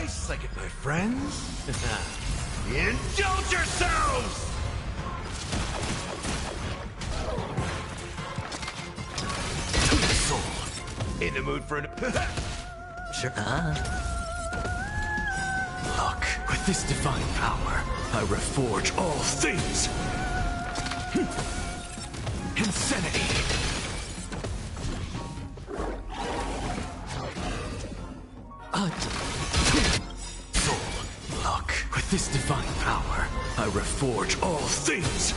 Nice, like it, my friends. Indulge yourselves! To the soul. In the mood for an... Sure. Look, with this divine power, I reforge all things. Insanity. Soul. Look, with this divine power, I reforge all things.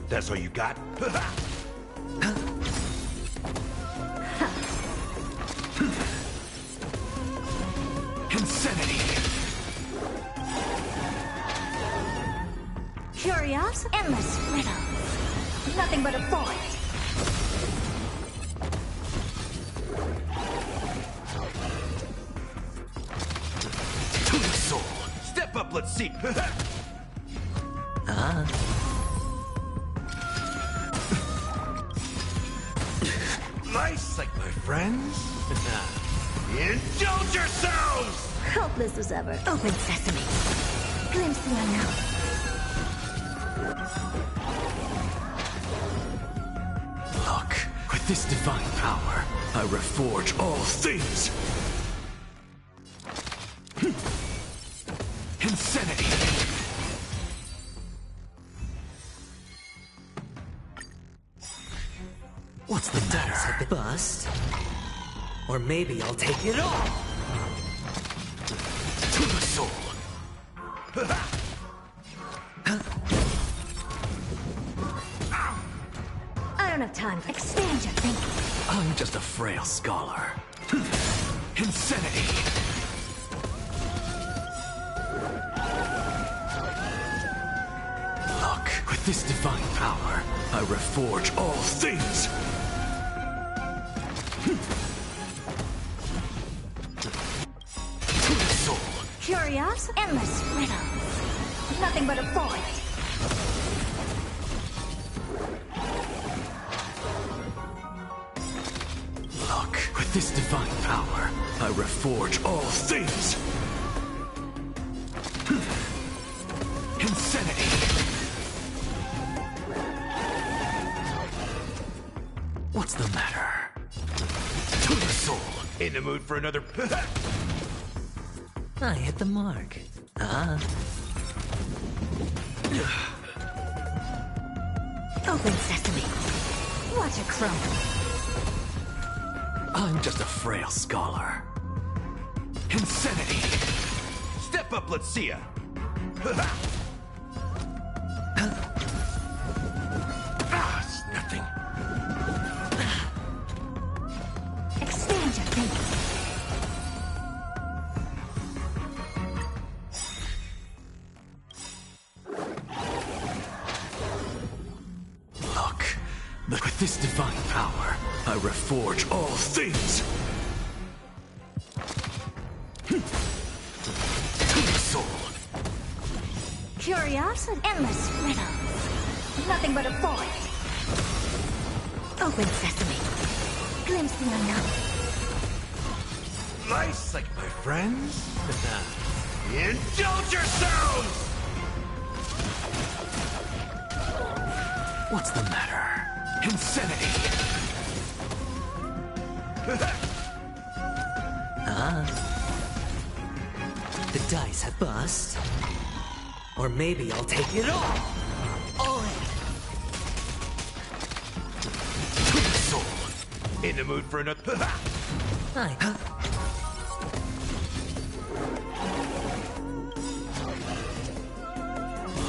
That's all you got? Insanity. Curious, endless riddles. Nothing but a void. To the soul. Step up, let's see. Nice, like my friends. Indulge yourselves! Hopeless as ever. Open sesame. Glimpse the unknown. Look, with this divine power, I reforge all things. Insanity. What's the matter? Bust. Or maybe I'll take it all. To the soul. I don't have time. Expand your thinking. I'm just a frail scholar. Insanity. Look, with this divine power, I reforge all things. To the soul. Curious, endless riddles. Nothing but a void. Look, with this divine power, I reforge all things. Insanity. What's the matter? To the soul. In the mood for another... I hit the mark. Open sesame. Watch it crumble. I'm just a frail scholar. Insanity. Step up, let's see ya. It's nothing. Expand your thinking. Look, with this divine power, I reforge all things. To the soul. Curious, endless riddles. Nothing but a void. Open sesame. Glimpse the unknown. Nice, like my friends. Indulge yourselves! What's the matter? Insanity. The dice have bust. Or maybe I'll take it all. All in. To the soul. In the mood for another...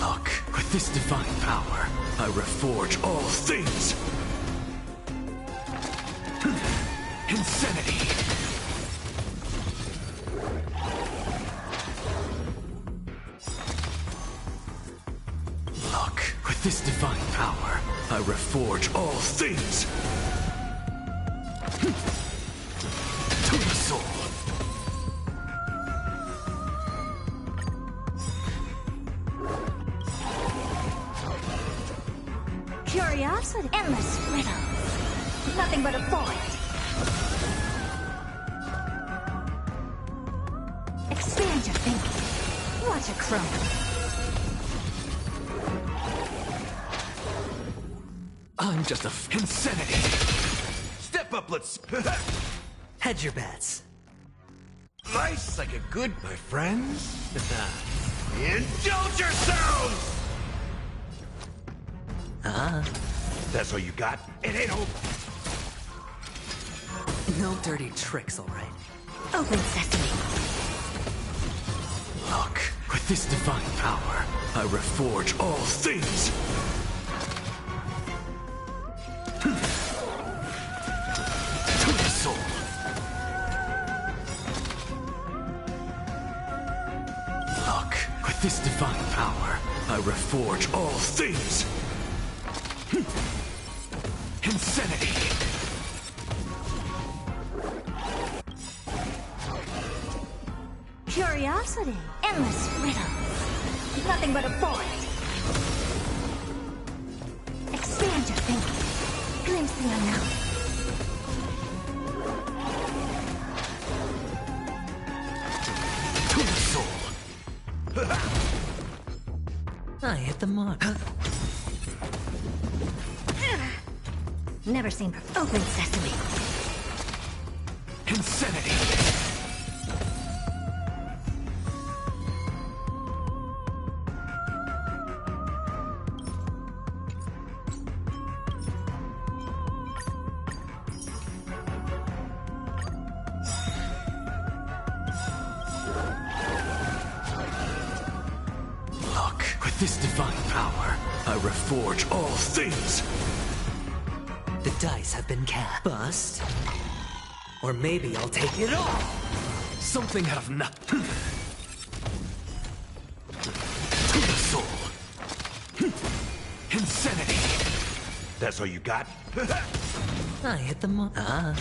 Look, with this divine power, I reforge all things. Insanity. Look, with this divine power, I reforge all things. To the soul. Curious, endless riddles. Nothing but a void. your thinking. Watch it crumble. I'm just a insanity. Step up, let's... Hedge your bets. Nice like a good, my friends. Indulge yourselves! That's all you got? It ain't over. No dirty tricks, all right. Open sesame. Look, with this divine power, I reforge all things. To the soul. Look, with this divine power, I reforge all things. Insanity. Curiosity. Endless riddles. Nothing but a void. Expand your thinking. Glimpse the unknown. To the soul. I hit the mark. Never seen open sesame. Insanity. Look, with this divine power, I reforge all things. The dice have been cast. Bust. Or maybe I'll take it all. Something out of nothing. To the soul. Insanity. That's all you got? I hit the mark. I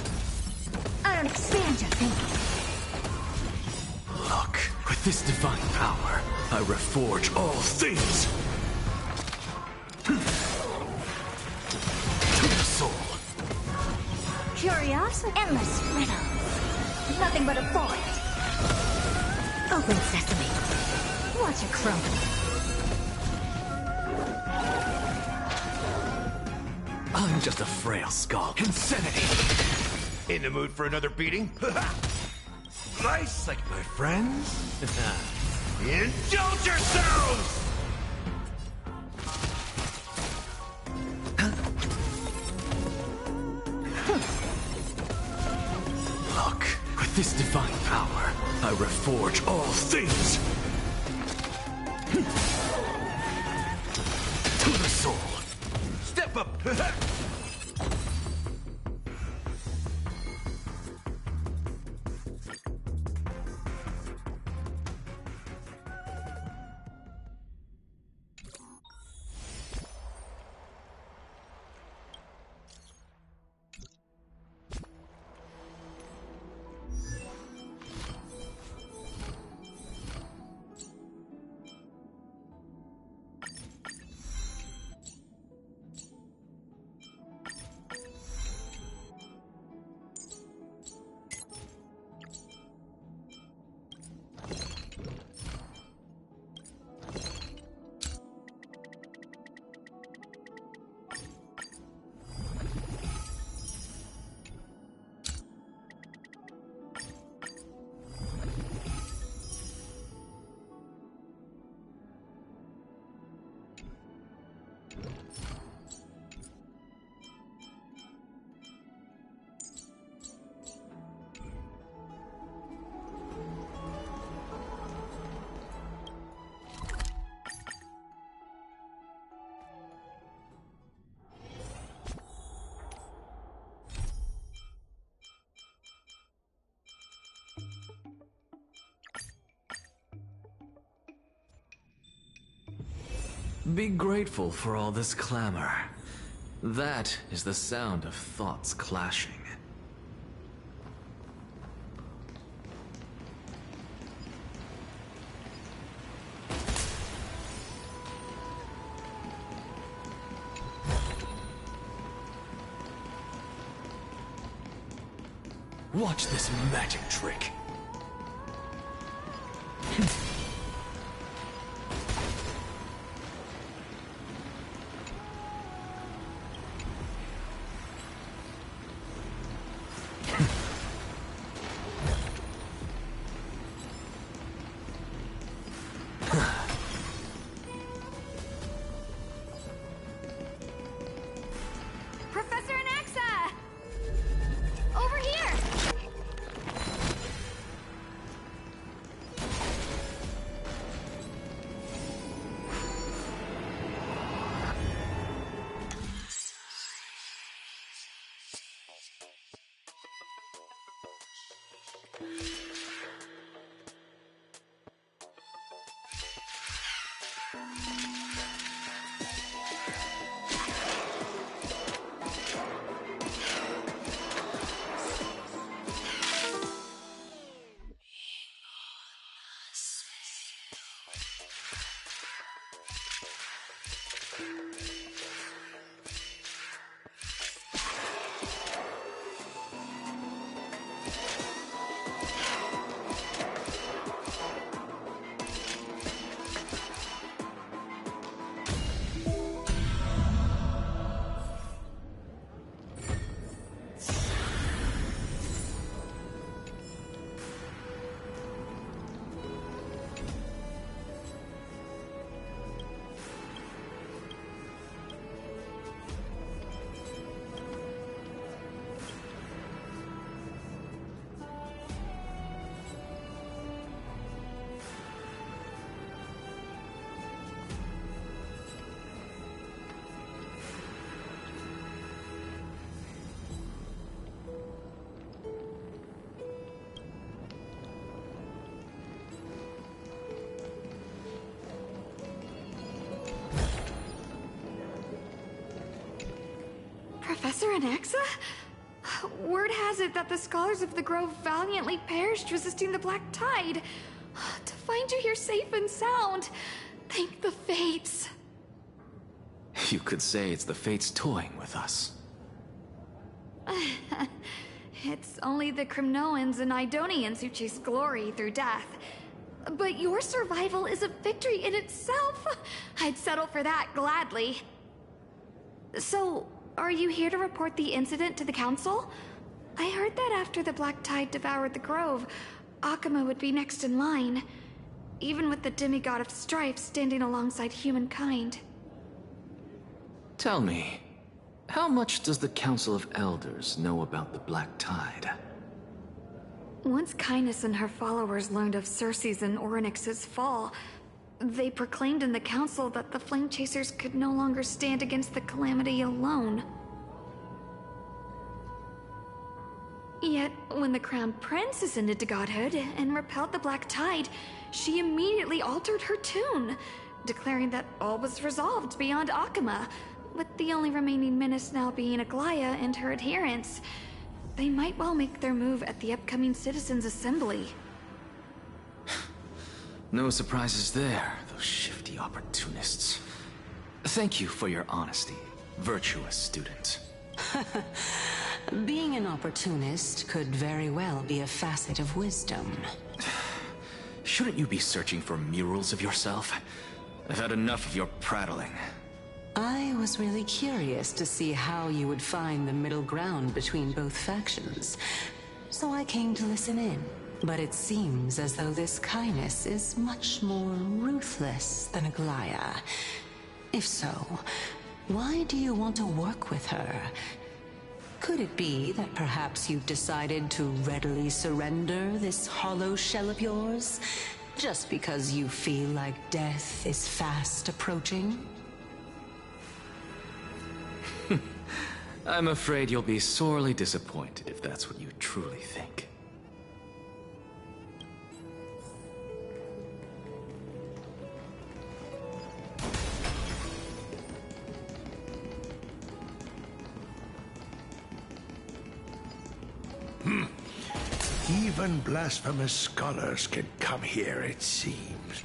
don't expand your thinking. Look, with this divine power, I reforge all things. To the soul. Curiosity. Endless riddles. Nothing but a void. Open sesame. Watch it crumble. I'm just a frail skull. Insanity. In the mood for another beating? Nice like my friends. Indulge yourselves! Look, with this divine power, I reforge all things. To the soul. Step up! Be grateful for all this clamor. That is the sound of thoughts clashing. Watch this magic trick. Professor Anaxa? Word has it that the scholars of the Grove valiantly perished resisting the Black Tide. To find you here safe and sound, thank the Fates. You could say it's the Fates toying with us. It's only the Crimnoans and Idonians who chase glory through death. But your survival is a victory in itself. I'd settle for that gladly. So, are you here to report the incident to the Council? I heard that after the Black Tide devoured the Grove, Akuma would be next in line, even with the demigod of strife standing alongside humankind. Tell me, how much does the Council of Elders know about the Black Tide? Once Kindness and her followers learned of Circe's and Orynyx's fall, they proclaimed in the council that the Flame Chasers could no longer stand against the calamity alone. Yet, when the Crown Prince ascended to godhood and repelled the Black Tide, she immediately altered her tune, declaring that all was resolved beyond Akuma, with the only remaining menace now being Aglaya and her adherents. They might well make their move at the upcoming Citizens' Assembly. No surprises there, those shifty opportunists. Thank you for your honesty, virtuous student. Being an opportunist could very well be a facet of wisdom. Shouldn't you be searching for murals of yourself? I've had enough of your prattling. I was really curious to see how you would find the middle ground between both factions, so I came to listen in. But it seems as though this Kindness is much more ruthless than Aglaya. If so, why do you want to work with her? Could it be that perhaps you've decided to readily surrender this hollow shell of yours, just because you feel like death is fast approaching? I'm afraid you'll be sorely disappointed if that's what you truly think. Even blasphemous scholars can come here, it seems.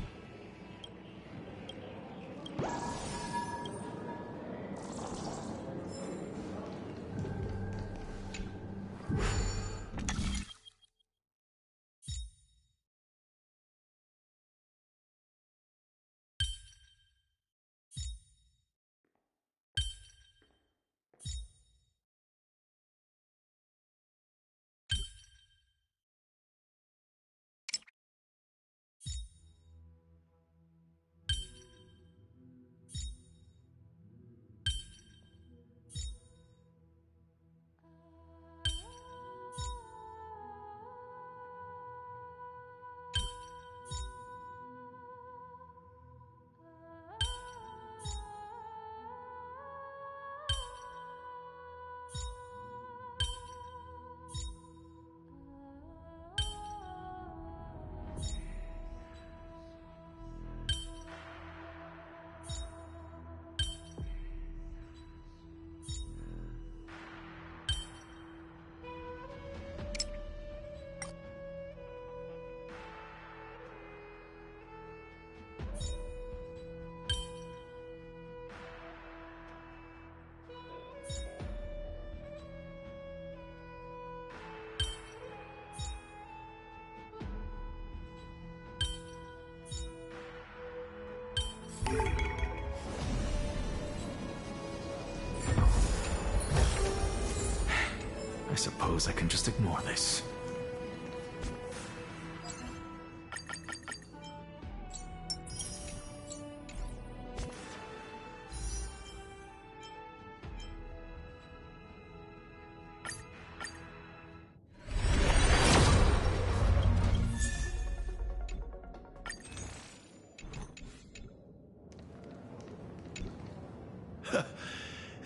I suppose I can just ignore this.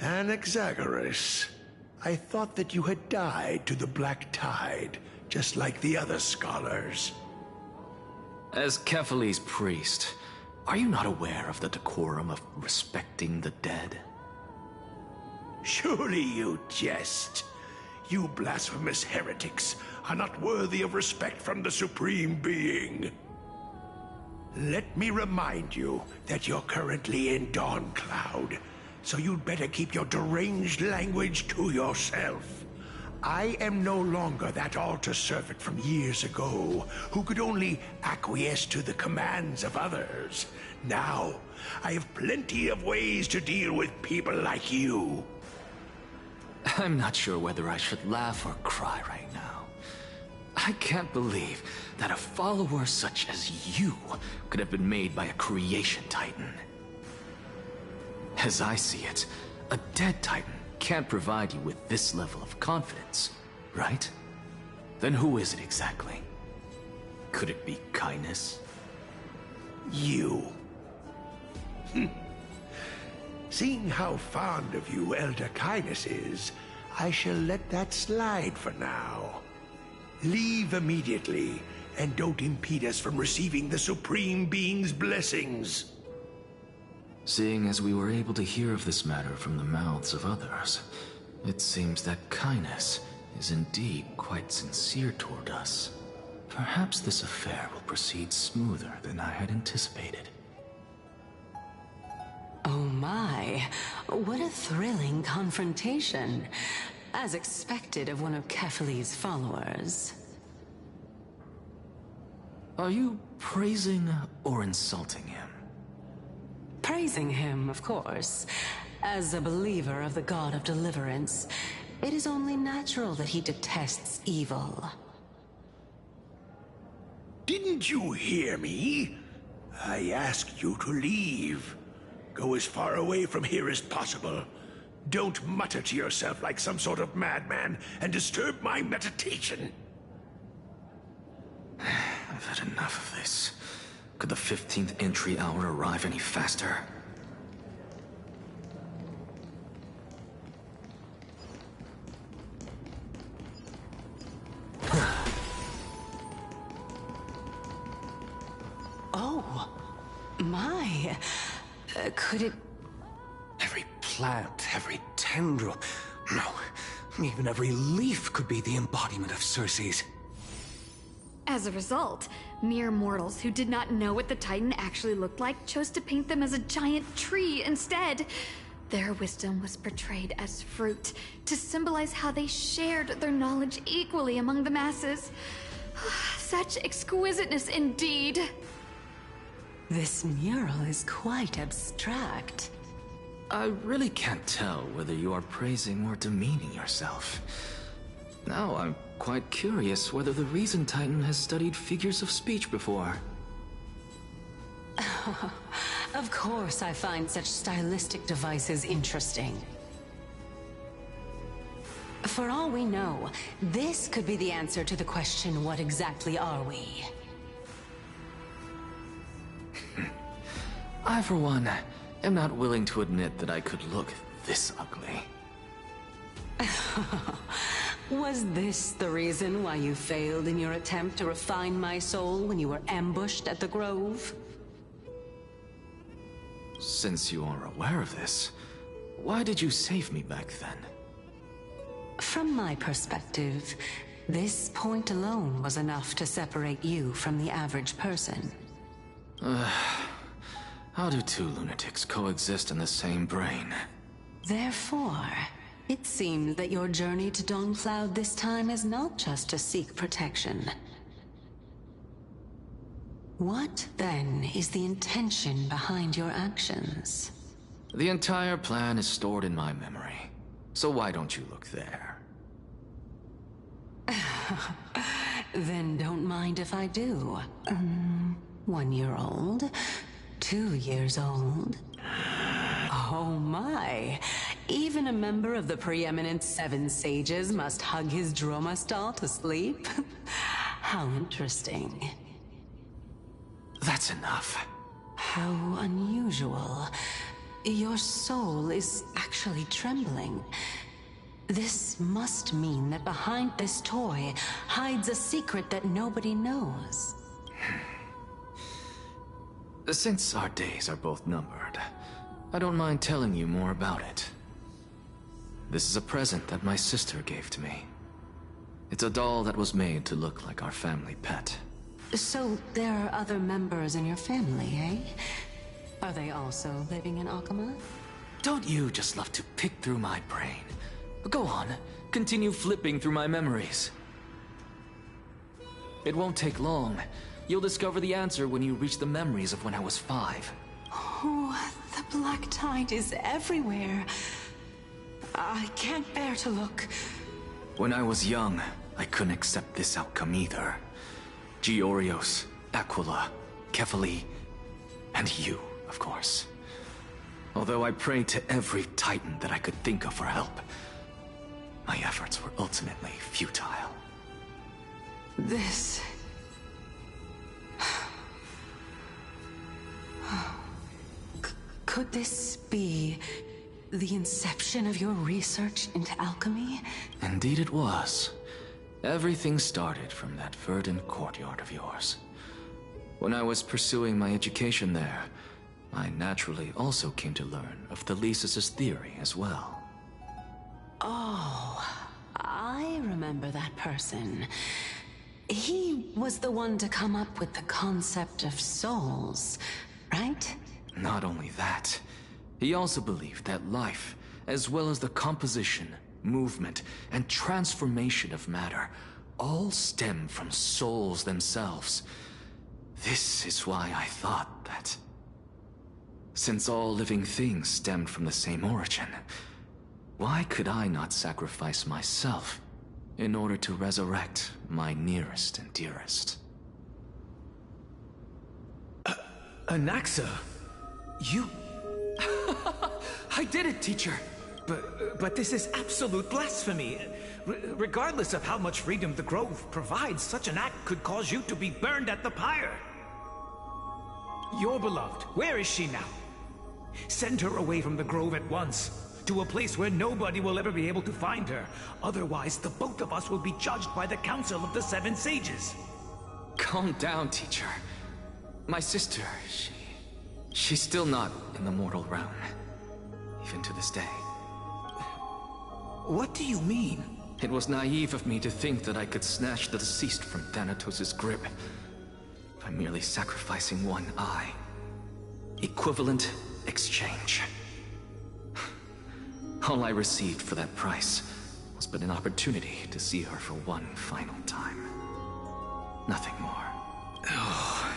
Anaxagoras. I thought that you had died to the Black Tide, just like the other scholars. As Kephale's priest, are you not aware of the decorum of respecting the dead? Surely you jest. You blasphemous heretics are not worthy of respect from the Supreme Being. Let me remind you that you're currently in Dawn Cloud, so you'd better keep your deranged language to yourself. I am no longer that altar servant from years ago, who could only acquiesce to the commands of others. Now, I have plenty of ways to deal with people like you. I'm not sure whether I should laugh or cry right now. I can't believe that a follower such as you could have been made by a creation titan. As I see it, a dead titan can't provide you with this level of confidence, right? Then who is it exactly? Could it be kindness? You. Seeing how fond of you Elder Kindness is, I shall let that slide for now. Leave immediately, and don't impede us from receiving the Supreme Being's blessings. Seeing as we were able to hear of this matter from the mouths of others, it seems that kindness is indeed quite sincere toward us. Perhaps this affair will proceed smoother than I had anticipated. Oh my, what a thrilling confrontation. As expected of one of Kephale's followers. Are you praising or insulting him? Praising him, of course. As a believer of the God of Deliverance, it is only natural that he detests evil. Didn't you hear me? I asked you to leave. Go as far away from here as possible. Don't mutter to yourself like some sort of madman and disturb my meditation. I've had enough of this. Could the 15th entry hour arrive any faster? Oh, my. Could it... Every plant, every tendril, no, even every leaf could be the embodiment of Circe's. As a result, mere mortals who did not know what the Titan actually looked like chose to paint them as a giant tree instead. Their wisdom was portrayed as fruit, to symbolize how they shared their knowledge equally among the masses. Such exquisiteness indeed. This mural is quite abstract. I really can't tell whether you are praising or demeaning yourself. Now I'm quite curious whether the Reason Titan has studied figures of speech before. Of course I find such stylistic devices interesting. For all we know, this could be the answer to the question, what exactly are we? I, for one, am not willing to admit that I could look this ugly. Was this the reason why you failed in your attempt to refine my soul when you were ambushed at the Grove? Since you are aware of this, why did you save me back then? From my perspective, this point alone was enough to separate you from the average person. How do two lunatics coexist in the same brain? Therefore, it seems that your journey to Dawn this time is not just to seek protection. What, then, is the intention behind your actions? The entire plan is stored in my memory. So why don't you look there? Then don't mind if I do. 1 year old? 2 years old? Oh my! Even a member of the preeminent Seven Sages must hug his droma stall to sleep? How interesting. That's enough. How unusual. Your soul is actually trembling. This must mean that behind this toy hides a secret that nobody knows. Since our days are both numbered, I don't mind telling you more about it. This is a present that my sister gave to me. It's a doll that was made to look like our family pet. So there are other members in your family, eh? Are they also living in Akama? Don't you just love to pick through my brain? Go on, continue flipping through my memories. It won't take long. You'll discover the answer when you reach the memories of when I was 5. Oh, the black tide is everywhere. I can't bear to look. When I was young, I couldn't accept this outcome either. Georios, Aquila, Kefali, and you, of course. Although I prayed to every titan that I could think of for help, my efforts were ultimately futile. This... Could this be the inception of your research into alchemy? Indeed it was. Everything started from that verdant courtyard of yours. When I was pursuing my education there, I naturally also came to learn of Thelesis' theory as well. Oh, I remember that person. He was the one to come up with the concept of souls, right? Not only that, he also believed that life, as well as the composition, movement, and transformation of matter, all stem from souls themselves. This is why I thought that, since all living things stemmed from the same origin, why could I not sacrifice myself in order to resurrect my nearest and dearest? Anaxa, you... I did it, teacher! But this is absolute blasphemy. Regardless of how much freedom the Grove provides, such an act could cause you to be burned at the pyre. Your beloved, where is she now? Send her away from the Grove at once, to a place where nobody will ever be able to find her. Otherwise, the both of us will be judged by the Council of the Seven Sages. Calm down, teacher. My sister, she's still not in the mortal realm. Even to this day. What do you mean? It was naive of me to think that I could snatch the deceased from Thanatos' grip by merely sacrificing one eye. Equivalent exchange. All I received for that price was but an opportunity to see her for one final time. Nothing more. Oh,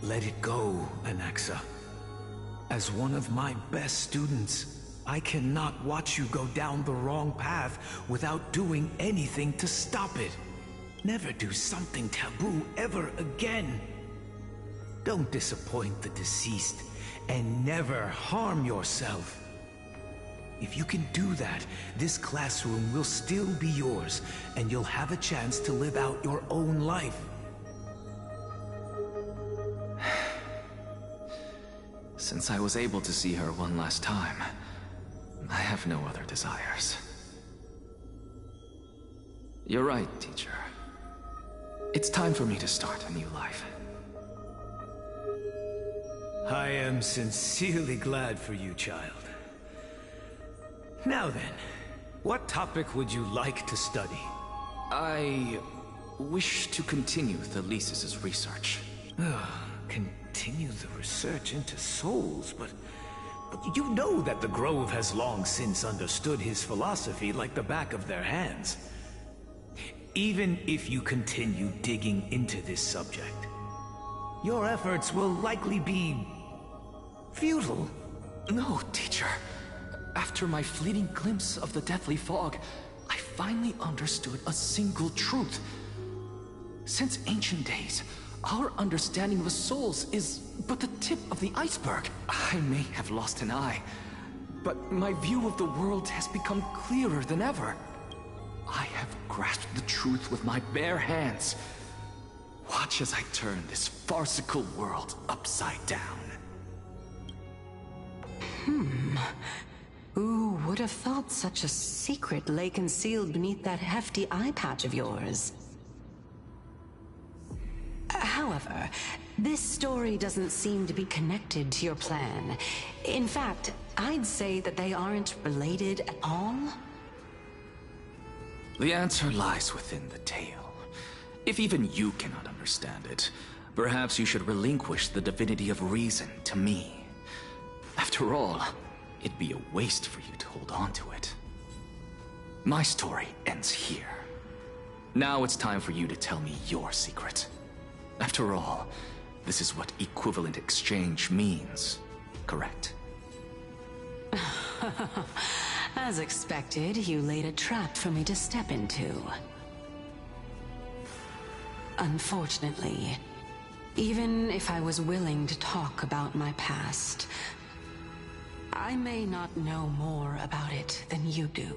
let it go, Anaxa. As one of my best students, I cannot watch you go down the wrong path without doing anything to stop it. Never do something taboo ever again. Don't disappoint the deceased, and never harm yourself. If you can do that, this classroom will still be yours, and you'll have a chance to live out your own life. Since I was able to see her one last time, I have no other desires. You're right, teacher. It's time for me to start a new life. I am sincerely glad for you, child. Now then, what topic would you like to study? I wish to continue Thelesis' research. Continue the research into souls, but you know that the Grove has long since understood his philosophy like the back of their hands. Even if you continue digging into this subject, your efforts will likely be futile. No, teacher. After my fleeting glimpse of the deathly fog, I finally understood a single truth. Since ancient days, our understanding of the souls is but the tip of the iceberg. I may have lost an eye, but my view of the world has become clearer than ever. I have grasped the truth with my bare hands. Watch as I turn this farcical world upside down. Who would have thought such a secret lay concealed beneath that hefty eye patch of yours? However, this story doesn't seem to be connected to your plan. In fact, I'd say that they aren't related at all. The answer lies within the tale. If even you cannot understand it, perhaps you should relinquish the divinity of reason to me. After all, it'd be a waste for you to hold on to it. My story ends here. Now it's time for you to tell me your secret. After all, this is what equivalent exchange means, correct? As expected, you laid a trap for me to step into. Unfortunately, even if I was willing to talk about my past, I may not know more about it than you do.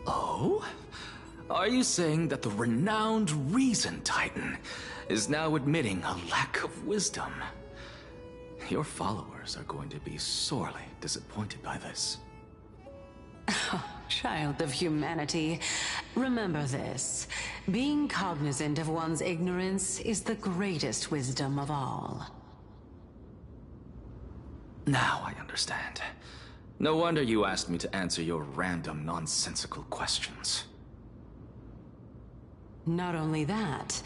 Oh? Are you saying that the renowned Reason Titan is now admitting a lack of wisdom? Your followers are going to be sorely disappointed by this. Child of humanity, remember this. Being cognizant of one's ignorance is the greatest wisdom of all. Now I understand. No wonder you asked me to answer your random, nonsensical questions. Not only that,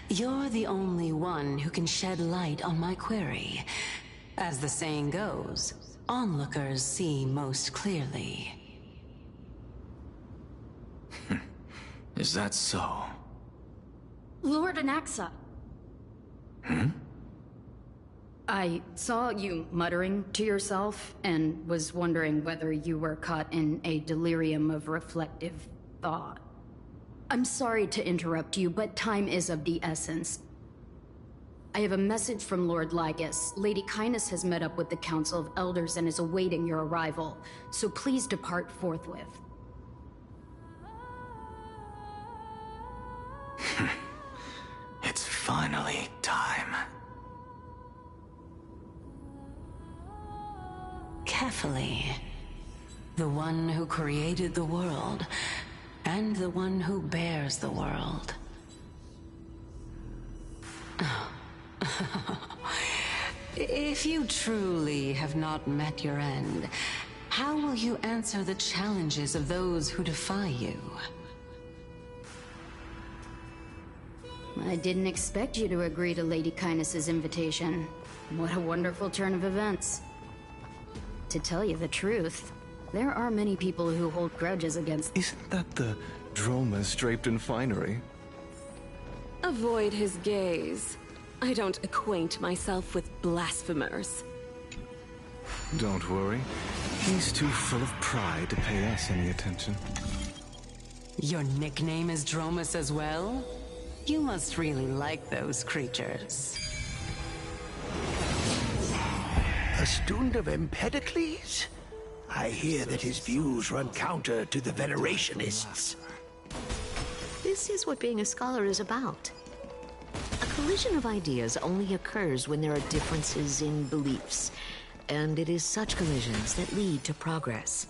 you're the only one who can shed light on my query. As the saying goes, onlookers see most clearly. Is that so? Lord Anaxa. I saw you muttering to yourself and was wondering whether you were caught in a delirium of reflective thought. I'm sorry to interrupt you, but time is of the essence. I have a message from Lord Lygus. Lady Kindness has met up with the Council of Elders and is awaiting your arrival, so please depart forthwith. It's finally time. Carefully. The one who created the world, and the one who bears the world. If you truly have not met your end, how will you answer the challenges of those who defy you? I didn't expect you to agree to Lady Kindness's invitation. What a wonderful turn of events. To tell you the truth, there are many people who hold grudges against— Isn't that the Dromas draped in finery? Avoid his gaze. I don't acquaint myself with blasphemers. Don't worry. He's too full of pride to pay us any attention. Your nickname is Dromas as well? You must really like those creatures. A student of Empedocles? I hear that his views run counter to the Venerationists. This is what being a scholar is about. A collision of ideas only occurs when there are differences in beliefs, and it is such collisions that lead to progress.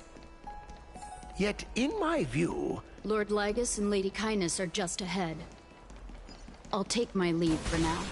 Yet, in my view, Lord Lygus and Lady Kindness are just ahead. I'll take my leave for now.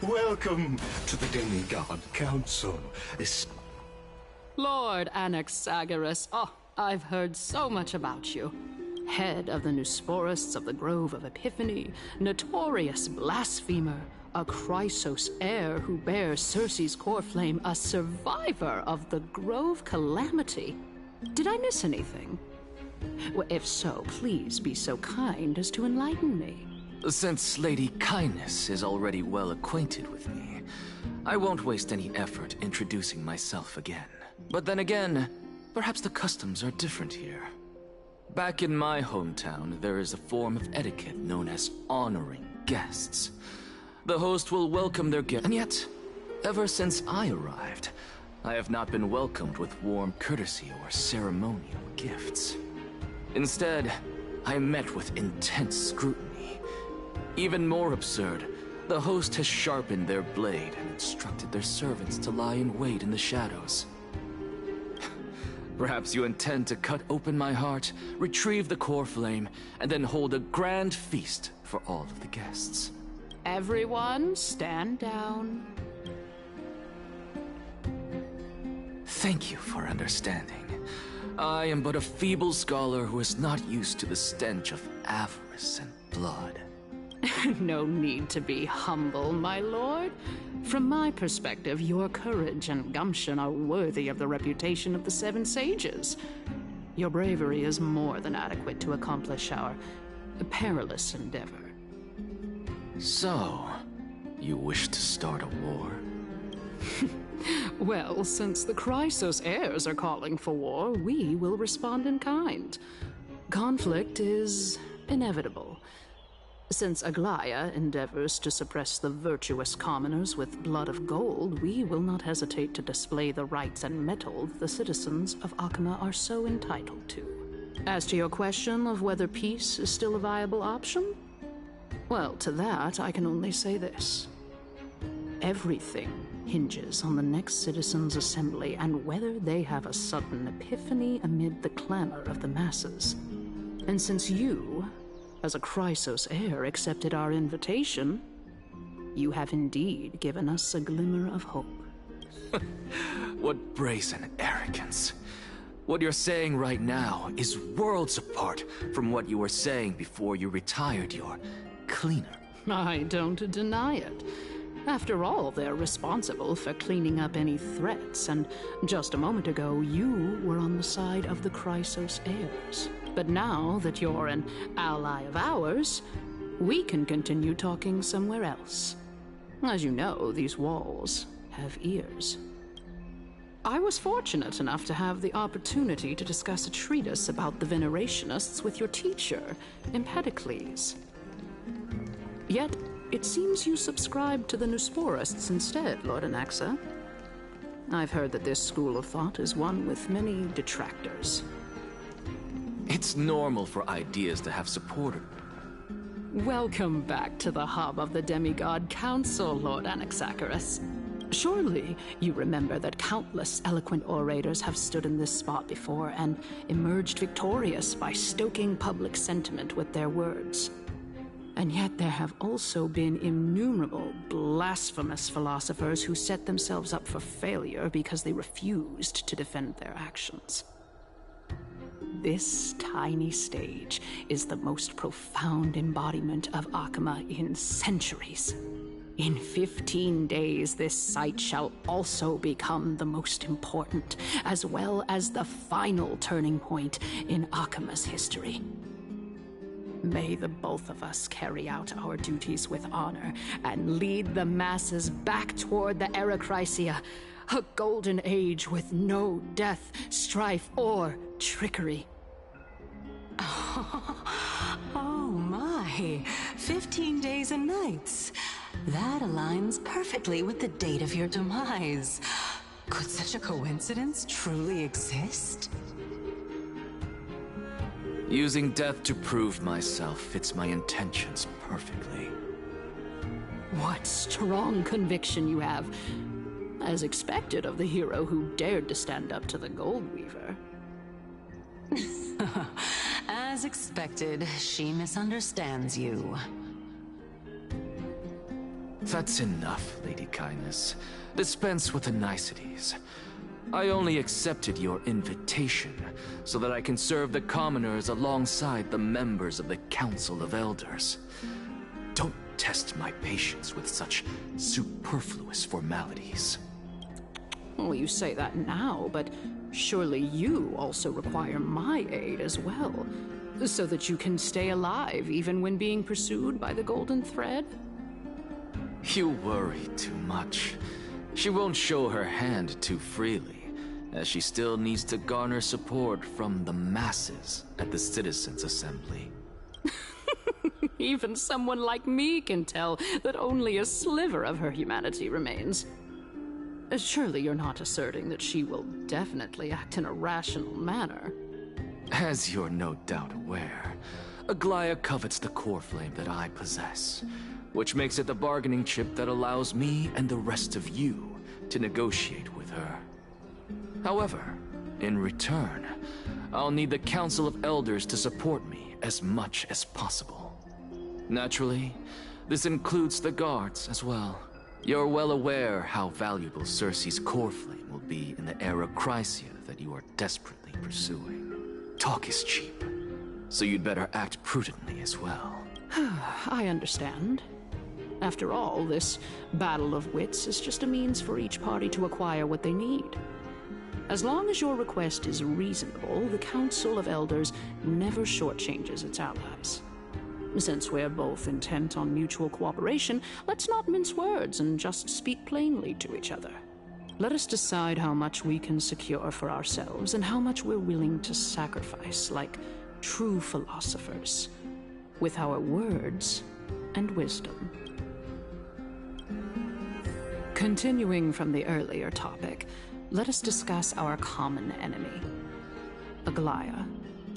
Welcome to the Demigod Council. Lord Anaxagoras, I've heard so much about you. Head of the Nusporists of the Grove of Epiphany, notorious blasphemer, a Chrysos heir who bears Circe's core flame, a survivor of the Grove calamity. Did I miss anything? Well, if so, please be so kind as to enlighten me. Since Lady Kindness is already well acquainted with me, I won't waste any effort introducing myself again. But then again, perhaps the customs are different here. Back in my hometown, there is a form of etiquette known as honoring guests. The host will welcome their guest, and yet, ever since I arrived, I have not been welcomed with warm courtesy or ceremonial gifts. Instead, I met with intense scrutiny. Even more absurd, the host has sharpened their blade and instructed their servants to lie in wait in the shadows. Perhaps you intend to cut open my heart, retrieve the core flame, and then hold a grand feast for all of the guests. Everyone, stand down. Thank you for understanding. I am but a feeble scholar who is not used to the stench of avarice and blood. No need to be humble, my lord. From my perspective, your courage and gumption are worthy of the reputation of the Seven Sages. Your bravery is more than adequate to accomplish our perilous endeavor. So, you wish to start a war? Well, since the Chrysos heirs are calling for war, we will respond in kind. Conflict is inevitable. Since Aglaya endeavors to suppress the virtuous commoners with blood of gold, we will not hesitate to display the rights and mettle the citizens of Akama are so entitled to. As to your question of whether peace is still a viable option, well, to that I can only say this. Everything hinges on the next citizens' assembly and whether they have a sudden epiphany amid the clamor of the masses. And since you, as a Chrysos heir, accepted our invitation, you have indeed given us a glimmer of hope. What brazen arrogance. What you're saying right now is worlds apart from what you were saying before you retired your cleaner. I don't deny it. After all, they're responsible for cleaning up any threats, and just a moment ago, you were on the side of the Chrysos heirs. But now that you're an ally of ours, we can continue talking somewhere else. As you know, these walls have ears. I was fortunate enough to have the opportunity to discuss a treatise about the Venerationists with your teacher, Empedocles. Yet, it seems you subscribe to the Nusporists instead, Lord Anaxa. I've heard that this school of thought is one with many detractors. It's normal for ideas to have supporters. Welcome back to the hub of the Demigod Council, Lord Anaxagoras. Surely you remember that countless eloquent orators have stood in this spot before and emerged victorious by stoking public sentiment with their words. And yet there have also been innumerable blasphemous philosophers who set themselves up for failure because they refused to defend their actions. This tiny stage is the most profound embodiment of Akama in centuries. In 15 days, this site shall also become the most important, as well as the final turning point in Akama's history. May the both of us carry out our duties with honor and lead the masses back toward the Erechrysia, a golden age with no death, strife, or trickery. Oh my, 15 days and nights. That aligns perfectly with the date of your demise. Could such a coincidence truly exist? Using death to prove myself fits my intentions perfectly. What strong conviction you have, as expected of the hero who dared to stand up to the Gold Weaver. As expected, she misunderstands you. That's enough, Lady Kindness. Dispense with the niceties. I only accepted your invitation so that I can serve the commoners alongside the members of the Council of Elders. Don't test my patience with such superfluous formalities. Well, you say that now, but surely you also require my aid as well, so that you can stay alive even when being pursued by the Golden Thread? You worry too much. She won't show her hand too freely, as she still needs to garner support from the masses at the Citizens' Assembly. Even someone like me can tell that only a sliver of her humanity remains. Surely you're not asserting that she will definitely act in a rational manner. As you're no doubt aware, Aglaya covets the core flame that I possess, which makes it the bargaining chip that allows me and the rest of you to negotiate with her. However, in return, I'll need the Council of Elders to support me as much as possible. Naturally, this includes the guards as well. You're well aware how valuable Circe's core flame will be in the Erechrysia that you are desperately pursuing. Talk is cheap, so you'd better act prudently as well. I understand. After all, this battle of wits is just a means for each party to acquire what they need. As long as your request is reasonable, the Council of Elders never shortchanges its allies. Since we're both intent on mutual cooperation, let's not mince words and just speak plainly to each other. Let us decide how much we can secure for ourselves and how much we're willing to sacrifice like true philosophers, with our words and wisdom. Continuing from the earlier topic, let us discuss our common enemy, Aglaya.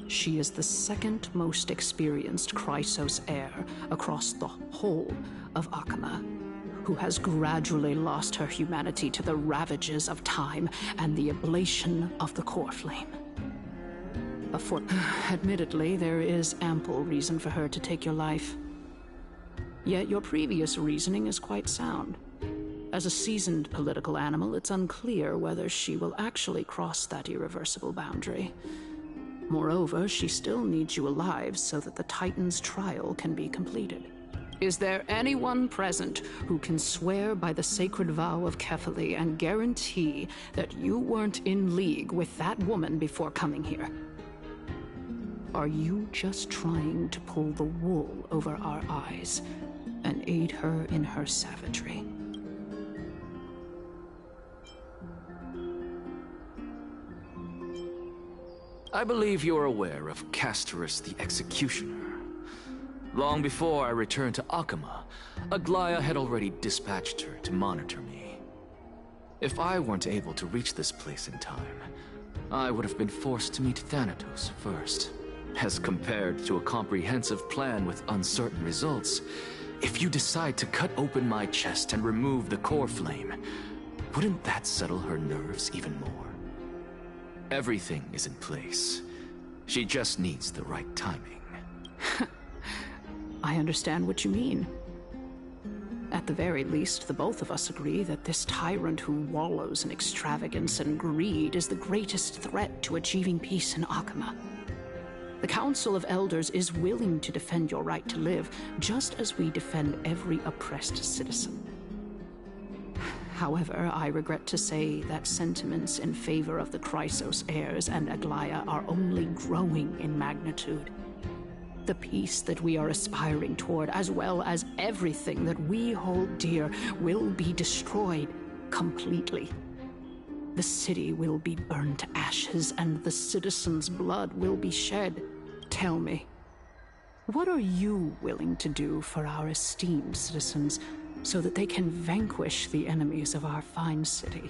She is the second most experienced Chrysos heir across the whole of Akama, who has gradually lost her humanity to the ravages of time and the ablation of the core flame. Admittedly, there is ample reason for her to take your life. Yet your previous reasoning is quite sound. As a seasoned political animal, it's unclear whether she will actually cross that irreversible boundary. Moreover, she still needs you alive so that the Titan's trial can be completed. Is there anyone present who can swear by the sacred vow of Kefali and guarantee that you weren't in league with that woman before coming here? are you just trying to pull the wool over our eyes and aid her in her savagery? I believe you're aware of Castorus the Executioner. Long before I returned to Akama, Aglaya had already dispatched her to monitor me. If I weren't able to reach this place in time, I would have been forced to meet Thanatos first. As compared to a comprehensive plan with uncertain results, if you decide to cut open my chest and remove the core flame, wouldn't that settle her nerves even more? Everything is in place. She just needs the right timing. I understand what you mean. At the very least, the both of us agree that this tyrant who wallows in extravagance and greed is the greatest threat to achieving peace in Akama. The Council of Elders is willing to defend your right to live, just as we defend every oppressed citizen. However, I regret to say that sentiments in favor of the Chrysos heirs and Aglaya are only growing in magnitude. The peace that we are aspiring toward, as well as everything that we hold dear, will be destroyed completely. The city will be burned to ashes, and the citizens' blood will be shed. Tell me, what are you willing to do for our esteemed citizens so that they can vanquish the enemies of our fine city?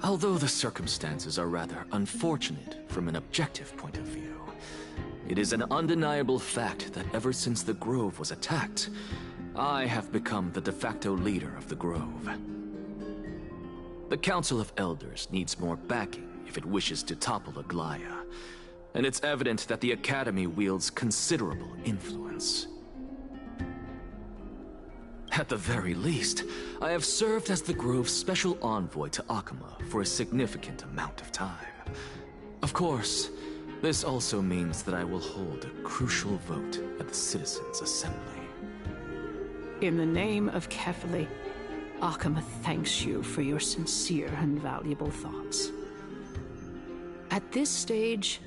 Although the circumstances are rather unfortunate from an objective point of view, it is an undeniable fact that ever since the Grove was attacked, I have become the de facto leader of the Grove. The Council of Elders needs more backing if it wishes to topple Aglaya, and it's evident that the Academy wields considerable influence. At the very least, I have served as the Grove's special envoy to Akama for a significant amount of time. Of course, this also means that I will hold a crucial vote at the Citizens' Assembly. In the name of Kefali, Akama thanks you for your sincere and valuable thoughts. At this stage,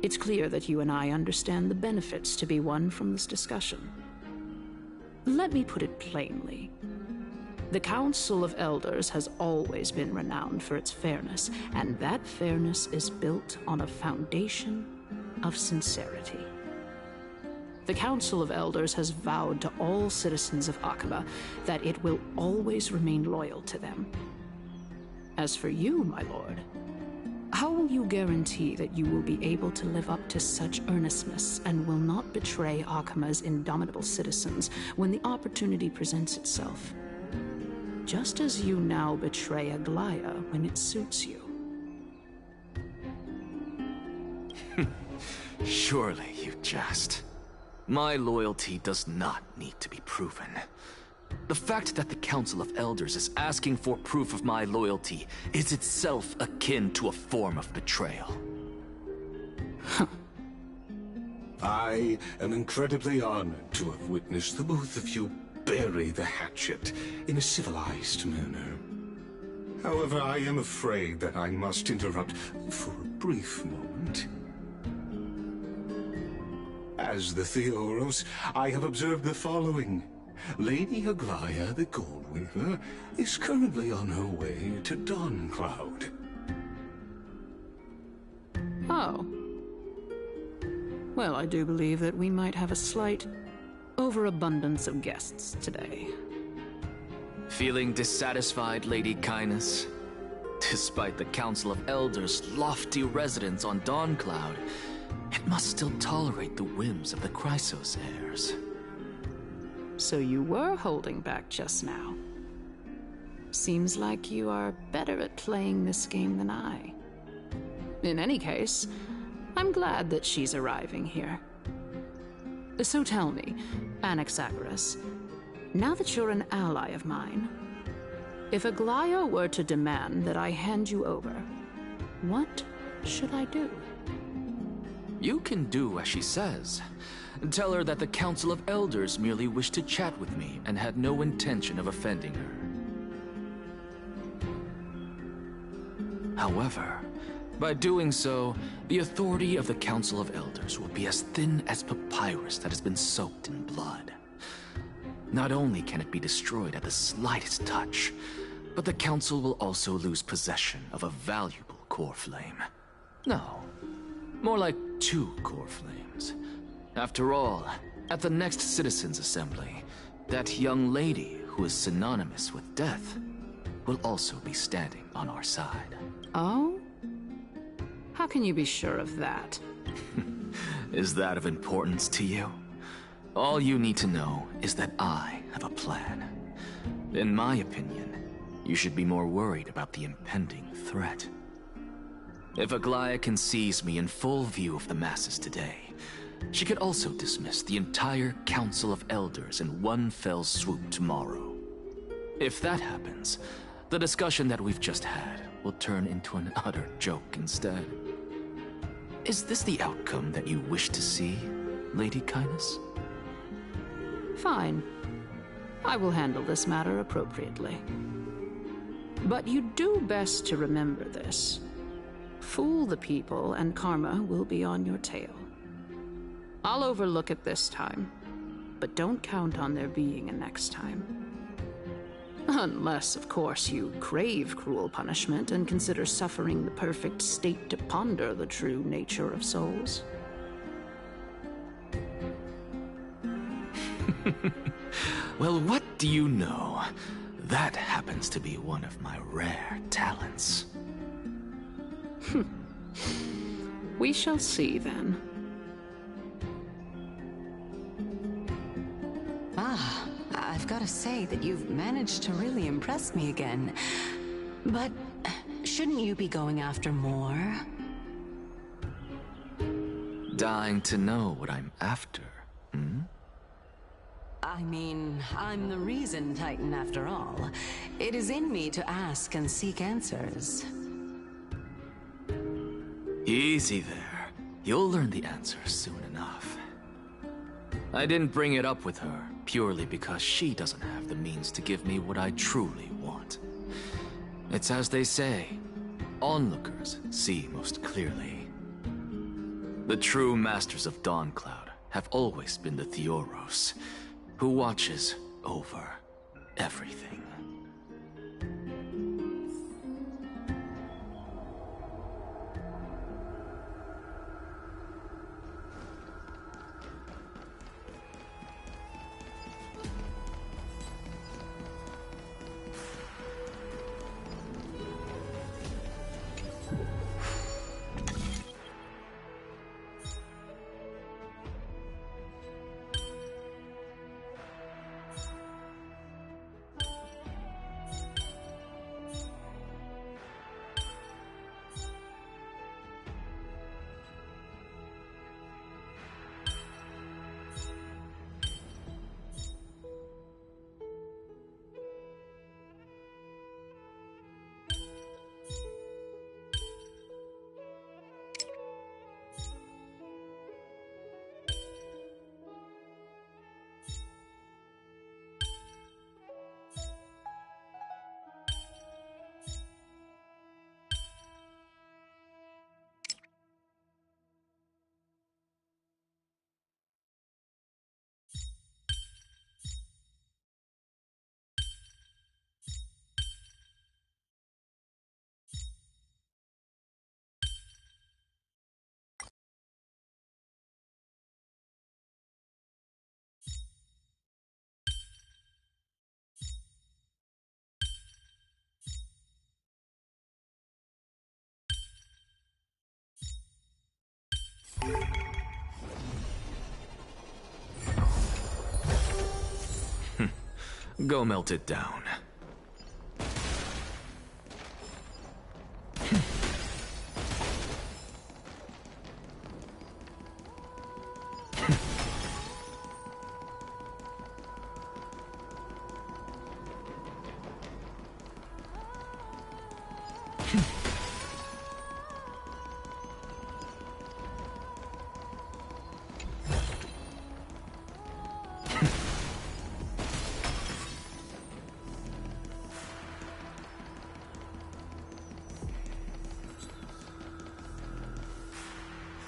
it's clear that you and I understand the benefits to be won from this discussion. Let me put it plainly. The Council of Elders has always been renowned for its fairness, and that fairness is built on a foundation of sincerity. The Council of Elders has vowed to all citizens of Akaba that it will always remain loyal to them. As for you, my lord, how will you guarantee that you will be able to live up to such earnestness and will not betray Akama's indomitable citizens when the opportunity presents itself? Just as you now betray Aglaya when it suits you. Surely you jest. My loyalty does not need to be proven. The fact that the Council of Elders is asking for proof of my loyalty is itself akin to a form of betrayal. I am incredibly honored to have witnessed the both of you bury the hatchet in a civilized manner. However, I am afraid that I must interrupt for a brief moment. As the Theoros, I have observed the following. Lady Aglaya the Goldweaver is currently on her way to Dawncloud. Oh. Well, I do believe that we might have a slight overabundance of guests today. Feeling dissatisfied, Lady Kindness? Despite the Council of Elders' lofty residence on Dawncloud, it must still tolerate the whims of the Chrysos heirs. So you were holding back just now. Seems like you are better at playing this game than I. In any case, I'm glad that she's arriving here. So tell me, Anaxagoras, now that you're an ally of mine, if Aglaya were to demand that I hand you over, what should I do? You can do as she says. Tell her that the Council of Elders merely wished to chat with me and had no intention of offending her. However, by doing so, the authority of the Council of Elders will be as thin as papyrus that has been soaked in blood. Not only can it be destroyed at the slightest touch, but the Council will also lose possession of a valuable core flame. No, more like 2 core flames. After all, at the next Citizens' Assembly, that young lady who is synonymous with death will also be standing on our side. Oh? How can you be sure of that? Is that of importance to you? All you need to know is that I have a plan. In my opinion, you should be more worried about the impending threat. If Aglaya can seize me in full view of the masses today, she could also dismiss the entire Council of Elders in one fell swoop tomorrow. If that happens, the discussion that we've just had will turn into an utter joke instead. Is this the outcome that you wish to see, Lady Kindness? Fine. I will handle this matter appropriately. But you do best to remember this. Fool the people, and karma will be on your tail. I'll overlook it this time, but don't count on there being a next time. Unless, of course, you crave cruel punishment and consider suffering the perfect state to ponder the true nature of souls. Well, what do you know? That happens to be one of my rare talents. We shall see, then. Ah, I've got to say that you've managed to really impress me again. But shouldn't you be going after more? Dying to know what I'm after, hmm? I mean, I'm the reason Titan after all. It is in me to ask and seek answers. Easy there. You'll learn the answers soon enough. I didn't bring it up with her purely because she doesn't have the means to give me what I truly want. It's as they say, onlookers see most clearly. The true masters of Dawncloud have always been the Theoros, who watches over everything. Go melt it down.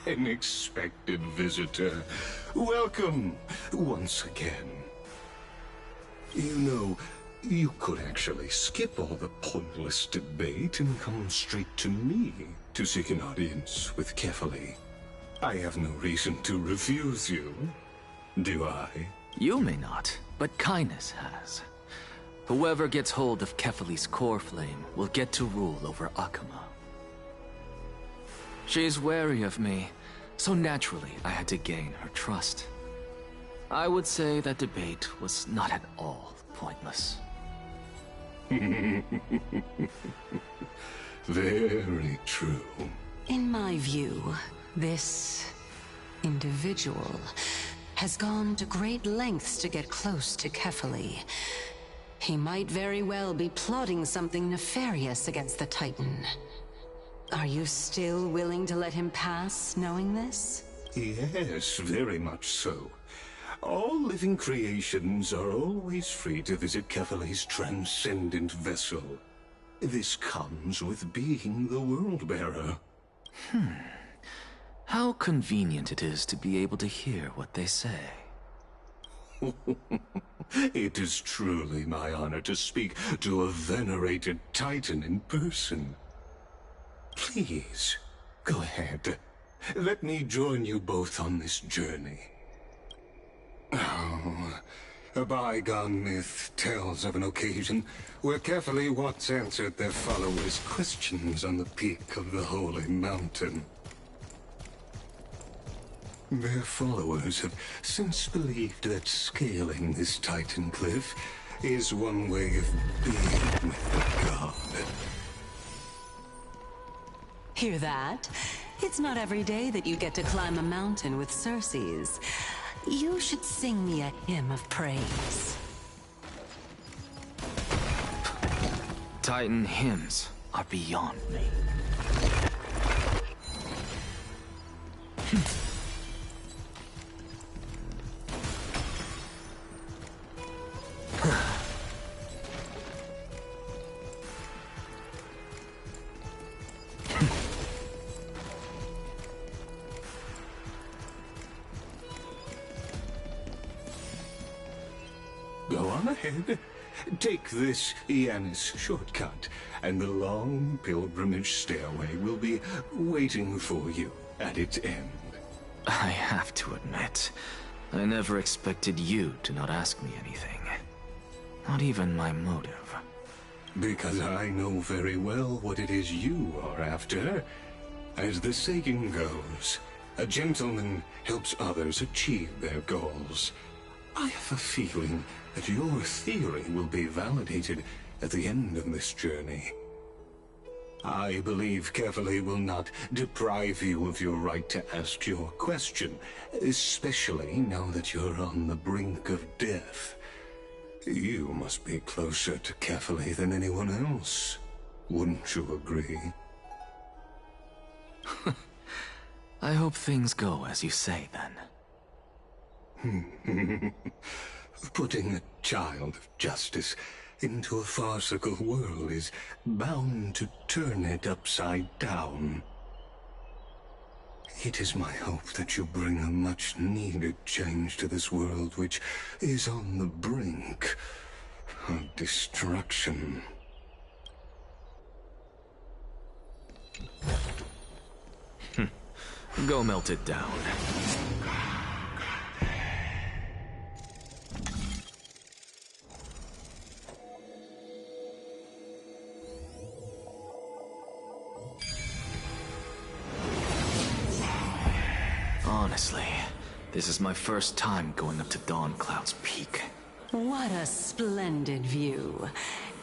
unexpected visitor. Welcome once again. You know, you could actually skip all the pointless debate and come straight to me to seek an audience with Kefali. I have no reason to refuse you, do I? You may not, but Kindness has. Whoever gets hold of Kefali's core flame will get to rule over Akama. She's wary of me, so naturally I had to gain her trust. I would say that debate was not at all pointless. Very true. In my view, this individual has gone to great lengths to get close to Kefali. He might very well be plotting something nefarious against the Titan. Are you still willing to let him pass, knowing this? Yes, very much so. All living creations are always free to visit Kefali's transcendent vessel. This comes with being the World-Bearer. How convenient it is to be able to hear what they say. It is truly my honor to speak to a venerated Titan in person. Please, go ahead. Let me join you both on this journey. Oh, a bygone myth tells of an occasion where Kefali once answered their followers' questions on the peak of the Holy Mountain. Their followers have since believed that scaling this Titan cliff is one way of being with the god. Hear that? It's not every day that you get to climb a mountain with Circes. You should sing me a hymn of praise. Titan hymns are beyond me. Go on ahead. Take this Yanis shortcut, and the long pilgrimage stairway will be waiting for you at its end. I have to admit, I never expected you to not ask me anything. Not even my motive. Because I know very well what it is you are after. As the saying goes, a gentleman helps others achieve their goals. I have a feeling that your theory will be validated at the end of this journey. I believe Kefali will not deprive you of your right to ask your question, especially now that you're on the brink of death. You must be closer to Kefali than anyone else. Wouldn't you agree? I hope things go as you say, then. Putting a child of justice into a farcical world is bound to turn it upside down. It is my hope that you bring a much-needed change to this world which is on the brink of destruction. Go melt it down. Honestly, this is my first time going up to Dawn Cloud's peak. What a splendid view.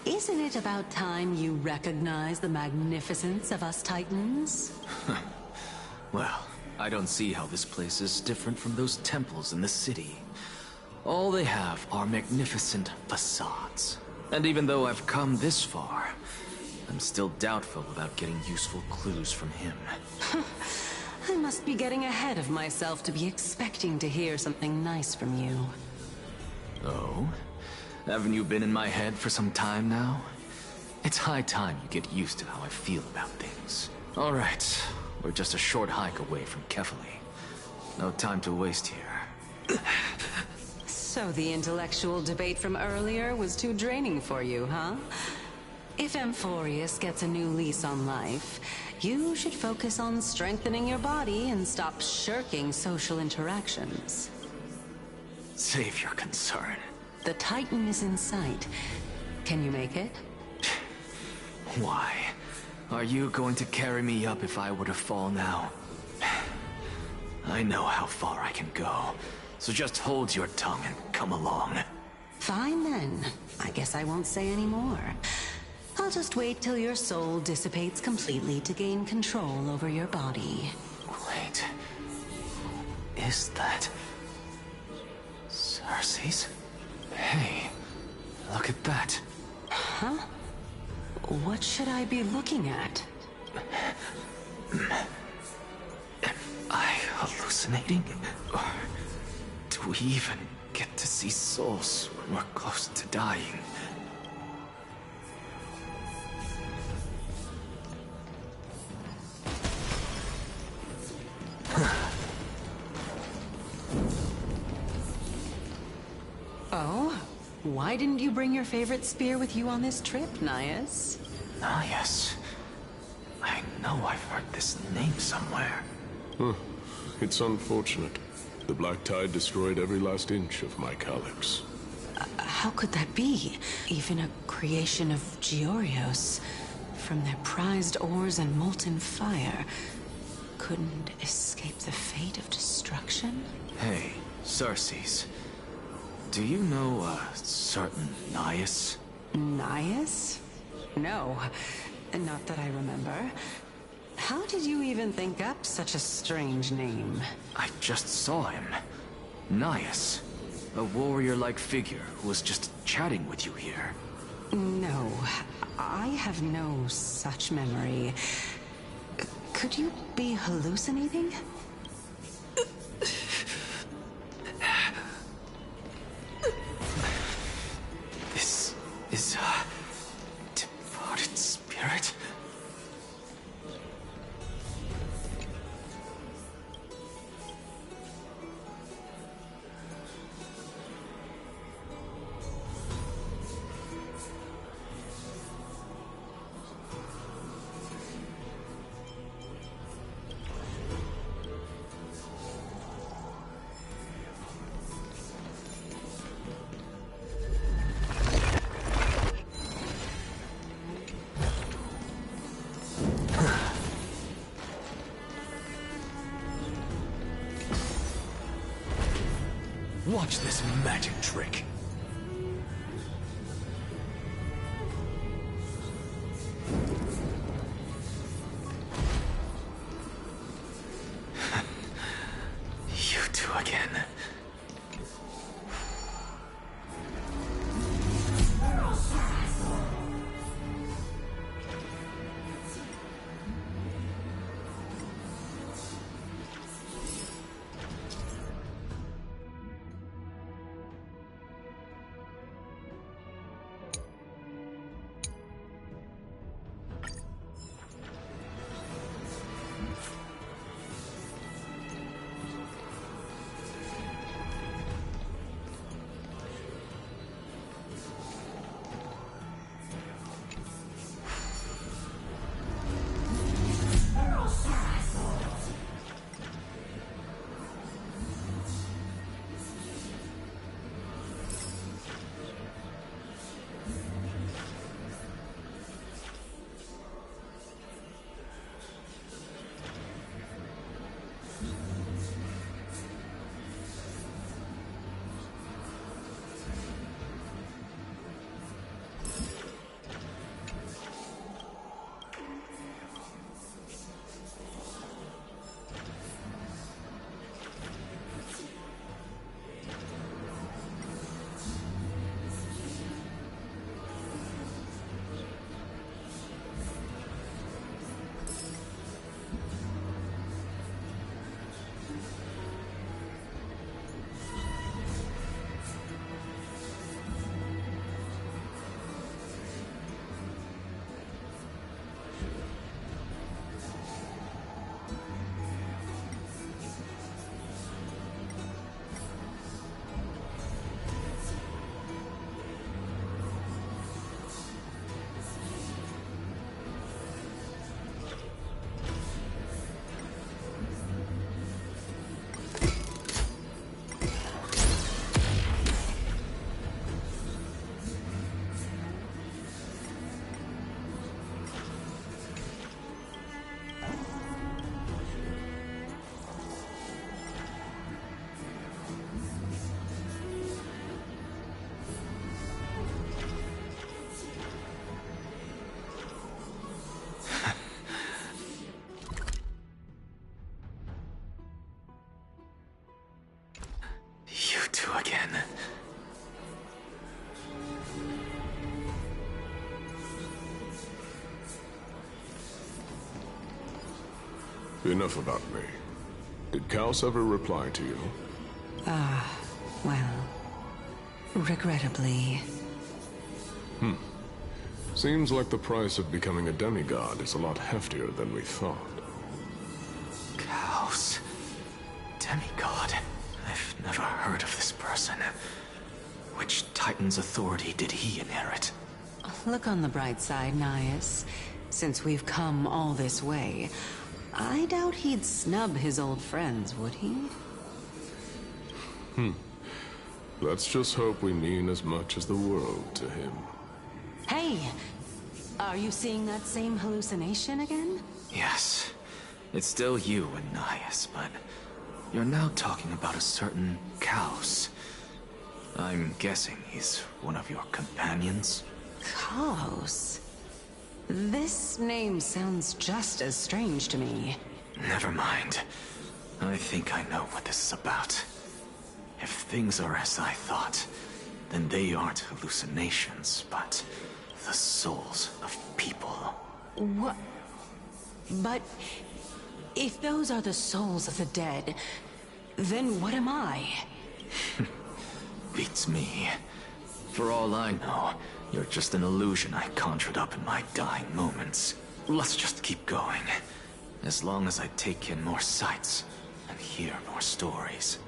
Isn't it about time you recognize the magnificence of us Titans? Well, I don't see how this place is different from those temples in the city. All they have are magnificent facades. And even though I've come this far, I'm still doubtful about getting useful clues from him. I must be getting ahead of myself to be expecting to hear something nice from you. Oh? Haven't you been in my head for some time now? It's high time you get used to how I feel about things. Alright, We're just a short hike away from Kefali. No time to waste here. So the intellectual debate from earlier was too draining for you, huh? If Amphorius gets a new lease on life, you should focus on strengthening your body and stop shirking social interactions. Save your concern. The Titan is in sight. Can you make it? Why? Are you going to carry me up if I were to fall now? I know how far I can go, so just hold your tongue and come along. Fine then. I guess I won't say any more. I'll just wait till your soul dissipates completely to gain control over your body. Wait. Who is that? Cersei's? Hey, look at that. Huh? What should I be looking at? Am I hallucinating? Or do we even get to see souls when we're close to dying? Oh? Why didn't you bring your favorite spear with you on this trip, Nias? Nias? I know I've heard this name somewhere. It's unfortunate. The Black Tide destroyed every last inch of my calyx. How could that be? Even a creation of Georios, from their prized ores and molten fire, couldn't escape the fate of destruction? Hey, Cersei's. Do you know a certain Nias? Nias? No, not that I remember. How did you even think up such a strange name? I just saw him. Nias. A warrior-like figure who was just chatting with you here. No, I have no such memory. Could you be hallucinating? This is a departed spirit? Watch this magic trick. You two again. Enough about me. Did Kaos ever reply to you? Well, regrettably. Seems like the price of becoming a demigod is a lot heftier than we thought. Kaos. Demigod. I've never heard of this person. Which Titan's authority did he inherit? Look on the bright side, Nias. Since we've come all this way, I doubt he'd snub his old friends, would he? Let's just hope we mean as much as the world to him. Hey! Are you seeing that same hallucination again? Yes. It's still you and Nias, but you're now talking about a certain Kaos. I'm guessing he's one of your companions? Kaos? This name sounds just as strange to me. Never mind. I think I know what this is about. If things are as I thought, then they aren't hallucinations, but the souls of people. What? But if those are the souls of the dead, then what am I? Beats me. For all I know, you're just an illusion I conjured up in my dying moments. Let's just keep going. As long as I take in more sights and hear more stories.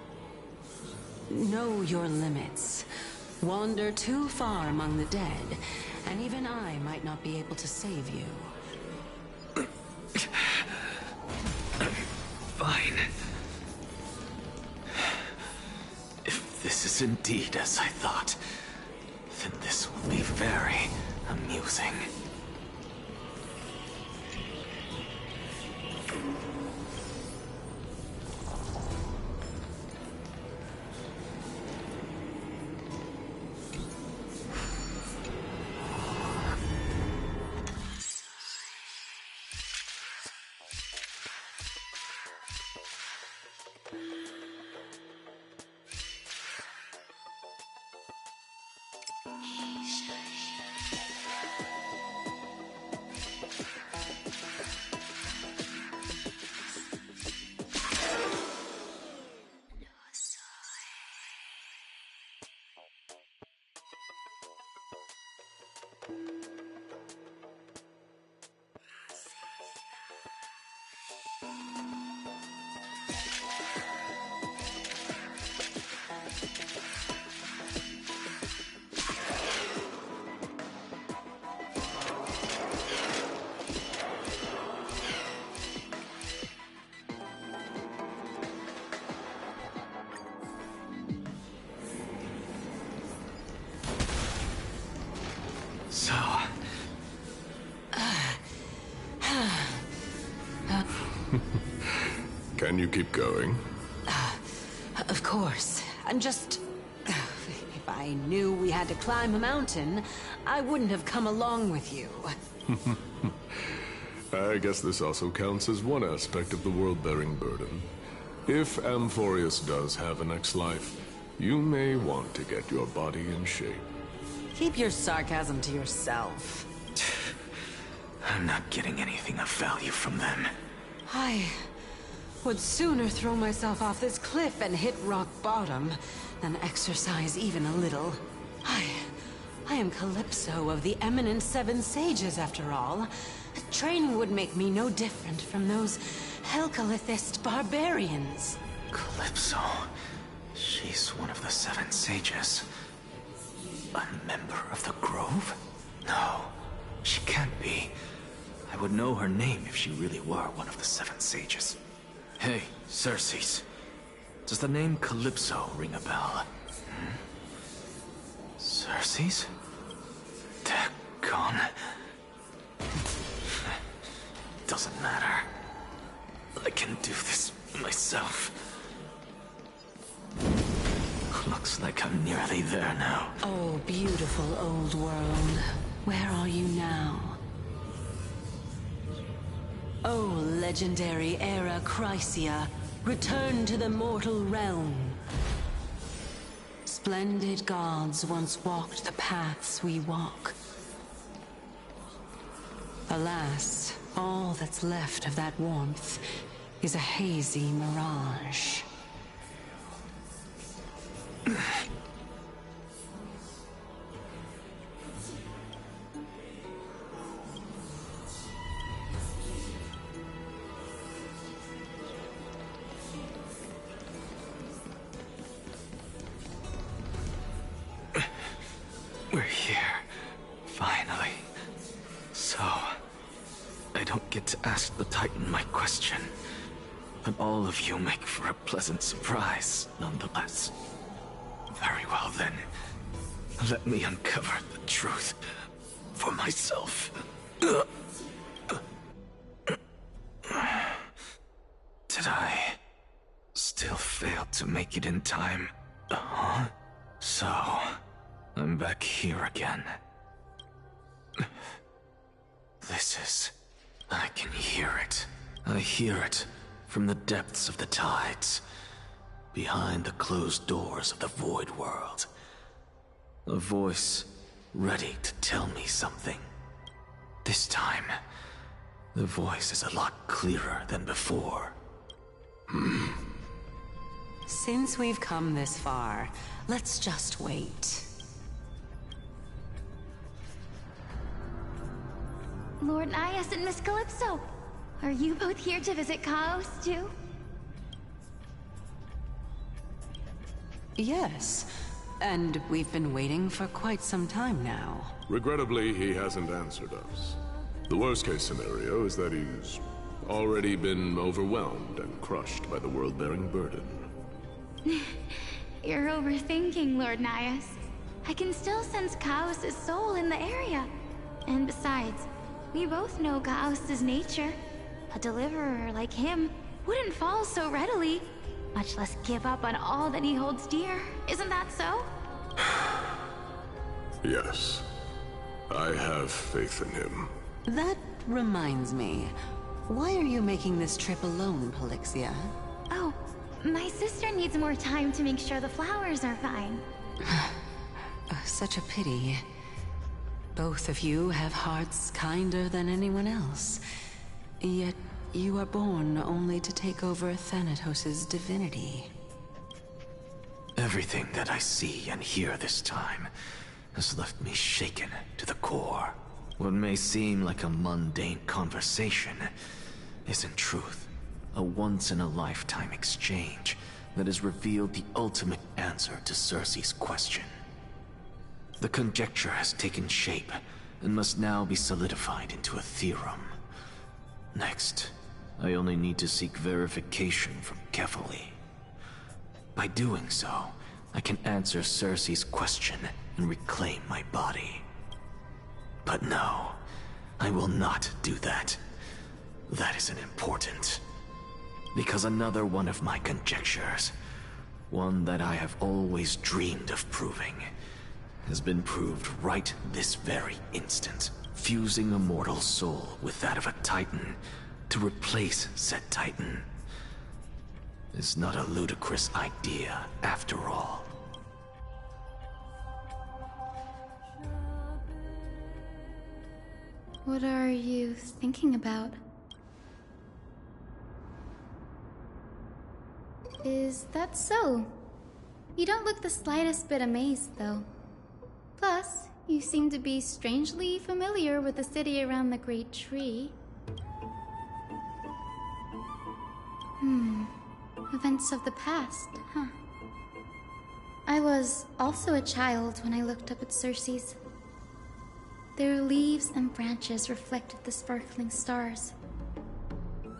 Know your limits. Wander too far among the dead, and even I might not be able to save you. Fine. If this is indeed as I thought, then this will be very amusing. So... Can you keep going? Of course. I'm just... If I knew we had to climb a mountain, I wouldn't have come along with you. I guess this also counts as one aspect of the world-bearing burden. If Amphorius does have a next life, you may want to get your body in shape. Keep your sarcasm to yourself. I'm not getting anything of value from them. I would sooner throw myself off this cliff and hit rock bottom than exercise even a little. I am Calypso of the eminent Seven Sages, after all. Training would make me no different from those Helcalithist barbarians. Calypso? She's one of the Seven Sages. A member of the Grove? No, she can't be. I would know her name if she really were one of the Seven Sages. Hey, Circes. Does the name Calypso ring a bell? Circes? They're gone. Doesn't matter. I can do this myself. Looks like I'm nearly there now. Oh, beautiful old world. Where are you now? Oh, legendary era Chrysia, return to the mortal realm. Splendid gods once walked the paths we walk. Alas, all that's left of that warmth is a hazy mirage. We're here. Finally. So, I don't get to ask the Titan my question, but all of you make for a pleasant surprise, nonetheless. Very well then. Let me uncover the truth for myself. Did I still fail to make it in time? Huh? So, I'm back here again. This is... I can hear it. I hear it from the depths of the tides, behind the closed doors of the Void World. A voice ready to tell me something. This time, the voice is a lot clearer than before. Since we've come this far, let's just wait. Lord Nias and Miss Calypso, are you both here to visit Chaos too? Yes, and we've been waiting for quite some time now. Regrettably, he hasn't answered us. The worst-case scenario is that he's already been overwhelmed and crushed by the world-bearing burden. You're overthinking, Lord Nias. I can still sense Chaos' soul in the area. And besides, we both know Chaos' nature. A deliverer like him wouldn't fall so readily, much less give up on all that he holds dear. Isn't that so? Yes. I have faith in him. That reminds me. Why are you making this trip alone, Polixia? Oh, my sister needs more time to make sure the flowers are fine. Such a pity. Both of you have hearts kinder than anyone else. Yet you are born only to take over Thanatos' divinity. Everything that I see and hear this time has left me shaken to the core. What may seem like a mundane conversation is in truth a once-in-a-lifetime exchange that has revealed the ultimate answer to Circe's question. The conjecture has taken shape and must now be solidified into a theorem. Next, I only need to seek verification from Kefali. By doing so, I can answer Circe's question and reclaim my body. But no, I will not do that. That isn't important. Because another one of my conjectures, one that I have always dreamed of proving, has been proved right this very instant. Fusing a mortal soul with that of a Titan to replace said Titan is not a ludicrous idea after all. What are you thinking about? Is that so? You don't look the slightest bit amazed, though. Plus, you seem to be strangely familiar with the city around the Great Tree. Events of the past, huh? I was also a child when I looked up at Circe's. Their leaves and branches reflected the sparkling stars,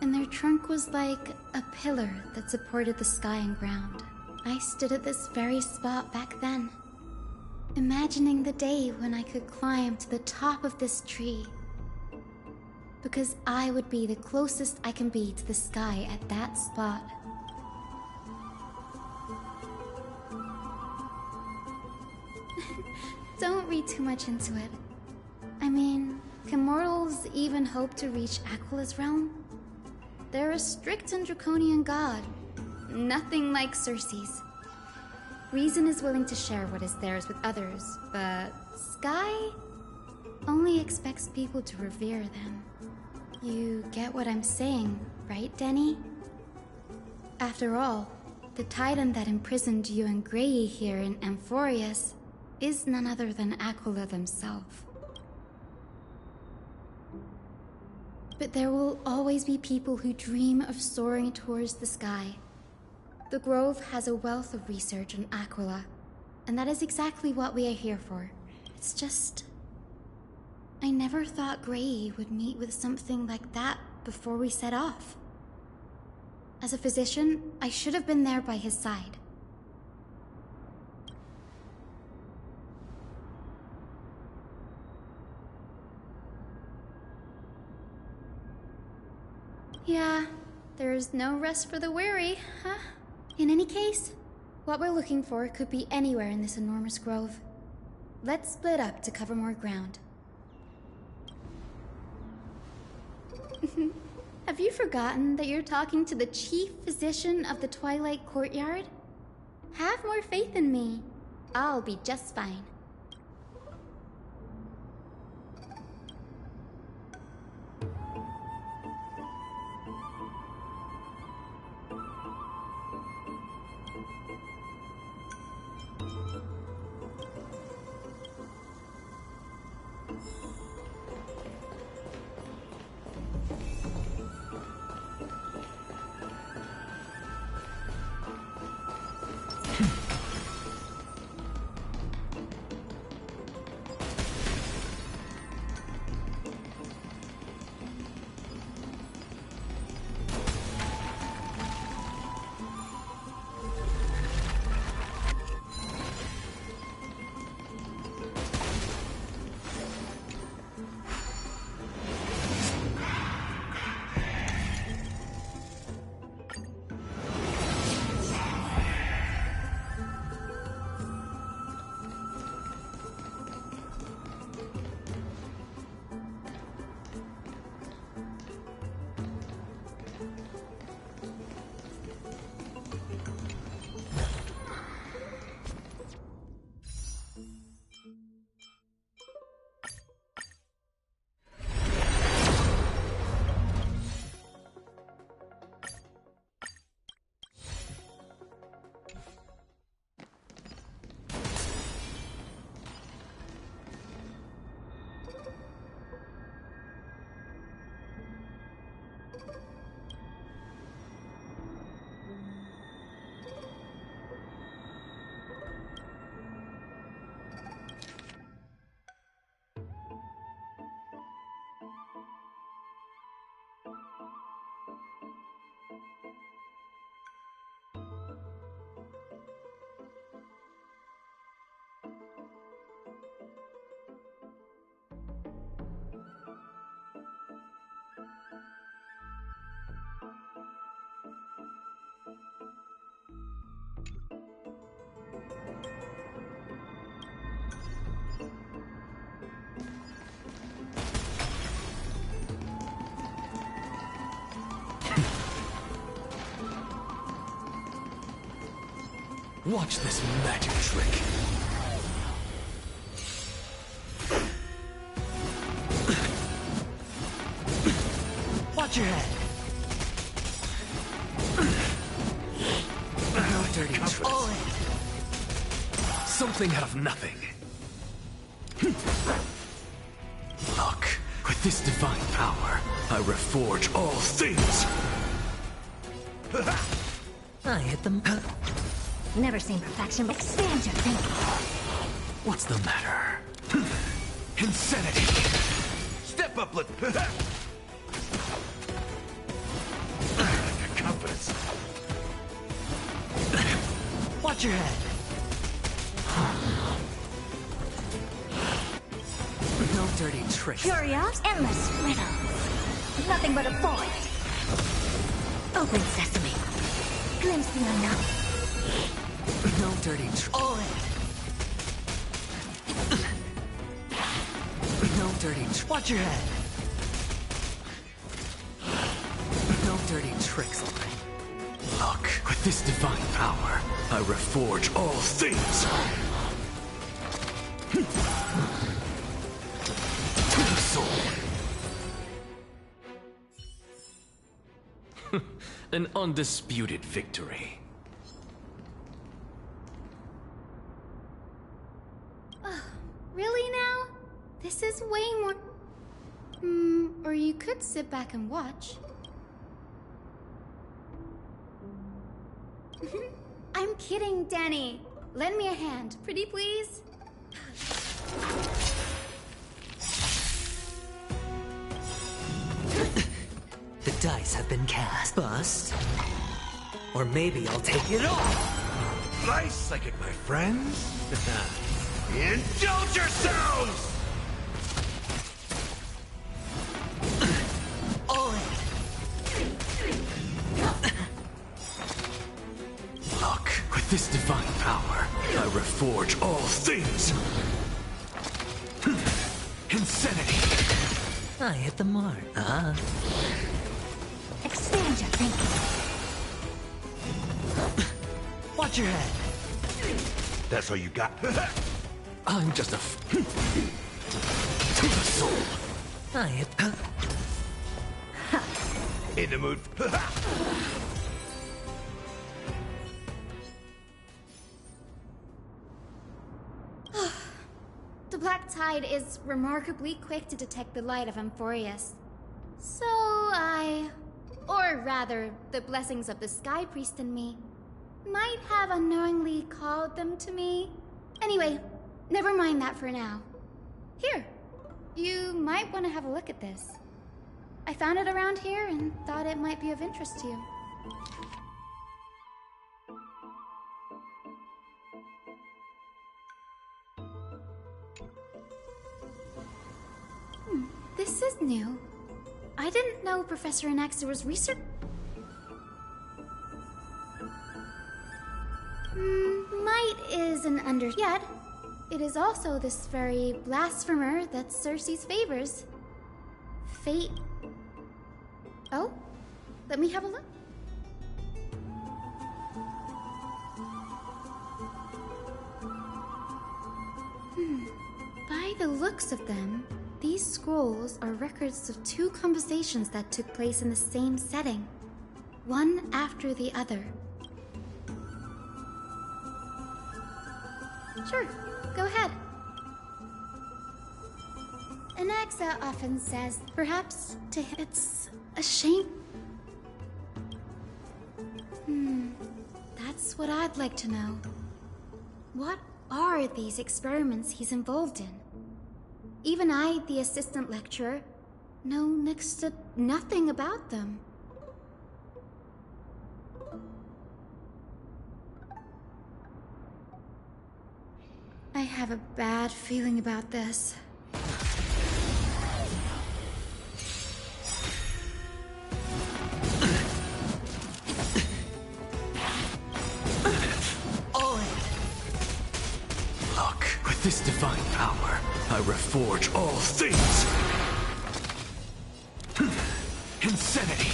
and their trunk was like a pillar that supported the sky and ground. I stood at this very spot back then, imagining the day when I could climb to the top of this tree, because I would be the closest I can be to the sky at that spot. Don't read too much into it. I mean, can mortals even hope to reach Aquila's realm? They're a strict and draconian god. Nothing like Circe's. Reason is willing to share what is theirs with others, but Sky only expects people to revere them. You get what I'm saying, right, Denny? After all, the titan that imprisoned you and Grey here in Amphorius is none other than Aquila themselves. But there will always be people who dream of soaring towards the sky. The Grove has a wealth of research on Aquila, and that is exactly what we are here for. It's just... I never thought Grey would meet with something like that before we set off. As a physician, I should have been there by his side. Yeah, there's no rest for the weary, huh? In any case, what we're looking for could be anywhere in this enormous grove. Let's split up to cover more ground. Have you forgotten that you're talking to the chief physician of the Twilight Courtyard? Have more faith in me. I'll be just fine. Watch this magic trick. Watch your head. No dirty tricks. Something out of nothing. Look, with this divine power, I reforge all things. I hit them. Never seen perfection, but expand your thinking. What's the matter? Insanity! Step up, let... Confidence. Watch your head. No dirty tricks. Curious, endless riddles. Nothing but a void. Open sesame. Glimpse the unknown. No dirty All in. No dirty watch your head. No dirty tricks. Look, with this divine power, I reforge all things. To the soul. An undisputed victory. Really now? This is way more... or you could sit back and watch. I'm kidding, Danny. Lend me a hand, pretty please. The dice have been cast. Bust. Or maybe I'll take it all. Nice, I get my friends. Indulge yourselves! All in. Look, with this divine power, I reforge all things. Insanity. I hit the mark, huh? Expand your thinking. Watch your head. That's all you got. I'm just a to the soul. I hit... In the mood. The Black Tide is remarkably quick to detect the light of Amphorius. So or rather, the blessings of the Sky Priest in me, might have unknowingly called them to me. Anyway, never mind that for now. Here, you might want to have a look at this. I found it around here and thought it might be of interest to you. This is new. I didn't know Professor Anaxa was research... might is an under... Yet, it is also this very blasphemer that Cersei's favors. Fate... Oh? Let me have a look. By the looks of them, these scrolls are records of two conversations that took place in the same setting, one after the other. Sure, go ahead. Anaxa often says, perhaps to him, it's a shame. That's what I'd like to know. What are these experiments he's involved in? Even I, the assistant lecturer, know next to nothing about them. I have a bad feeling about this. Look, with this divine power, I reforge all things. Insanity.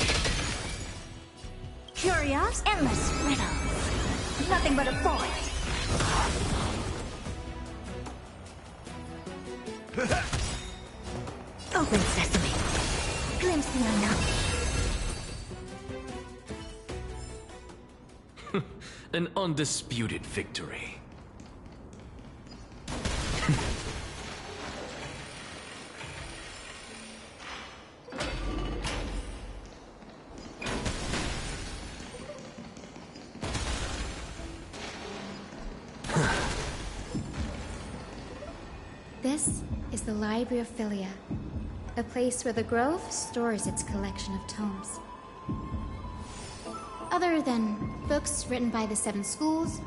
Curios, endless riddles. Nothing but a void. Open sesame. Glimpse the unknown. An undisputed victory. This is the Library of Philia, a place where the Grove stores its collection of tomes. Other than books written by the 7 schools,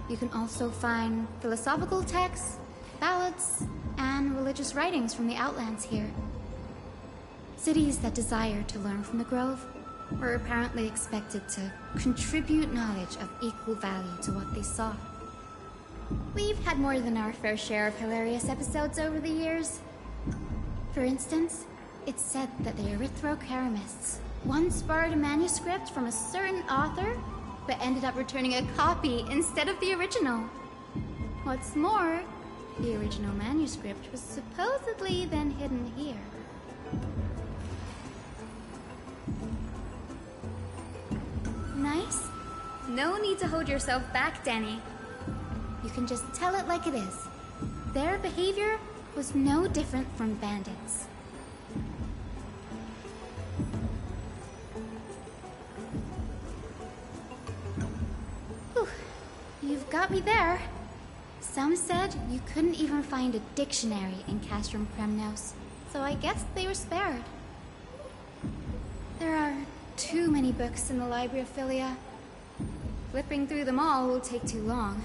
you can also find philosophical texts, ballads, and religious writings from the Outlands here. Cities that desire to learn from the Grove were apparently expected to contribute knowledge of equal value to what they saw. We've had more than our fair share of hilarious episodes over the years. For instance, it's said that the Erythrocheramists once borrowed a manuscript from a certain author, but ended up returning a copy instead of the original. What's more, the original manuscript was supposedly then hidden here. No need to hold yourself back, Danny. You can just tell it like it is. Their behavior was no different from bandits. Whew. You've got me there. Some said you couldn't even find a dictionary in Castrum Kremnos, so I guess they were spared. There are too many books in the Library of Philia. Flipping through them all will take too long.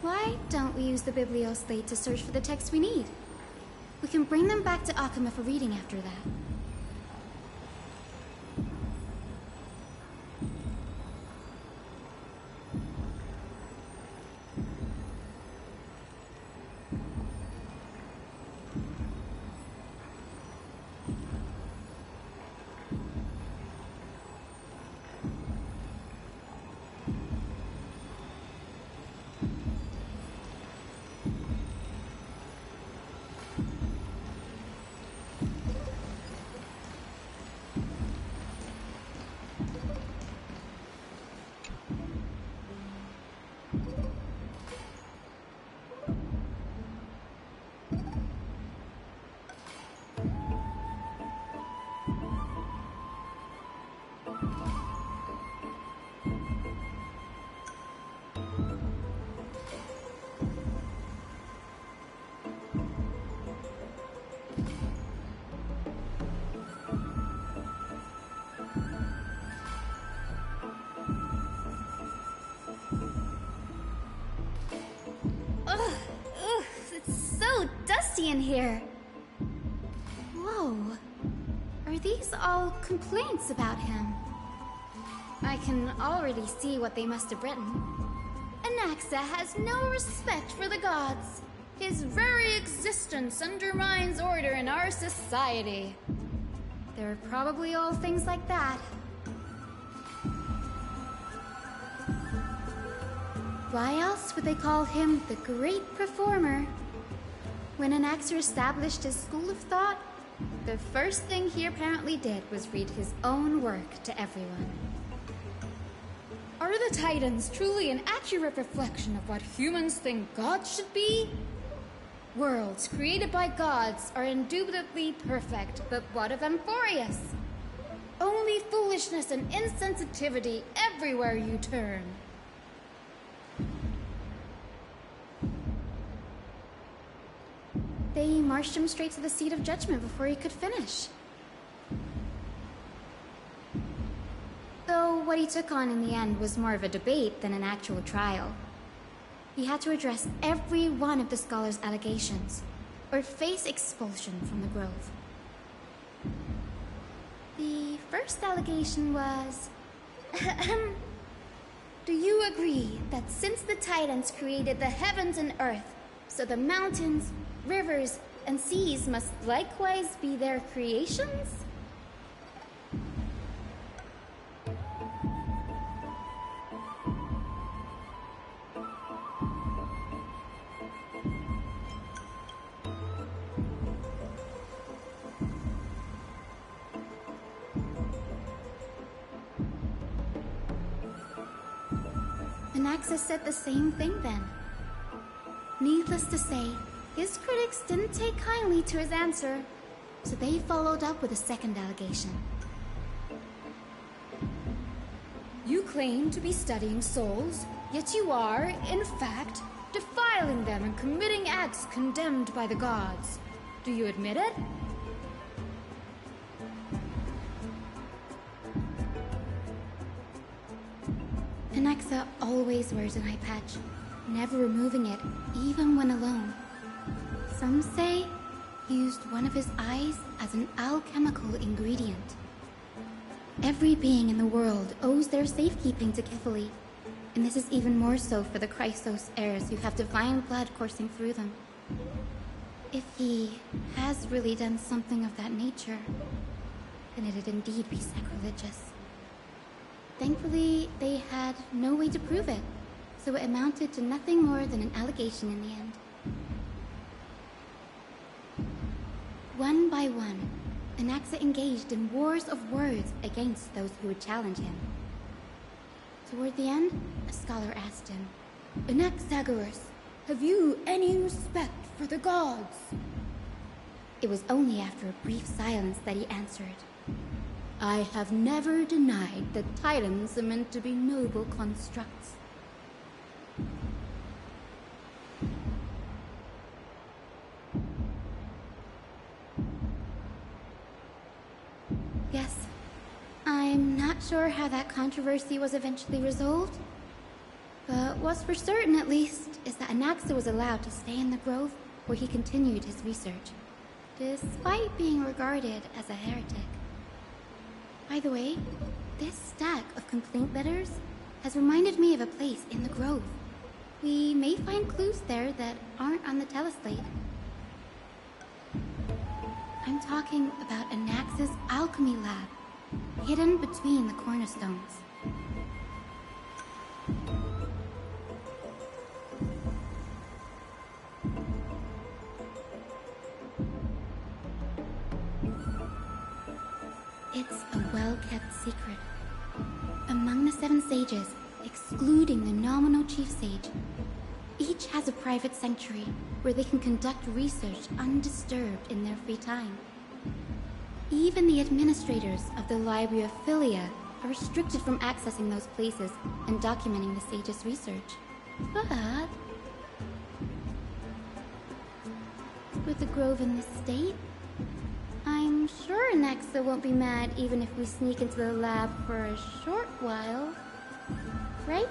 Why don't we use the Biblioslate to search for the texts we need? We can bring them back to Akama for reading after that. In here. Whoa. Are these all complaints about him? I can already see what they must have written. Anaxa has no respect for the gods. His very existence undermines order in our society. They're probably all things like that. Why else would they call him the Great Performer? When Anaxer established his school of thought, the first thing he apparently did was read his own work to everyone. Are the Titans truly an accurate reflection of what humans think gods should be? Worlds created by gods are indubitably perfect, but what of Amphorius? Only foolishness and insensitivity everywhere you turn. They marched him straight to the seat of judgment before he could finish. Though what he took on in the end was more of a debate than an actual trial. He had to address every one of the scholar's allegations, or face expulsion from the Grove. The first allegation was... Do you agree that since the Titans created the heavens and earth, so the mountains, rivers, and seas must likewise be their creations? Anaxa said the same thing then. Needless to say, his critics didn't take kindly to his answer, so they followed up with a second allegation. You claim to be studying souls, yet you are, in fact, defiling them and committing acts condemned by the gods. Do you admit it? Anaxa always wears an eye patch, never removing it, even when alone. Some say he used one of his eyes as an alchemical ingredient. Every being in the world owes their safekeeping to Kithily, and this is even more so for the Chrysos heirs who have divine blood coursing through them. If he has really done something of that nature, then it'd indeed be sacrilegious. Thankfully, they had no way to prove it, so it amounted to nothing more than an allegation in the end. One by one, Anaxa engaged in wars of words against those who would challenge him. Toward the end, a scholar asked him, Anaxagoras, have you any respect for the gods? It was only after a brief silence that he answered, I have never denied that titans are meant to be noble constructs. Yes, I'm not sure how that controversy was eventually resolved. But what's for certain, at least, is that Anaxa was allowed to stay in the grove where he continued his research, despite being regarded as a heretic. By the way, this stack of complaint letters has reminded me of a place in the grove. We may find clues there that aren't on the teleslate. I'm talking about Anaxa's alchemy lab, hidden between the cornerstones. It's a well-kept secret. Among the 7 sages, excluding the nominal chief sage, each has a private sanctuary where they can conduct research undisturbed in their free time. Even the administrators of the Library of Philia are restricted from accessing those places and documenting the sage's research. But with the grove in this state, I'm sure Anaxa won't be mad even if we sneak into the lab for a short while, right?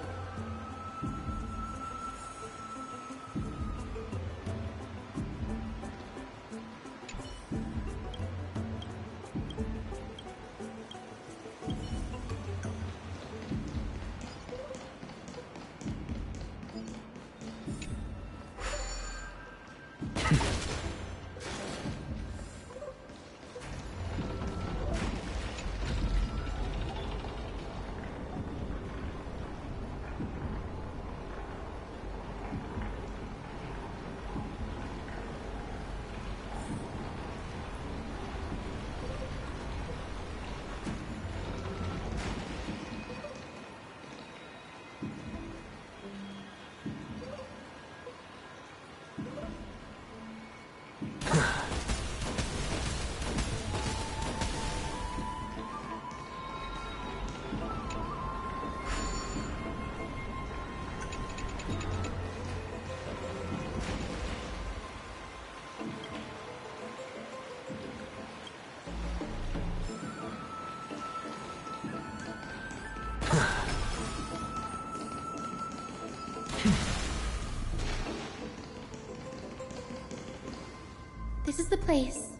This is the place,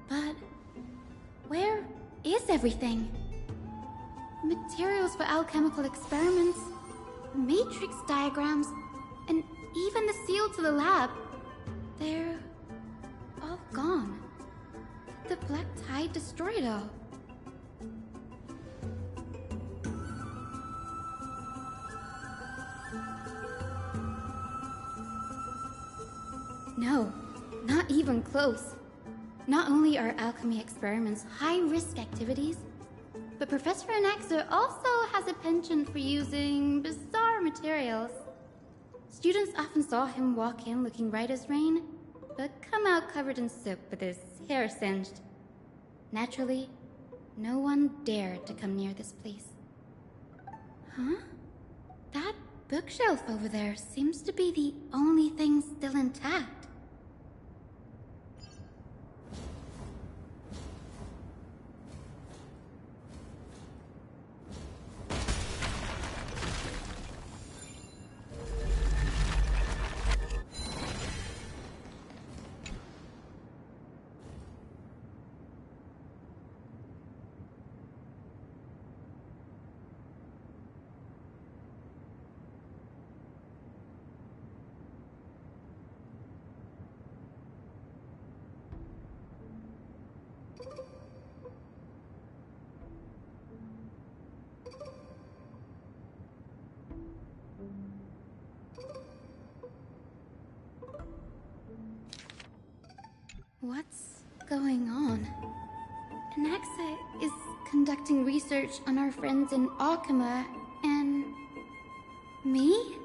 but where is everything? Materials for alchemical experiments, matrix diagrams, and even the seal to the lab. They're all gone. The black tide destroyed it all. No, not even close. Not only are alchemy experiments high-risk activities, but Professor Anaxa also has a penchant for using bizarre materials. Students often saw him walk in looking right as rain, but come out covered in soap with his hair singed. Naturally, no one dared to come near this place. Huh? That bookshelf over there seems to be the only thing still intact. What's going on? Anaxa is conducting research on our friends in Alchema, and Me?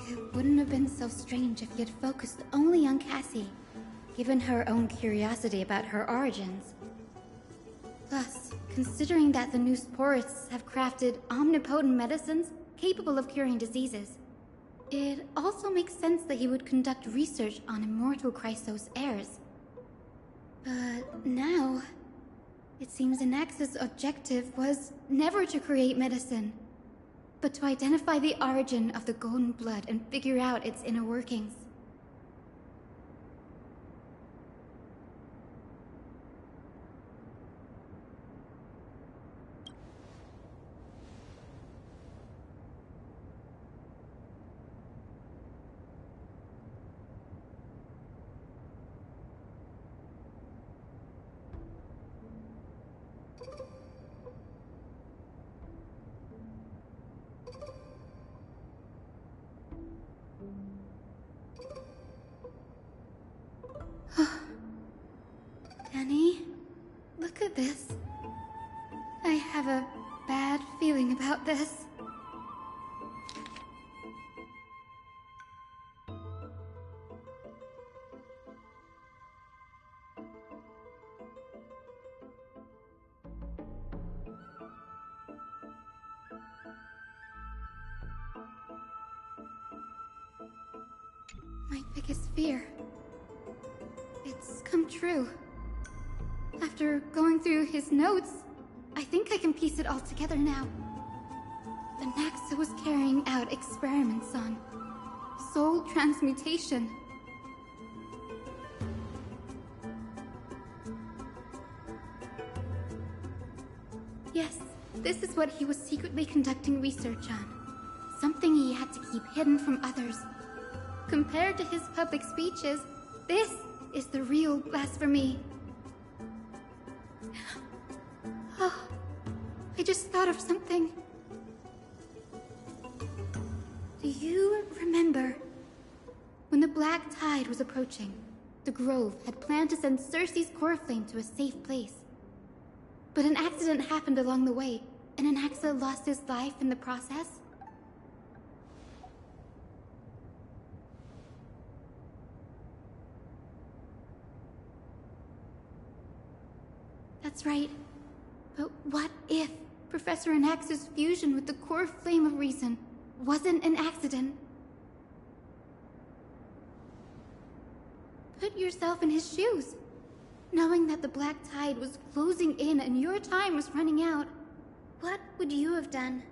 It wouldn't have been so strange if he had focused only on Cassie, given her own curiosity about her origins. Plus, considering that the new sporists have crafted omnipotent medicines capable of curing diseases, it also makes sense that he would conduct research on immortal Chrysos heirs. But now, it seems Anax's objective was never to create medicine, but to identify the origin of the golden blood and figure out its inner workings. Danny, look at this. I have a bad feeling about this. My biggest fear. It's come true. After going through his notes, I think I can piece it all together now. Anaxa was carrying out experiments on soul transmutation. Yes, this is what he was secretly conducting research on. Something he had to keep hidden from others. Compared to his public speeches, this is the real blasphemy. Oh, I just thought of something. Do you remember when the Black Tide was approaching? The Grove had planned to send Cersei's core flame to a safe place. But an accident happened along the way, and Anaxa lost his life in the process. That's right. But what if Professor Anax's fusion with the core flame of reason wasn't an accident? Put yourself in his shoes. Knowing that the Black Tide was closing in and your time was running out, what would you have done?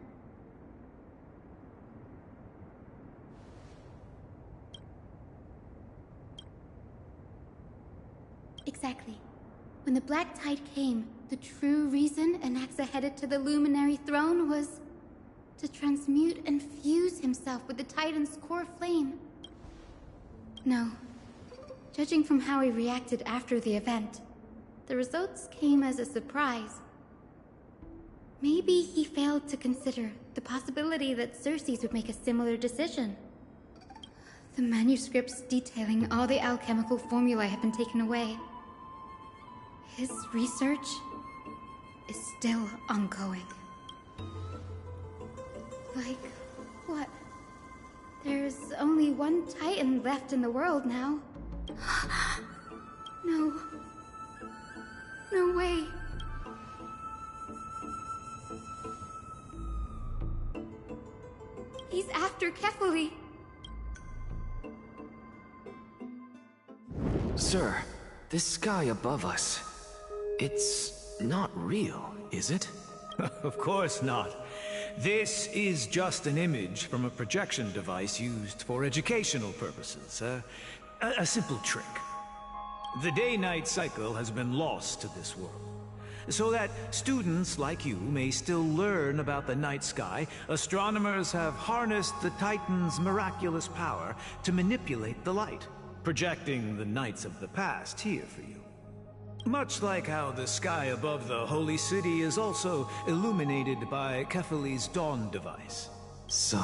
Exactly. When the Black Tide came, the true reason Anaxa headed to the Luminary Throne was to transmute and fuse himself with the Titan's core flame. No. Judging from how he reacted after the event, the results came as a surprise. Maybe he failed to consider the possibility that Cersei's would make a similar decision. The manuscripts detailing all the alchemical formulae have been taken away. His research is still ongoing. Like, what? There's only one Titan left in the world now. No. No way. He's after Kefali. Sir, this sky above us, it's not real, is it? Of course not. This is just an image from a projection device used for educational purposes. A simple trick. The day-night cycle has been lost to this world. So that students like you may still learn about the night sky, astronomers have harnessed the Titan's miraculous power to manipulate the light, projecting the nights of the past here for you. Much like how the sky above the Holy City is also illuminated by Kefali's dawn device. So,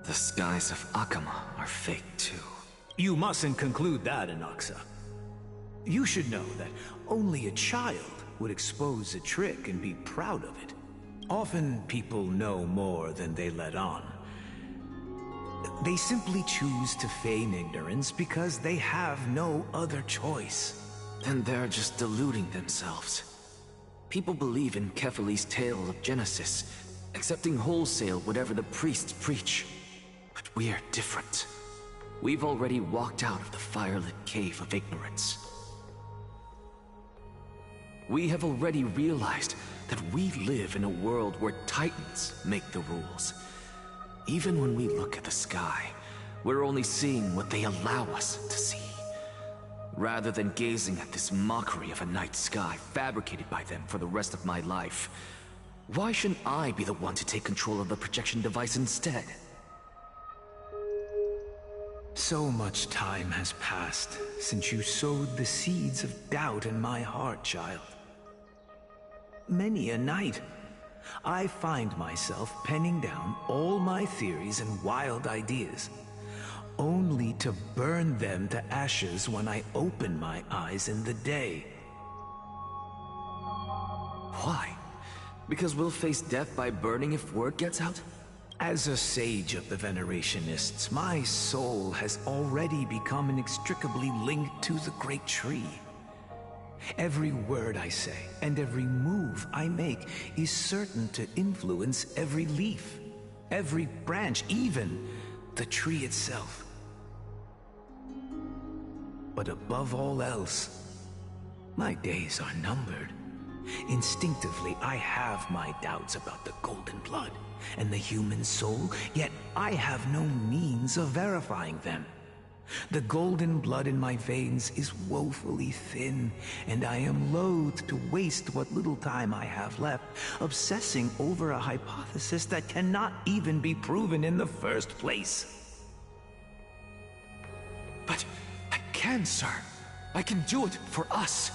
the skies of Akama are fake too. You mustn't conclude that, Inoxa. You should know that only a child would expose a trick and be proud of it. Often people know more than they let on. They simply choose to feign ignorance because they have no other choice. Then they're just deluding themselves. People believe in Kefali's tale of Genesis, accepting wholesale whatever the priests preach. But we're different. We've already walked out of the firelit cave of ignorance. We have already realized that we live in a world where Titans make the rules. Even when we look at the sky, we're only seeing what they allow us to see. Rather than gazing at this mockery of a night sky fabricated by them for the rest of my life, why shouldn't I be the one to take control of the projection device instead? So much time has passed since you sowed the seeds of doubt in my heart, child. Many a night, I find myself penning down all my theories and wild ideas, only to burn them to ashes when I open my eyes in the day. Why? Because we'll face death by burning if word gets out? As a sage of the Venerationists, my soul has already become inextricably linked to the great tree. Every word I say and every move I make is certain to influence every leaf, every branch, even the tree itself. But above all else, my days are numbered. Instinctively, I have my doubts about the golden blood and the human soul, yet I have no means of verifying them. The golden blood in my veins is woefully thin, and I am loath to waste what little time I have left obsessing over a hypothesis that cannot even be proven in the first place. But I can, sir. I can do it for us.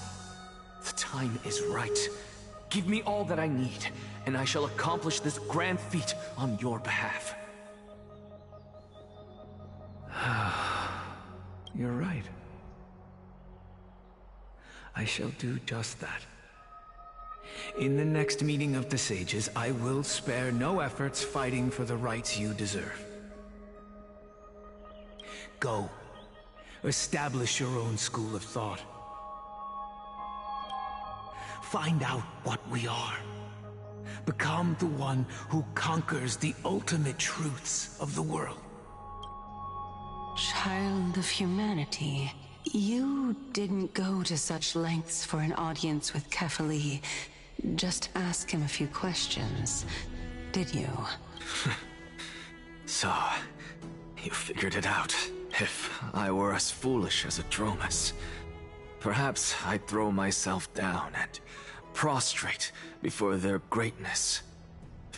The time is right. Give me all that I need, and I shall accomplish this grand feat on your behalf. You're right. I shall do just that. In the next meeting of the sages, I will spare no efforts fighting for the rights you deserve. Go. Establish your own school of thought. Find out what we are. Become the one who conquers the ultimate truths of the world. Child of humanity, you didn't go to such lengths for an audience with Kefali. Just ask him a few questions, did you? So, you figured it out. If I were as foolish as a Dromus, perhaps I'd throw myself down and prostrate before their greatness,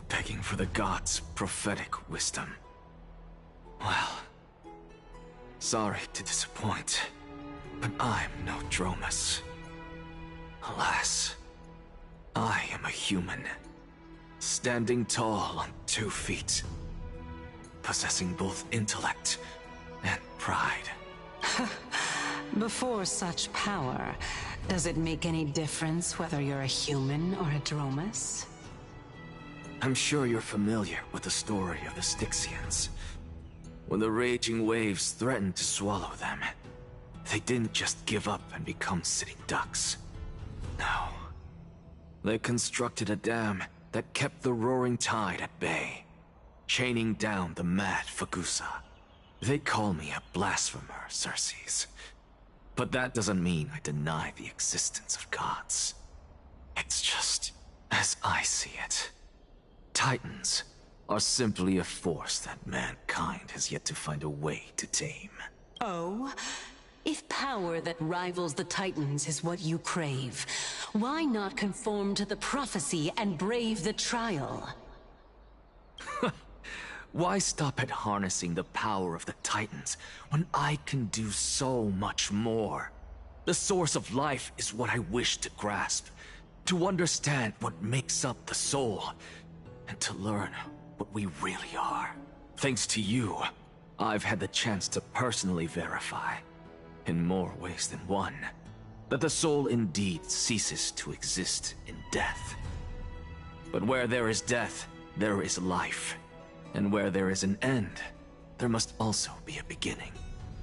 begging for the gods' prophetic wisdom. Well, sorry to disappoint, but I'm no Dromus. Alas, I am a human, standing tall on 2 feet, possessing both intellect and pride. Before such power, does it make any difference whether you're a human or a Dromus? I'm sure you're familiar with the story of the Styxians. When the raging waves threatened to swallow them, they didn't just give up and become sitting ducks. No. They constructed a dam that kept the roaring tide at bay, chaining down the mad Fagusa. They call me a blasphemer, Xerxes. But that doesn't mean I deny the existence of gods. It's just, as As I see it, Titans are simply a force that mankind has yet to find a way to tame. Oh? If power that rivals the Titans is what you crave, why not conform to the prophecy and brave the trial? Why stop at harnessing the power of the Titans when I can do so much more? The source of life is what I wish to grasp, to understand what makes up the soul, and to learn what we really are. Thanks to you, I've had the chance to personally verify, in more ways than one, that the soul indeed ceases to exist in death. But where there is death, there is life. And where there is an end, there must also be a beginning.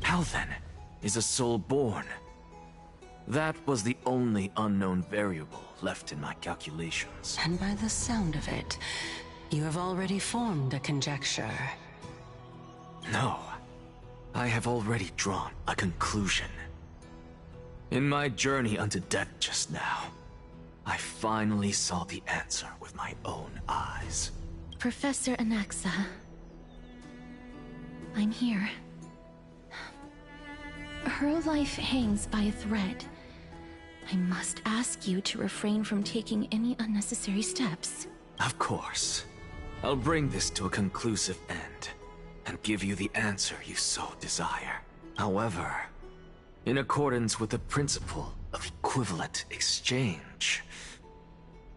How then is a soul born? That was the only unknown variable left in my calculations. And by the sound of it, you have already formed a conjecture. No, I have already drawn a conclusion. In my journey unto death just now, I finally saw the answer with my own eyes. Professor Anaxa, I'm here. Her life hangs by a thread. I must ask you to refrain from taking any unnecessary steps. Of course. I'll bring this to a conclusive end, and give you the answer you so desire. However, in accordance with the principle of equivalent exchange,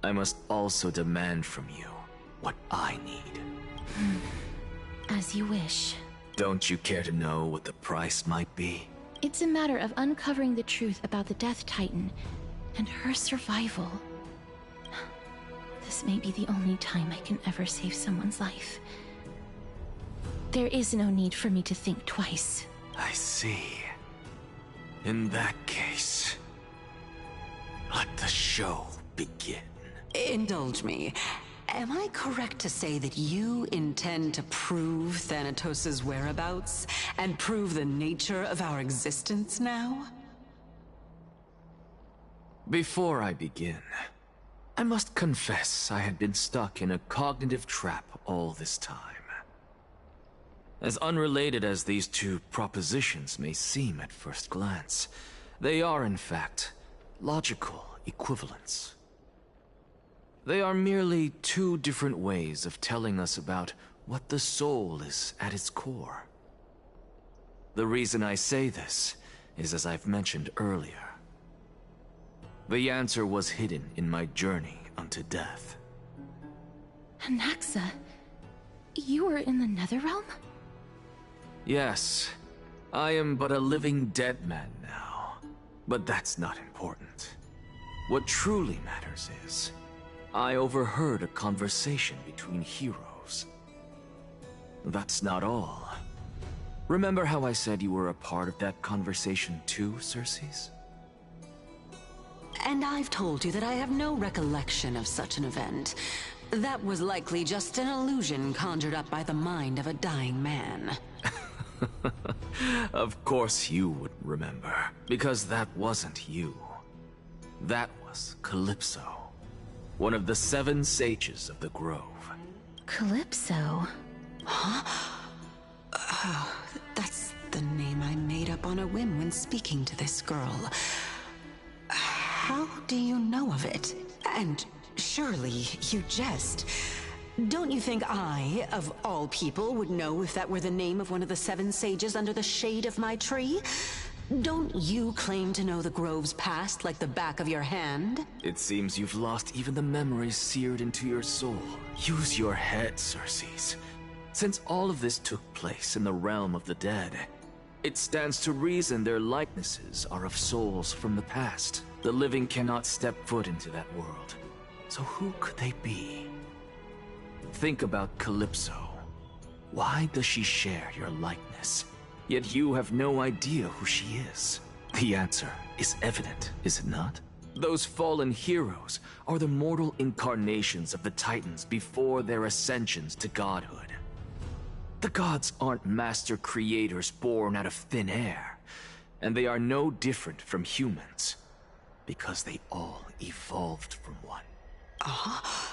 I must also demand from you what I need. As you wish. Don't you care to know what the price might be? It's a matter of uncovering the truth about the Death Titan and her survival. This may be the only time I can ever save someone's life. There is no need for me to think twice. I see. In that case, let the show begin. Indulge me. Am I correct to say that you intend to prove Thanatos' whereabouts and prove the nature of our existence now? Before I begin, I must confess I had been stuck in a cognitive trap all this time. As unrelated as these two propositions may seem at first glance, they are in fact logical equivalents. They are merely two different ways of telling us about what the soul is at its core. The reason I say this is as I've mentioned earlier. The answer was hidden in my journey unto death. Anaxa, you were in the Netherrealm? Yes, I am but a living dead man now, but that's not important. What truly matters is, I overheard a conversation between heroes. That's not all. Remember how I said you were a part of that conversation too, Circes? And I've told you that I have no recollection of such an event. That was likely just an illusion conjured up by the mind of a dying man. Of course you would remember, because that wasn't you. That was Calypso, one of the 7 sages of the Grove. Calypso? Huh? Oh, that's the name I made up on a whim when speaking to this girl. How do you know of it? And surely you jest. Don't you think I, of all people, would know if that were the name of one of the 7 sages under the shade of my tree? Don't you claim to know the Grove's past like the back of your hand? It seems you've lost even the memories seared into your soul. Use your head, Circes. Since all of this took place in the realm of the dead, it stands to reason their likenesses are of souls from the past. The living cannot step foot into that world. So who could they be? Think about Calypso. Why does she share your likeness? Yet you have no idea who she is. The answer is evident, is it not? Those fallen heroes are the mortal incarnations of the Titans before their ascensions to godhood. The gods aren't master creators born out of thin air, and they are no different from humans, because they all evolved from one. Uh-huh.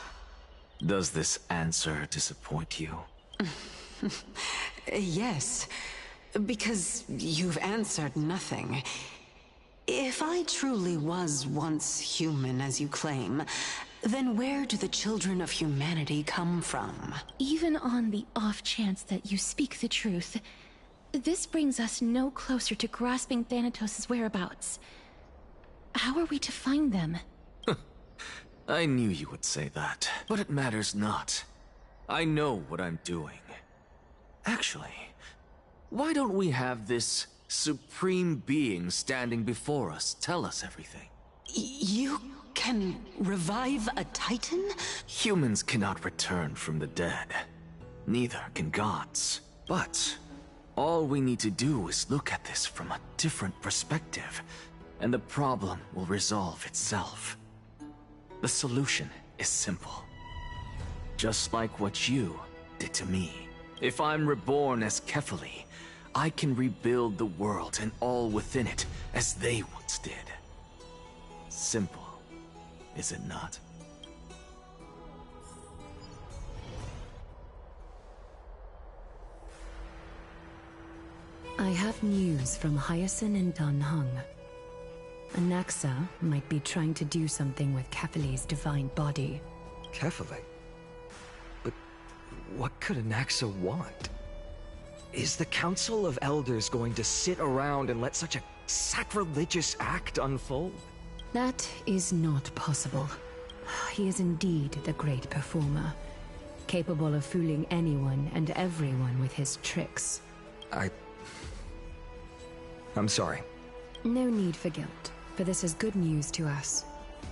Does this answer disappoint you? Yes, because you've answered nothing. If I truly was once human, as you claim, then where do the children of humanity come from? Even on the off chance that you speak the truth, this brings us no closer to grasping Thanatos' whereabouts. How are we to find them? I knew you would say that, but it matters not. I know what I'm doing. Actually, why don't we have this supreme being standing before us tell us everything? You can revive a Titan? Humans cannot return from the dead. Neither can gods. But all we need to do is look at this from a different perspective, and the problem will resolve itself. The solution is simple. Just like what you did to me. If I'm reborn as Kefali, I can rebuild the world and all within it as they once did. Simple, is it not? I have news from Hyacinth and Danheng. Anaxa might be trying to do something with Kefali's divine body. Kefali? But what could Anaxa want? Is the Council of Elders going to sit around and let such a sacrilegious act unfold? That is not possible. He is indeed the great performer, capable of fooling anyone and everyone with his tricks. I'm sorry. No need for guilt, for this is good news to us.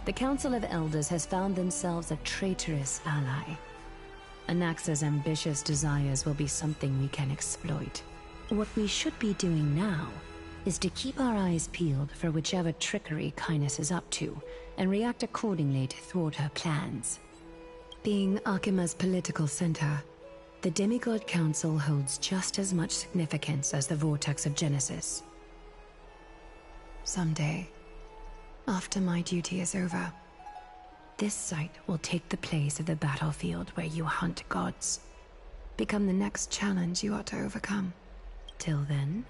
The Council of Elders has found themselves a traitorous ally. Anaxa's ambitious desires will be something we can exploit. What we should be doing now is to keep our eyes peeled for whichever trickery Kynus is up to, and react accordingly to thwart her plans. Being Akima's political center, the Demigod Council holds just as much significance as the Vortex of Genesis. Someday, after my duty is over, this site will take the place of the battlefield where you hunt gods. Become the next challenge you ought to overcome. Till then,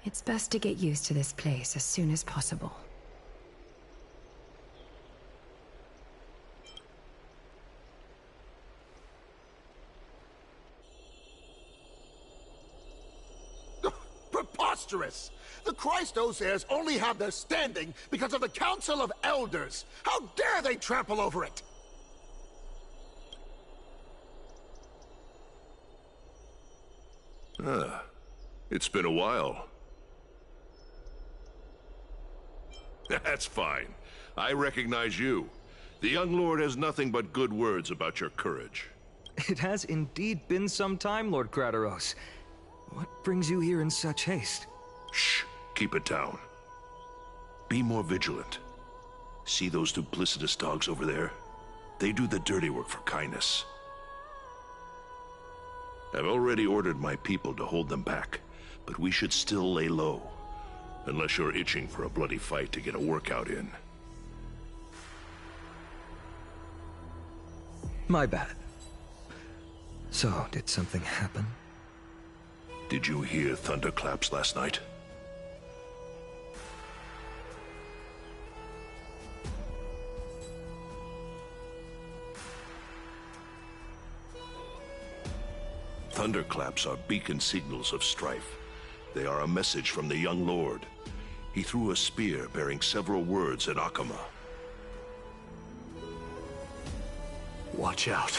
it's best to get used to this place as soon as possible. Preposterous! The Christos heirs only have their standing because of the Council of Elders! How dare they trample over it! It's been a while. That's fine. I recognize you. The young lord has nothing but good words about your courage. It has indeed been some time, Lord Crateros. What brings you here in such haste? Shh. Keep it down. Be more vigilant. See those duplicitous dogs over there? They do the dirty work for Kynus. I've already ordered my people to hold them back, but we should still lay low. Unless you're itching for a bloody fight to get a workout in. My bad. So, did something happen? Did you hear thunderclaps last night? Thunderclaps are beacon signals of strife. They are a message from the young lord. He threw a spear bearing several words at Akama. Watch out.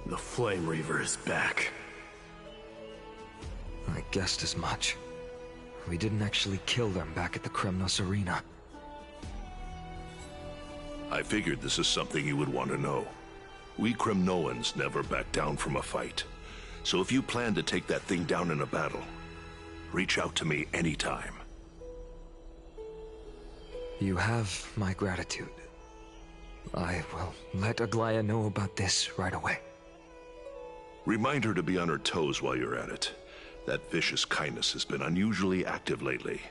The Flame Reaver is back. I guessed as much. We didn't actually kill them back at the Kremnos Arena. I figured this is something you would want to know. We Kremnoans never back down from a fight. So if you plan to take that thing down in a battle, reach out to me anytime. You have my gratitude. I will let Aglaya know about this right away. Remind her to be on her toes while you're at it. That vicious Kynus has been unusually active lately.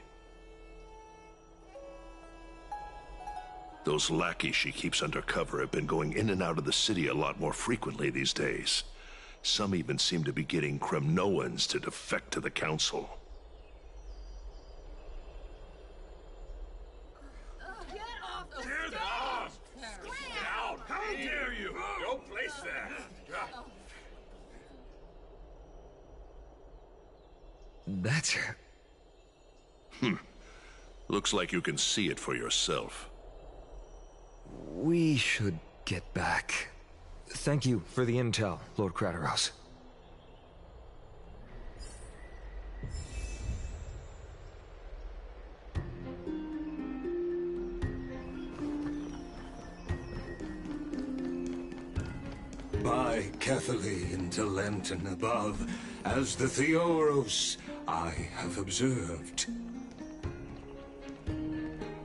Those lackeys she keeps undercover have been going in and out of the city a lot more frequently these days. Some even seem to be getting Kremnoans to defect to the Council. How dare you! Don't place that! That's her. Looks like you can see it for yourself. We should get back. Thank you for the intel, Lord Crateros. By Catholic into Lenten above, as the Theoros I have observed.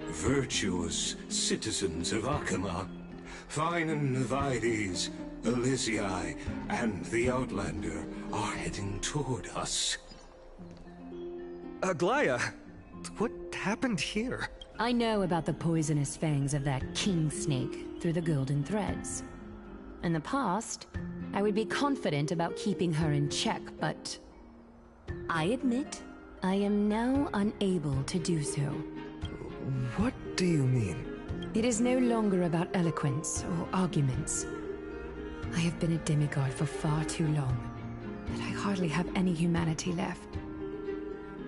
Virtuous citizens of Akama, fine Vides, Elysiae, and the Outlander are heading toward us. Aglaya, what happened here? I know about the poisonous fangs of that king snake through the golden threads. In the past, I would be confident about keeping her in check, but I admit I am now unable to do so. What do you mean? It is no longer about eloquence or arguments. I have been a demigod for far too long that I hardly have any humanity left.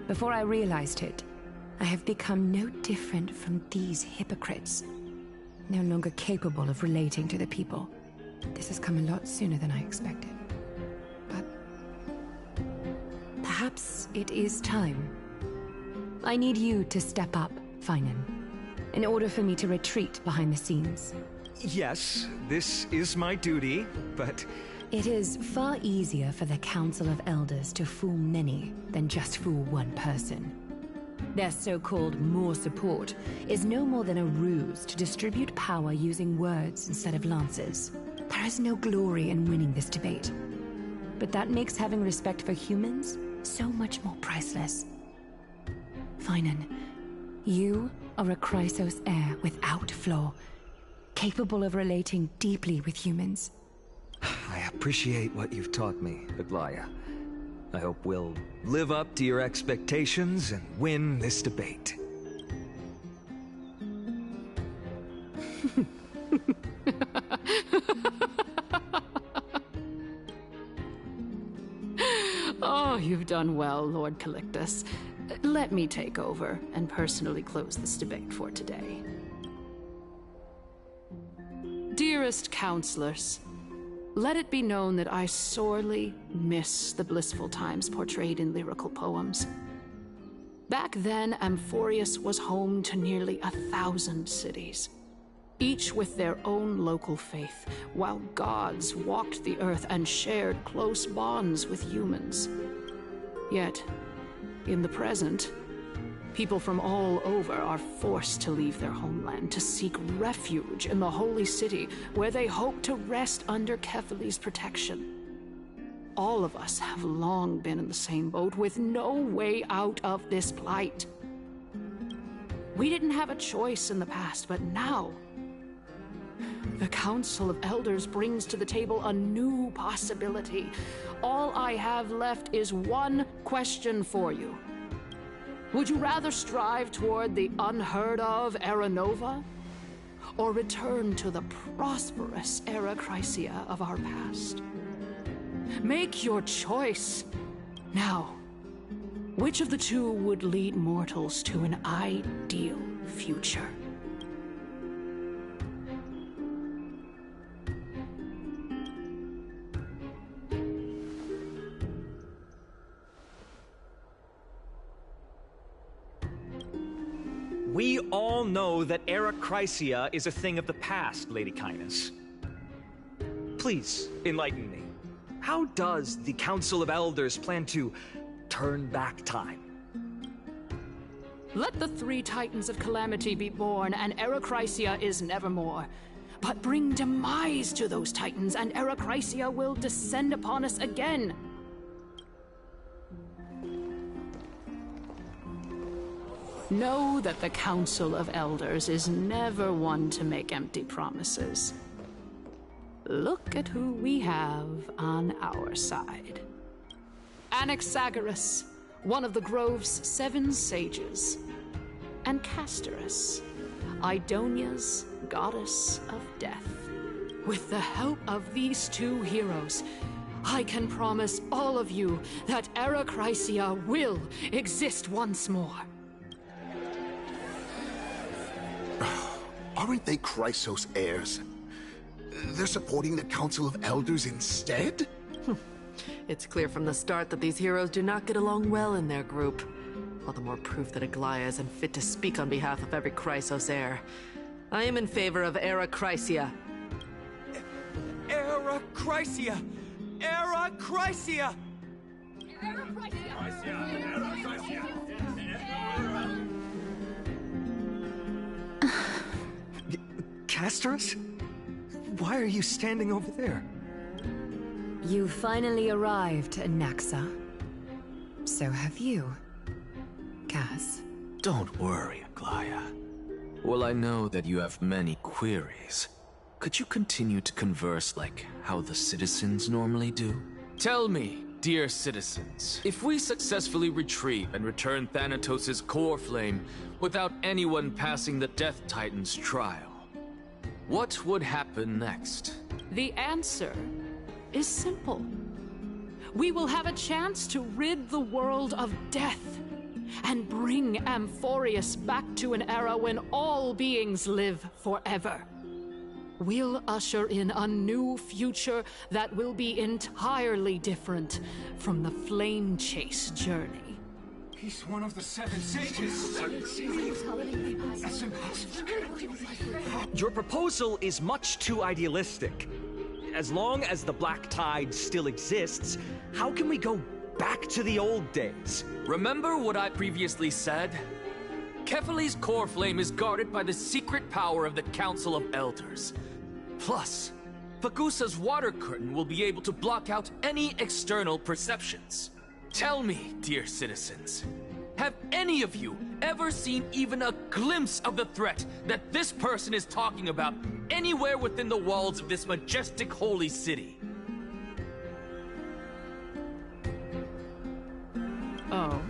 Before I realized it, I have become no different from these hypocrites, no longer capable of relating to the people. This has come a lot sooner than I expected. But perhaps it is time. I need you to step up, Finan, in order for me to retreat behind the scenes. Yes, this is my duty, but... It is far easier for the Council of Elders to fool many than just fool one person. Their so-called more support is no more than a ruse to distribute power using words instead of lances. There is no glory in winning this debate, but that makes having respect for humans so much more priceless. Finan, you are a Chrysos heir without flaw, capable of relating deeply with humans. I appreciate what you've taught me, Aglaya. I hope we'll live up to your expectations and win this debate. Oh, you've done well, Lord Calictus. Let me take over and personally close this debate for today. Dearest counselors, let it be known that I sorely miss the blissful times portrayed in lyrical poems. Back then, Amphorius was home to nearly 1,000 cities, each with their own local faith, while gods walked the earth and shared close bonds with humans. Yet, in the present, people from all over are forced to leave their homeland to seek refuge in the holy city, where they hope to rest under Kefali's protection. All of us have long been in the same boat, with no way out of this plight. We didn't have a choice in the past, but now the Council of Elders brings to the table a new possibility. All I have left is one question for you. Would you rather strive toward the unheard of Era Nova, or return to the prosperous Era Chrysia of our past? Make your choice. Now, which of the two would lead mortals to an ideal future? We all know that Era Chrysia is a thing of the past, Lady Cainus. Please, enlighten me. How does the Council of Elders plan to turn back time? Let the three Titans of Calamity be born, and Era Chrysia is nevermore. But bring demise to those Titans, and Era Chrysia will descend upon us again. Know that the Council of Elders is never one to make empty promises. Look at who we have on our side. Anaxagoras, one of the Grove's 7 sages, and Castorus, Idonia's goddess of death. With the help of these 2 heroes, I can promise all of you that Erechrysia will exist once more. Aren't they Chrysos heirs? They're supporting the Council of Elders instead? It's clear from the start that these heroes do not get along well in their group. All the more proof that Aglaya is unfit to speak on behalf of every Chrysos heir. I am in favor of Erechrysia. Erechrysia! Erechrysia! Castorus? Why are you standing over there? You finally arrived, Anaxa. So have you, Cass. Don't worry, Aglaya. Well, I know that you have many queries. Could you continue to converse like how the citizens normally do? Tell me, dear citizens, if we successfully retrieve and return Thanatos' core flame without anyone passing the Death Titan's trial, what would happen next? The answer is simple. We will have a chance to rid the world of death and bring Amphorius back to an era when all beings live forever. We'll usher in a new future that will be entirely different from the Flame Chase journey. He's one of the 7 sages. That's impossible. Your proposal is much too idealistic. As long as the Black Tide still exists, how can we go back to the old days? Remember what I previously said? Kefali's core flame is guarded by the secret power of the Council of Elders. Plus, Fagusa's water curtain will be able to block out any external perceptions. Tell me, dear citizens, have any of you ever seen even a glimpse of the threat that this person is talking about anywhere within the walls of this majestic holy city? Oh.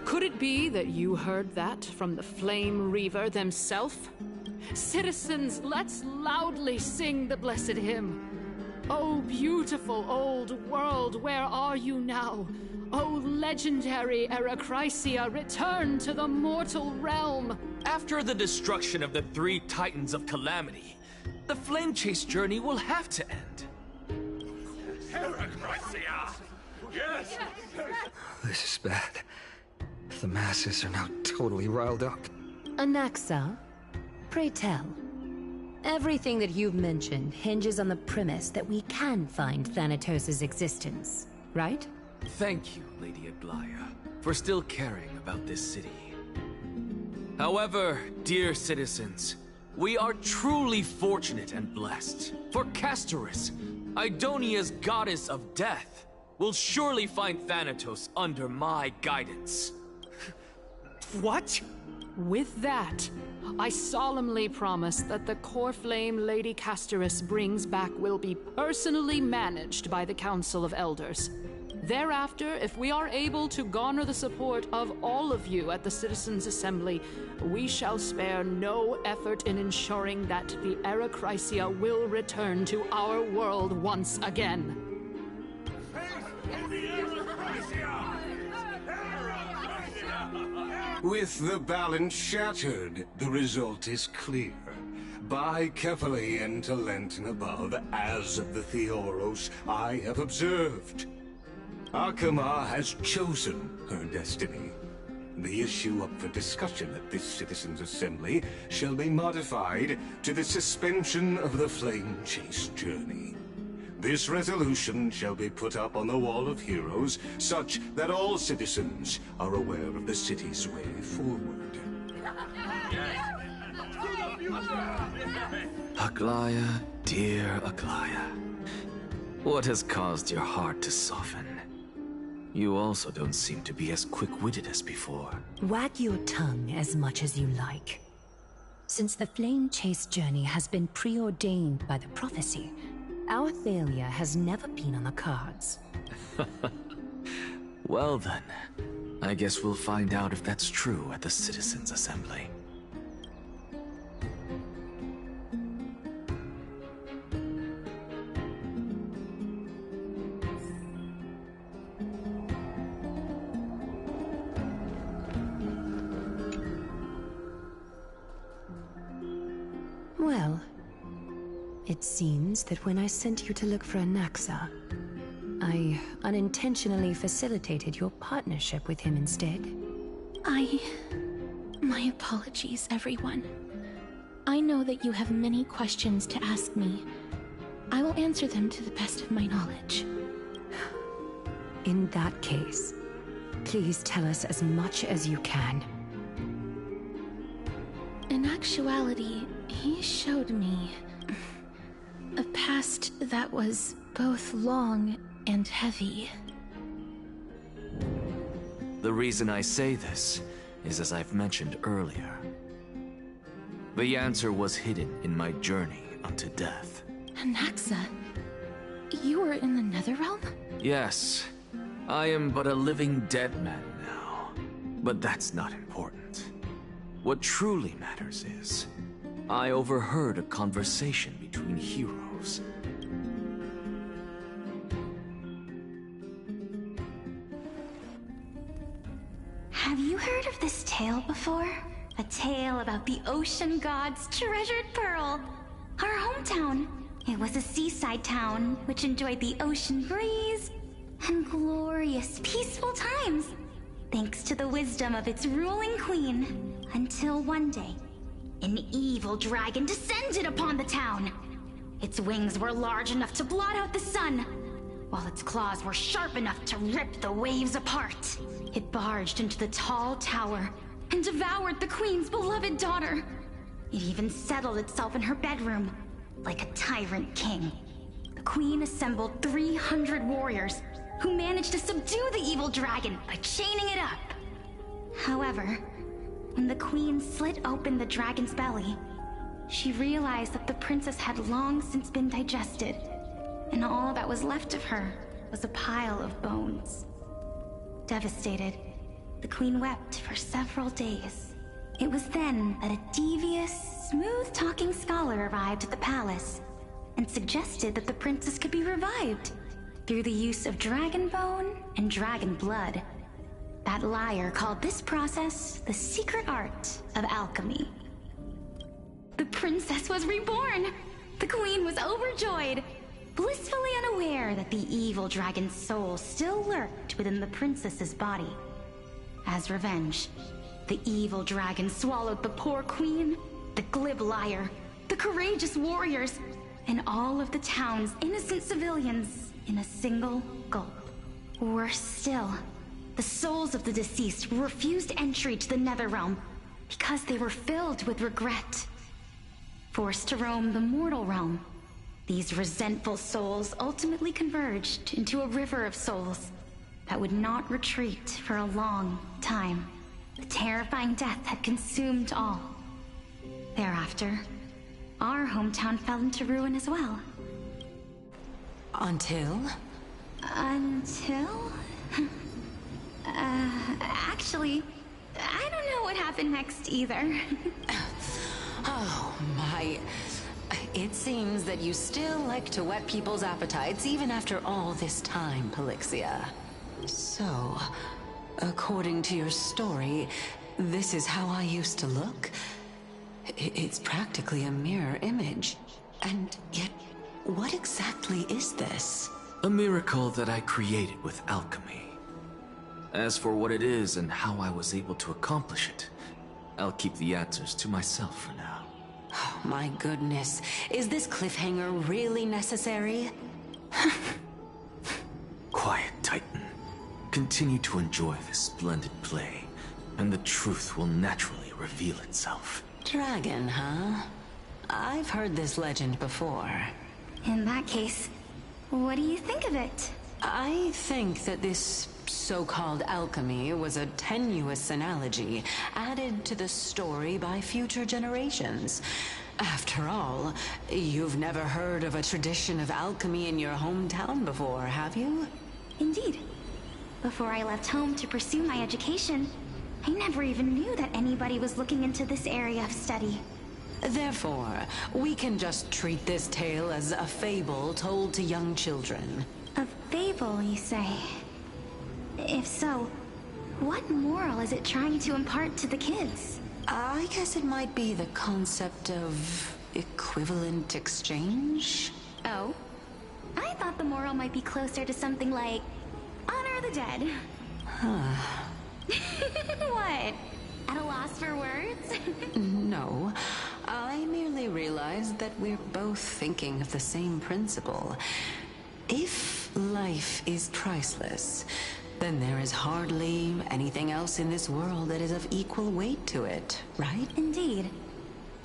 Could it be that you heard that from the Flame Reaver themselves? Citizens, let's loudly sing the blessed hymn. Oh, beautiful old world, where are you now? Oh, legendary Erechrysia, return to the mortal realm! After the destruction of the 3 Titans of Calamity, the Flame Chase journey will have to end. Erechrysia! Yes! This is bad. The masses are now totally riled up. Anaxa, pray tell. Everything that you've mentioned hinges on the premise that we can find Thanatos' existence, right? Thank you, Lady Aglaya, for still caring about this city. However, dear citizens, we are truly fortunate and blessed. For Castorus, Idonia's goddess of death, will surely find Thanatos under my guidance. What? With that, I solemnly promise that the core flame Lady Castorus brings back will be personally managed by the Council of Elders. Thereafter, if we are able to garner the support of all of you at the Citizens' Assembly, we shall spare no effort in ensuring that the Erechrysia will return to our world once again. With the balance shattered, the result is clear. By Kefali and Talent and above, as the Theoros I have observed, Akama has chosen her destiny. The issue up for discussion at this Citizens' Assembly shall be modified to the suspension of the Flame Chase journey. This resolution shall be put up on the Wall of Heroes, such that all citizens are aware of the city's way forward. Aglaya, dear Aglaya, what has caused your heart to soften? You also don't seem to be as quick-witted as before. Wag your tongue as much as you like. Since the flame chase journey has been preordained by the prophecy, our failure has never been on the cards. Well then, I guess we'll find out if that's true at the Citizens' Assembly. Well, it seems that when I sent you to look for Anaxa, I unintentionally facilitated your partnership with him instead. My apologies, everyone. I know that you have many questions to ask me. I will answer them to the best of my knowledge. In that case, please tell us as much as you can. In actuality, he showed me a past that was both long and heavy. The reason I say this is as I've mentioned earlier. The answer was hidden in my journey unto death. Anaxa, you were in the Netherrealm? Yes, I am but a living dead man now. But that's not important. What truly matters is, I overheard a conversation between heroes. Have you heard of this tale before? A tale about the ocean god's treasured pearl. Our hometown. It was a seaside town which enjoyed the ocean breeze and glorious, peaceful times, thanks to the wisdom of its ruling queen. Until one day, an evil dragon descended upon the town. Its wings were large enough to blot out the sun, while its claws were sharp enough to rip the waves apart. It barged into the tall tower and devoured the queen's beloved daughter. It even settled itself in her bedroom, like a tyrant king. The queen assembled 300 warriors who managed to subdue the evil dragon by chaining it up. However, when the queen slit open the dragon's belly, she realized that the princess had long since been digested, and all that was left of her was a pile of bones. Devastated, the queen wept for several days. It was then that a devious, smooth-talking scholar arrived at the palace and suggested that the princess could be revived through the use of dragon bone and dragon blood. That liar called this process the secret art of alchemy. The princess was reborn! The queen was overjoyed, blissfully unaware that the evil dragon's soul still lurked within the princess's body. As revenge, the evil dragon swallowed the poor queen, the glib liar, the courageous warriors, and all of the town's innocent civilians in a single gulp. Worse still, the souls of the deceased refused entry to the Netherrealm because they were filled with regret. Forced to roam the mortal realm, these resentful souls ultimately converged into a river of souls that would not retreat for a long time. The terrifying death had consumed all. Thereafter, our hometown fell into ruin as well. Until? Until? Actually, I don't know what happened next either. Oh my. It seems that you still like to whet people's appetites even after all this time, Pelixia. So, according to your story, this is how I used to look? It's practically a mirror image. And yet, what exactly is this? A miracle that I created with alchemy. As for what it is and how I was able to accomplish it, I'll keep the answers to myself for now. Oh, my goodness. Is this cliffhanger really necessary? Quiet, Titan. Continue to enjoy this splendid play, and the truth will naturally reveal itself. Dragon, huh? I've heard this legend before. In that case, what do you think of it? I think that this so-called alchemy was a tenuous analogy added to the story by future generations. After all, you've never heard of a tradition of alchemy in your hometown before, have you? Indeed. Before I left home to pursue my education, I never even knew that anybody was looking into this area of study. Therefore, we can just treat this tale as a fable told to young children. A fable, you say? If so, what moral is it trying to impart to the kids? I guess it might be the concept of equivalent exchange? Oh? I thought the moral might be closer to something like honor the dead. Huh. What? At a loss for words? No. I merely realized that we're both thinking of the same principle. If life is priceless, then there is hardly anything else in this world that is of equal weight to it, right? Indeed.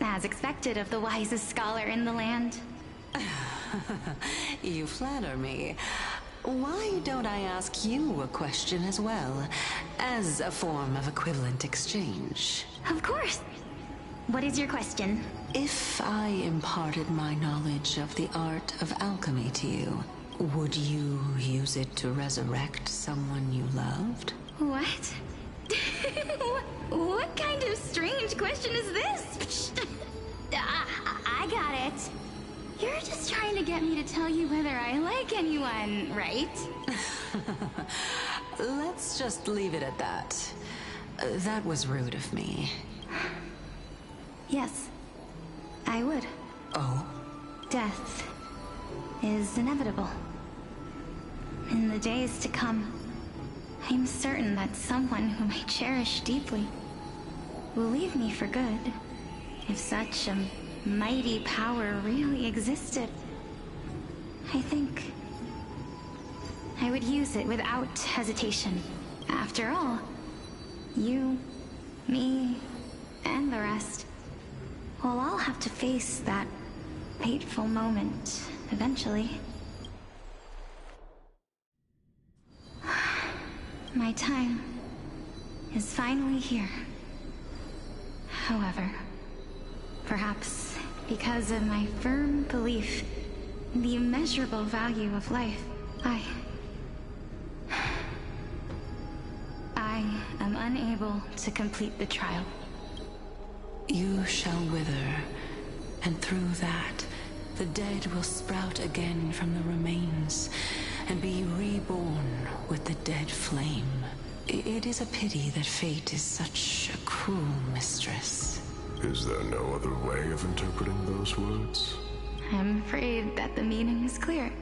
As expected of the wisest scholar in the land. You flatter me. Why don't I ask you a question as well, as a form of equivalent exchange? Of course. What is your question? If I imparted my knowledge of the art of alchemy to you, would you use it to resurrect someone you loved? What? What kind of strange question is this? I got it. You're just trying to get me to tell you whether I like anyone, right? Let's just leave it at that. That was rude of me. Yes, I would. Oh? Death is inevitable. In the days to come, I'm certain that someone whom I cherish deeply will leave me for good. If such a mighty power really existed, I think I would use it without hesitation. After all, you, me, and the rest will all have to face that fateful moment eventually. My time is finally here. However, perhaps because of my firm belief in the immeasurable value of life, I am unable to complete the trial. You shall wither, and through that, the dead will sprout again from the remains, and be reborn with the dead flame. It is a pity that fate is such a cruel mistress. Is there no other way of interpreting those words? I'm afraid that the meaning is clear.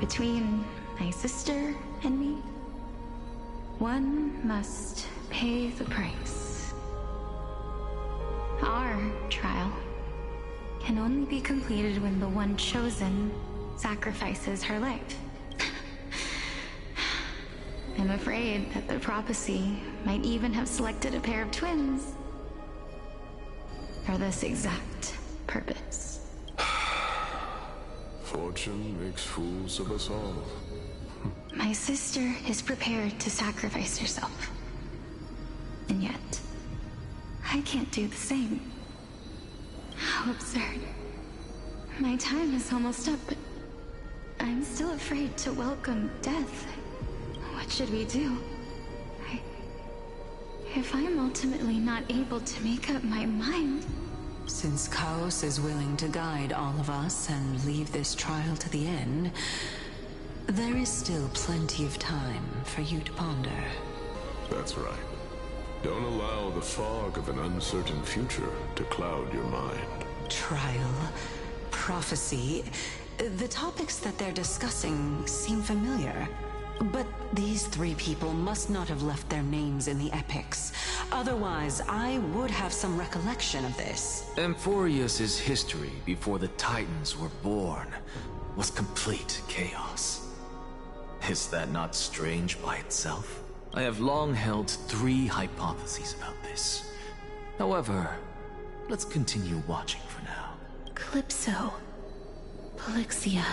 Between my sister and me, one must pay the price. Our trial can only be completed when the one chosen sacrifices her life. I'm afraid that the prophecy might even have selected a pair of twins for this exact purpose. Fortune makes fools of us all. My sister is prepared to sacrifice herself. And yet, I can't do the same. How absurd. My time is almost up, but I'm still afraid to welcome death. What should we do? If I'm ultimately not able to make up my mind... Since Chaos is willing to guide all of us and leave this trial to the end, there is still plenty of time for you to ponder. That's right. Don't allow the fog of an uncertain future to cloud your mind. Trial, prophecy, the topics that they're discussing seem familiar. But these three people must not have left their names in the epics. Otherwise, I would have some recollection of this. Amphorius's history before the Titans were born was complete chaos. Is that not strange by itself? I have long held 3 hypotheses about this. However, let's continue watching for now. Calypso, Polixia,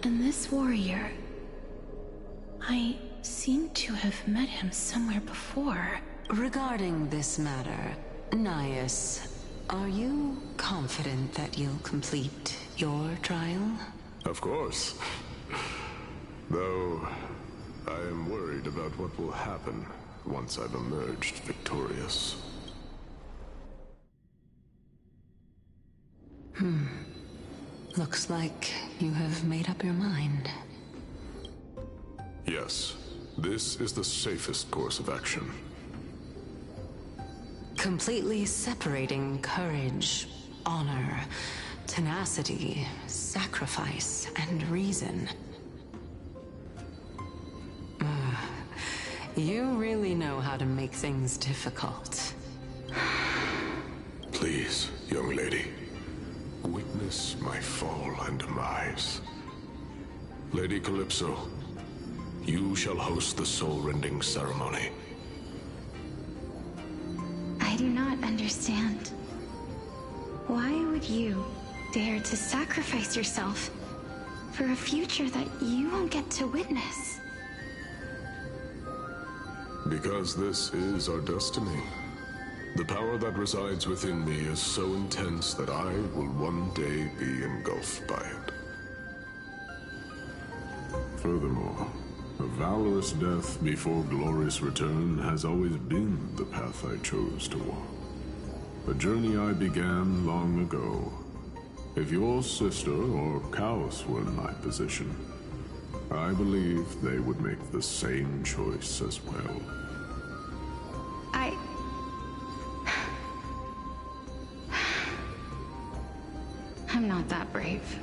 and this warrior. I seem to have met him somewhere before. Regarding this matter, Nias, are you confident that you'll complete your trial? Of course. Though, I am worried about what will happen once I've emerged victorious. Looks like you have made up your mind. Yes, this is the safest course of action. Completely separating courage, honor, tenacity, sacrifice, and reason. You really know how to make things difficult. Please, young lady, witness my fall and demise. Lady Calypso, you shall host the soul-rending ceremony. I do not understand. Why would you dare to sacrifice yourself for a future that you won't get to witness? Because this is our destiny. The power that resides within me is so intense that I will one day be engulfed by it. Furthermore, a valorous death before glorious return has always been the path I chose to walk. A journey I began long ago. If your sister or Chaos were in my position, I believe they would make the same choice as well. I'm not that brave.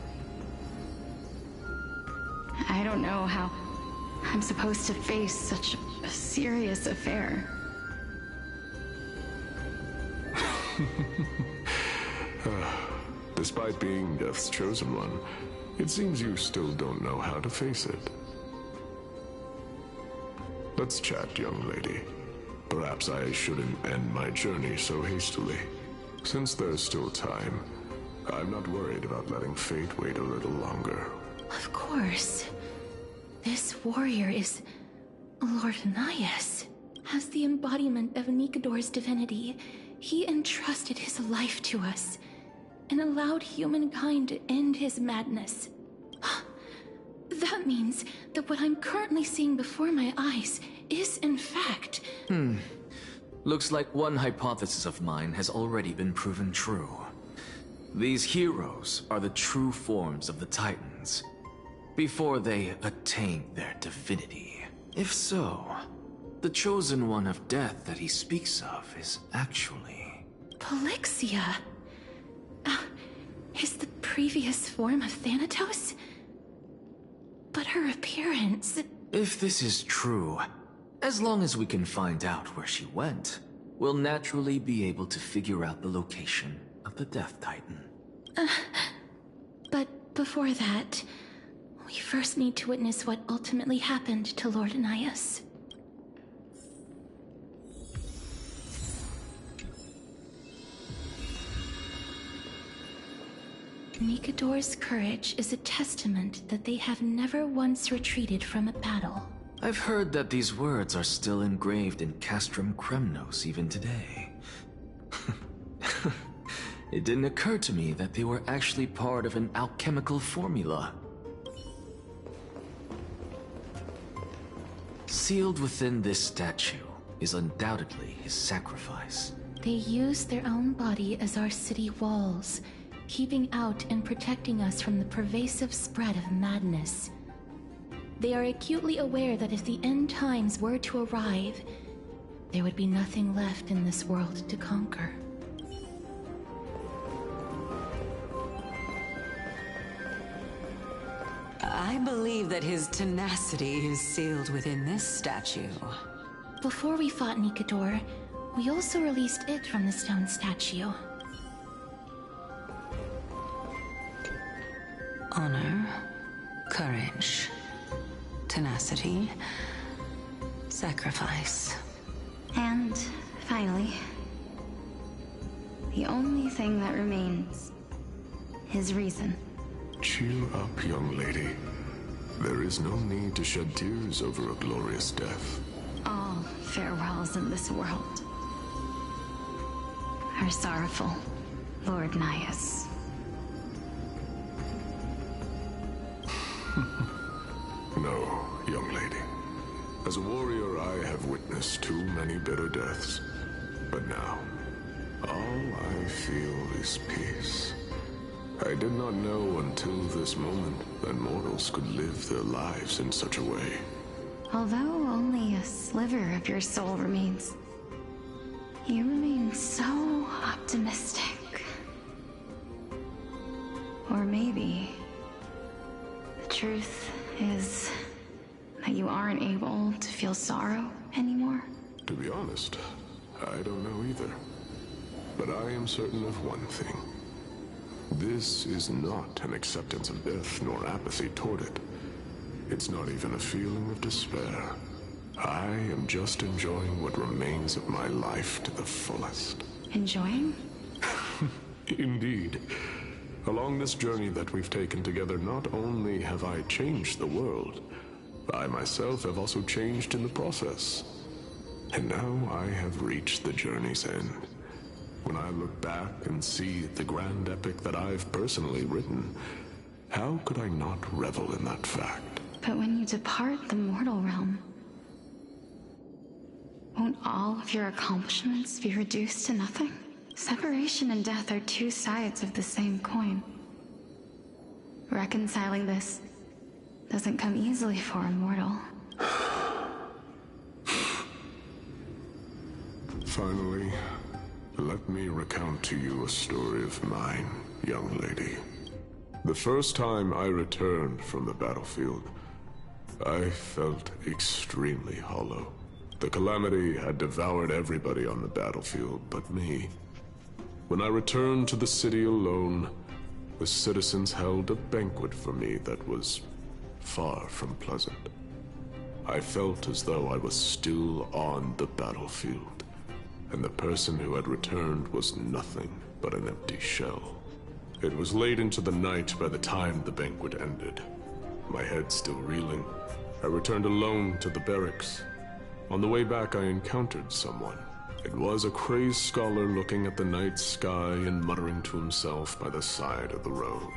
I don't know how I'm supposed to face such a serious affair. Despite being Death's chosen one, it seems you still don't know how to face it. Let's chat, young lady. Perhaps I shouldn't end my journey so hastily. Since there's still time, I'm not worried about letting fate wait a little longer. Of course. This warrior is Lord Nias. As the embodiment of Nikador's divinity, he entrusted his life to us and allowed humankind to end his madness. That means that what I'm currently seeing before my eyes is in fact... Looks like one hypothesis of mine has already been proven true. These heroes are the true forms of the Titans, before they attain their divinity. If so, the chosen one of death that he speaks of is actually... Polixia? Is the previous form of Thanatos? But her appearance... If this is true, as long as we can find out where she went, we'll naturally be able to figure out the location of the Death Titan. But before that, we first need to witness what ultimately happened to Lord Nias. Nikador's courage is a testament that they have never once retreated from a battle. I've heard that these words are still engraved in Castrum Kremnos even today. It didn't occur to me that they were actually part of an alchemical formula. Sealed within this statue is undoubtedly his sacrifice. They use their own body as our city walls, keeping out and protecting us from the pervasive spread of madness. They are acutely aware that if the end times were to arrive, there would be nothing left in this world to conquer. I believe that his tenacity is sealed within this statue. Before we fought Nikador, we also released it from the stone statue. Honor, courage, tenacity, sacrifice. And finally, the only thing that remains is reason. Cheer up, young lady. There is no need to shed tears over a glorious death. All farewells in this world are sorrowful, Lord Nias. No, young lady. As a warrior, I have witnessed too many bitter deaths. But now, all I feel is peace. I did not know until this moment that mortals could live their lives in such a way. Although only a sliver of your soul remains, you remain so optimistic. Or maybe the truth is that you aren't able to feel sorrow anymore. To be honest, I don't know either. But I am certain of one thing. This is not an acceptance of death nor apathy toward it. It's not even a feeling of despair. I am just enjoying what remains of my life to the fullest. Enjoying? Indeed. Along this journey that we've taken together, not only have I changed the world, I myself have also changed in the process. And now I have reached the journey's end. When I look back and see the grand epic that I've personally written, how could I not revel in that fact? But when you depart the mortal realm, won't all of your accomplishments be reduced to nothing? Separation and death are two sides of the same coin. Reconciling this doesn't come easily for a mortal. Finally, let me recount to you a story of mine, young lady. The first time I returned from the battlefield, I felt extremely hollow. The calamity had devoured everybody on the battlefield but me. When I returned to the city alone, the citizens held a banquet for me that was far from pleasant. I felt as though I was still on the battlefield, and the person who had returned was nothing but an empty shell. It was late into the night by the time the banquet ended. My head still reeling, I returned alone to the barracks. On the way back, I encountered someone. It was a crazed scholar looking at the night sky and muttering to himself by the side of the road.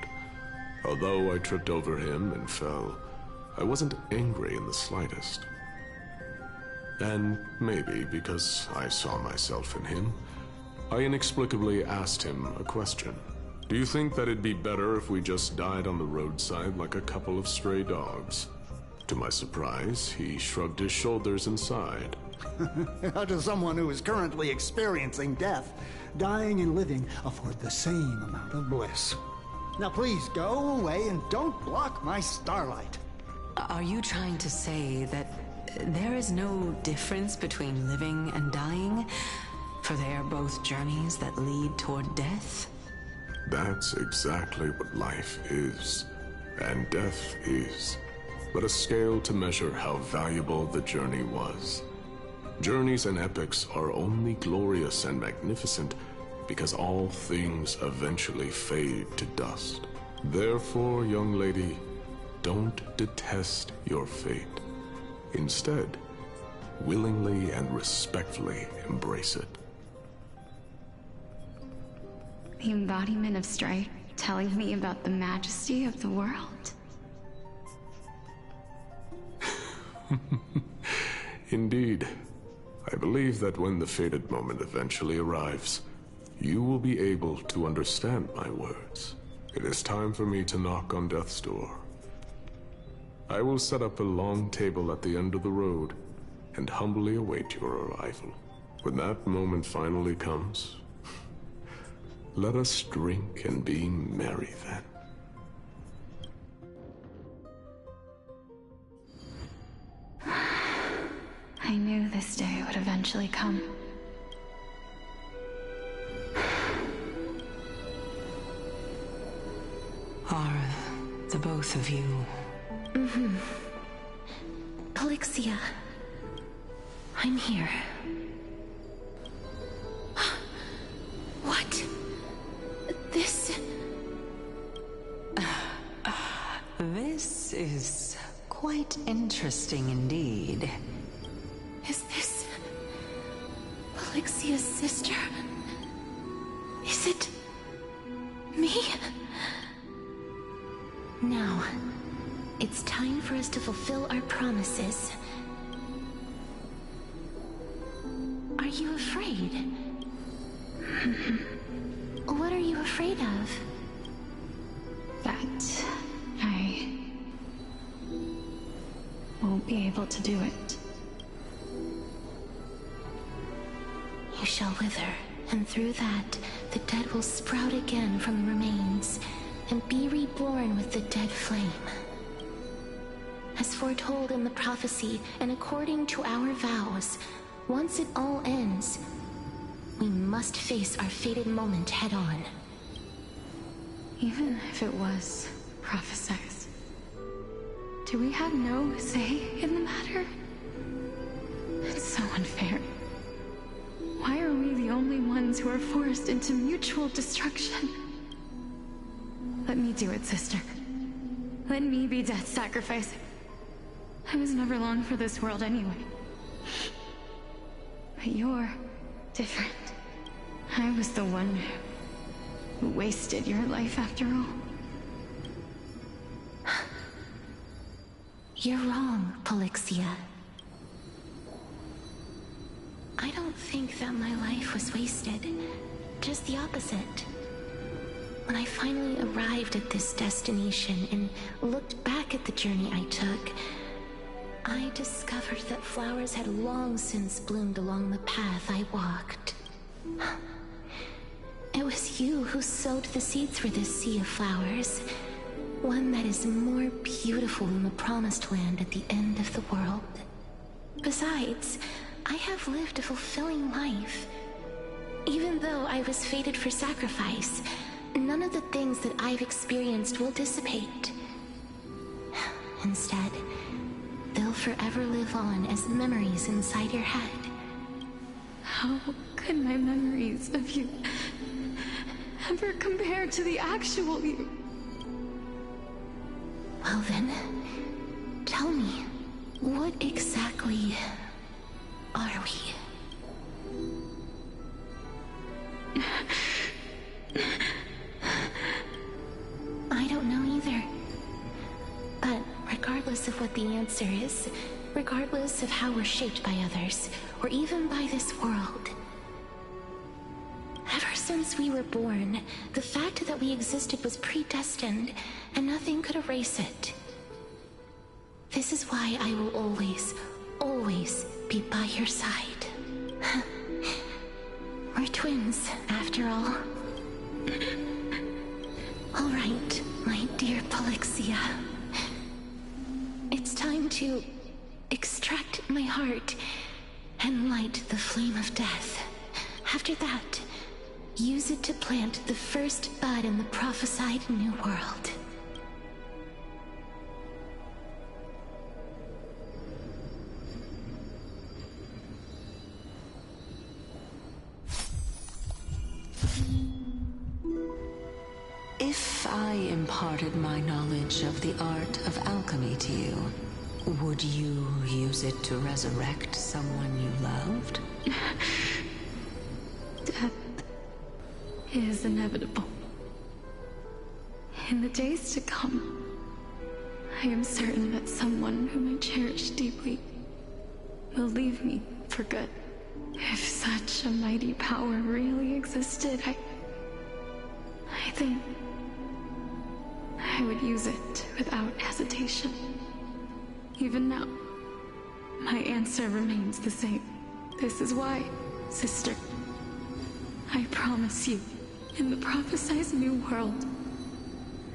Although I tripped over him and fell, I wasn't angry in the slightest. And maybe because I saw myself in him, I inexplicably asked him a question. Do you think that it'd be better if we just died on the roadside like a couple of stray dogs? To my surprise, he shrugged his shoulders and sighed. To someone who is currently experiencing death, dying and living afford the same amount of bliss. Now please go away and don't block my starlight. Are you trying to say that there is no difference between living and dying? For they are both journeys that lead toward death? That's exactly what life is, and death is, but a scale to measure how valuable the journey was. Journeys and epics are only glorious and magnificent because all things eventually fade to dust. Therefore, young lady, don't detest your fate. Instead, willingly and respectfully embrace it. The embodiment of strife telling me about the majesty of the world. Indeed. I believe that when the fated moment eventually arrives, you will be able to understand my words. It is time for me to knock on death's door. I will set up a long table at the end of the road and humbly await your arrival. When that moment finally comes, let us drink and be merry then. I knew this day would eventually come. Are the both of you? Mm-hmm. Polixia, I'm here. What? This is Quite interesting indeed. Is this Alexia's sister? Is it me? Now, it's time for us to fulfill our promises. Are you afraid? What are you afraid of? That I won't be able to do it. You shall wither, and through that, the dead will sprout again from the remains, and be reborn with the dead flame. As foretold in the prophecy, and according to our vows, once it all ends, we must face our fated moment head-on. Even if it was prophesied, do we have no say in the matter? It's so unfair. Why are we the only ones who are forced into mutual destruction? Let me do it, sister. Let me be death's sacrifice. I was never long for this world anyway. But you're different. I was the one who wasted your life after all. You're wrong, Polixia. I don't think that my life was wasted. Just the opposite. When I finally arrived at this destination and looked back at the journey I took, I discovered that flowers had long since bloomed along the path I walked. It was you who sowed the seeds for this sea of flowers. One that is more beautiful than the promised land at the end of the world. Besides, I have lived a fulfilling life. Even though I was fated for sacrifice, none of the things that I've experienced will dissipate. Instead, they'll forever live on as memories inside your head. How could my memories of you ever compare to the actual you? Well then, tell me, what exactly are we? I don't know either. But regardless of what the answer is, regardless of how we're shaped by others, or even by this world, ever since we were born, the fact that we existed was predestined, and nothing could erase it. This is why I will always, always be by your side. We're twins, after all. All right, my dear Polixia. It's time to extract my heart and light the flame of death. After that, use it to plant the first bud in the prophesied new world. If I imparted my knowledge of the art of alchemy to you, would you use it to resurrect someone you loved? Death is inevitable. In the days to come, I am certain that someone whom I cherish deeply will leave me for good. If such a mighty power really existed, I think I would use it without hesitation. Even now, my answer remains the same. This is why, sister, I promise you, in the prophesied new world,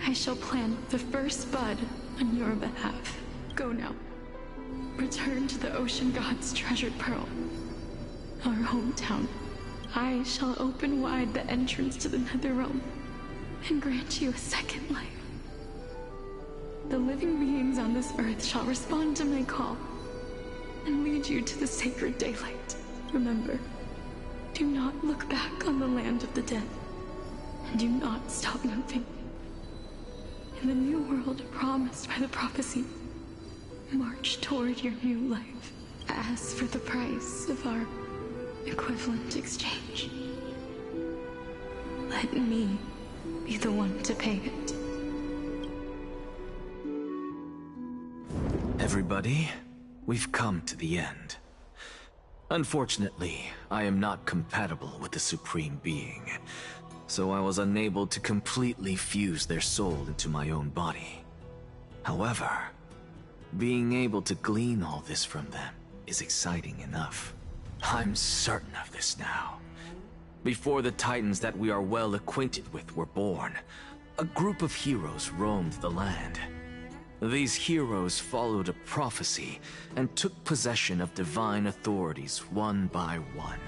I shall plant the first bud on your behalf. Go now. Return to the ocean god's treasured pearl, our hometown. I shall open wide the entrance to the Netherrealm and grant you a second life. The living beings on this earth shall respond to my call and lead you to the sacred daylight. Remember, do not look back on the land of the dead, and do not stop moving. In the new world promised by the prophecy, march toward your new life. Ask for the price of our equivalent exchange. Let me be the one to pay it. Everybody, we've come to the end. Unfortunately, I am not compatible with the Supreme Being, so I was unable to completely fuse their soul into my own body. However, being able to glean all this from them is exciting enough. I'm certain of this now. Before the Titans that we are well acquainted with were born, a group of heroes roamed the land. These heroes followed a prophecy and took possession of divine authorities one by one,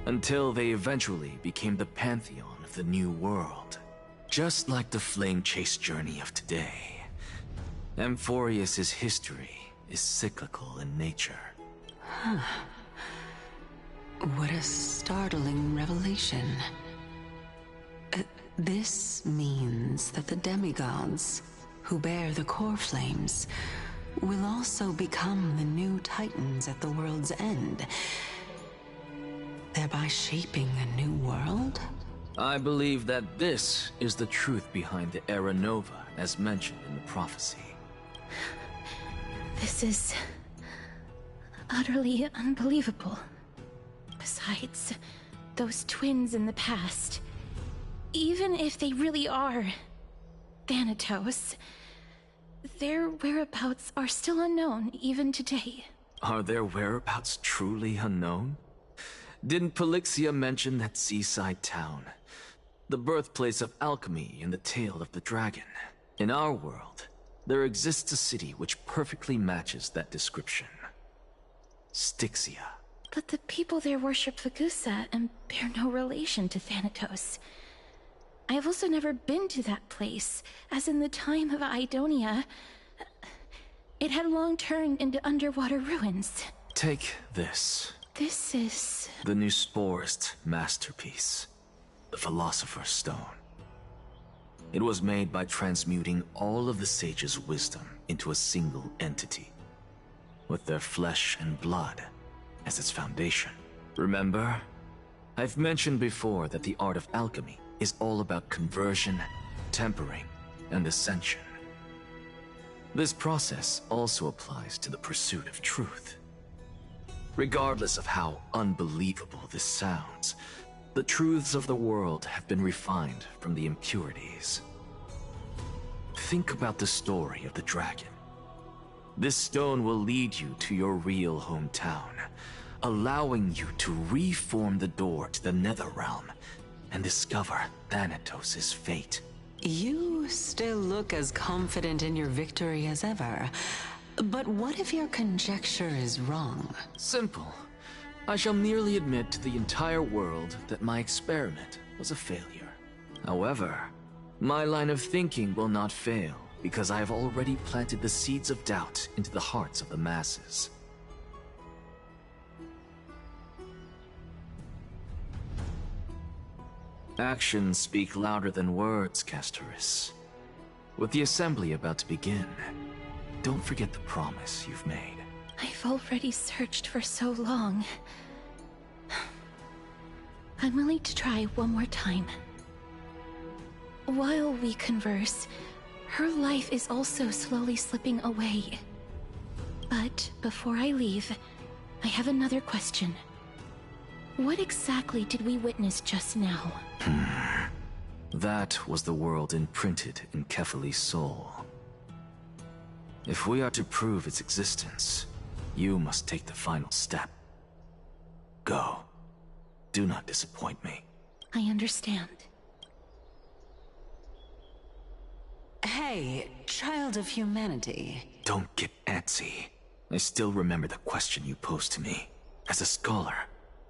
until they eventually became the pantheon of the New World. Just like the flame chase journey of today, Amphorius's history is cyclical in nature. Huh. What a startling revelation. This means that the demigods, who bear the core flames, will also become the new Titans at the world's end, thereby shaping a new world? I believe that this is the truth behind the Era Nova, as mentioned in the prophecy. This is utterly unbelievable. Besides, those twins in the past, even if they really are Thanatos, their whereabouts are still unknown even today. Are their whereabouts truly unknown? Didn't Polixia mention that seaside town? The birthplace of alchemy and the tale of the dragon. In our world, there exists a city which perfectly matches that description. Styxia. But the people there worship Vagusa and bear no relation to Thanatos. I have also never been to that place, as in the time of Idonia, it had long turned into underwater ruins. Take this. This is... the new Sporist masterpiece, the Philosopher's Stone. It was made by transmuting all of the sages' wisdom into a single entity, with their flesh and blood as its foundation. Remember, I've mentioned before that the art of alchemy is all about conversion, tempering, and ascension. This process also applies to the pursuit of truth. Regardless of how unbelievable this sounds, the truths of the world have been refined from the impurities. Think about the story of the dragon. This stone will lead you to your real hometown, allowing you to reform the door to the Netherrealm and discover Thanatos' fate. You still look as confident in your victory as ever. But what if your conjecture is wrong? Simple. I shall merely admit to the entire world that my experiment was a failure. However, my line of thinking will not fail because I have already planted the seeds of doubt into the hearts of the masses. Actions speak louder than words, Castoris. With the assembly about to begin, don't forget the promise you've made. I've already searched for so long. I'm willing to try one more time. While we converse, her life is also slowly slipping away. But before I leave, I have another question. What exactly did we witness just now? That was the world imprinted in Kefali's soul. If we are to prove its existence, you must take the final step. Go. Do not disappoint me. I understand. Hey, child of humanity. Don't get antsy. I still remember the question you posed to me. As a scholar,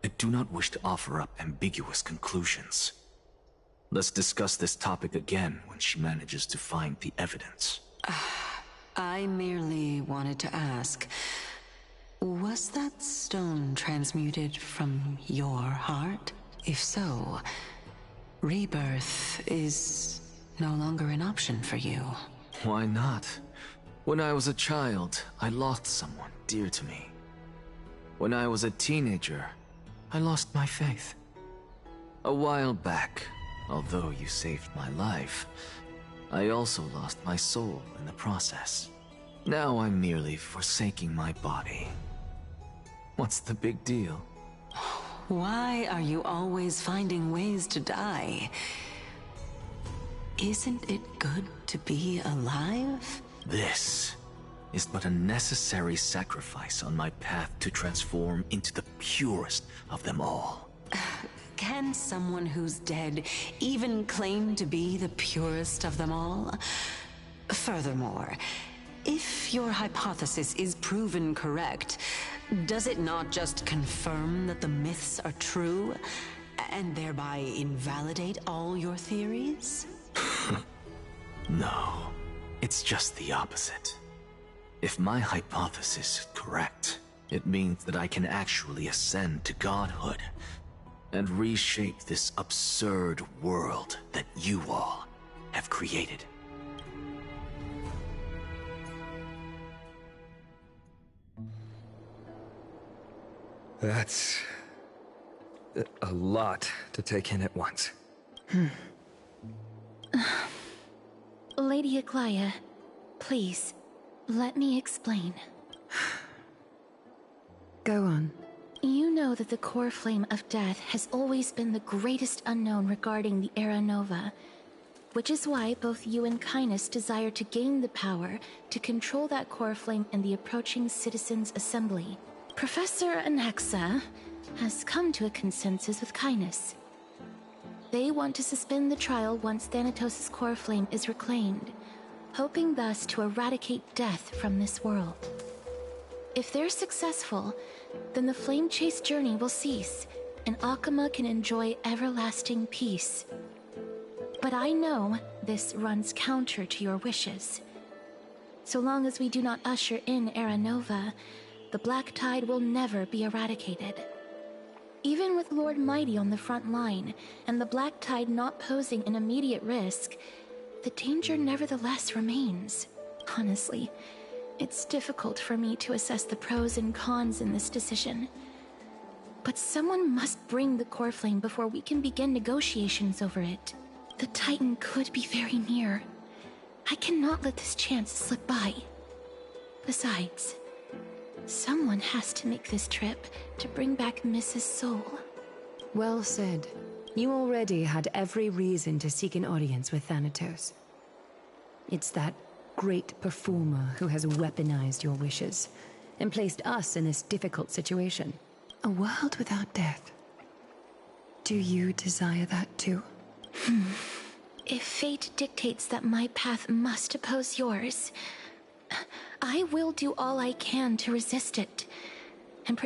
I do not wish to offer up ambiguous conclusions. Let's discuss this topic again when she manages to find the evidence. I merely wanted to ask, was that stone transmuted from your heart? If so, rebirth is no longer an option for you. Why not? When I was a child, I lost someone dear to me. When I was a teenager, I lost my faith. A while back, although you saved my life, I also lost my soul in the process. Now I'm merely forsaking my body. What's the big deal? Why are you always finding ways to die? Isn't it good to be alive? This is but a necessary sacrifice on my path to transform into the purest of them all. Can someone who's dead even claim to be the purest of them all? Furthermore, if your hypothesis is proven correct, does it not just confirm that the myths are true, and thereby invalidate all your theories? No, it's just the opposite. If my hypothesis is correct, it means that I can actually ascend to godhood and reshape this absurd world that you all have created. That's a lot to take in at once. Lady Aglaya, please, let me explain. Go on. You know that the core flame of death has always been the greatest unknown regarding the Era Nova, which is why both you and Kindness desire to gain the power to control that core flame in the approaching Citizens' Assembly. Professor Anaxa has come to a consensus with Kindness. They want to suspend the trial once Thanatos' core flame is reclaimed, hoping thus to eradicate death from this world. If they're successful, then the flame chase journey will cease, and Akama can enjoy everlasting peace. But I know this runs counter to your wishes. So long as we do not usher in Era Nova, the Black Tide will never be eradicated. Even with Lord Mighty on the front line, and the Black Tide not posing an immediate risk, the danger nevertheless remains. Honestly, it's difficult for me to assess the pros and cons in this decision. But someone must bring the core flame before we can begin negotiations over it. The Titan could be very near. I cannot let this chance slip by. Besides, someone has to make this trip to bring back Mrs. Soul. Well said. You already had every reason to seek an audience with Thanatos. It's that great performer who has weaponized your wishes and placed us in this difficult situation. A world without death. Do you desire that too? If fate dictates that my path must oppose yours, I will do all I can to resist it. And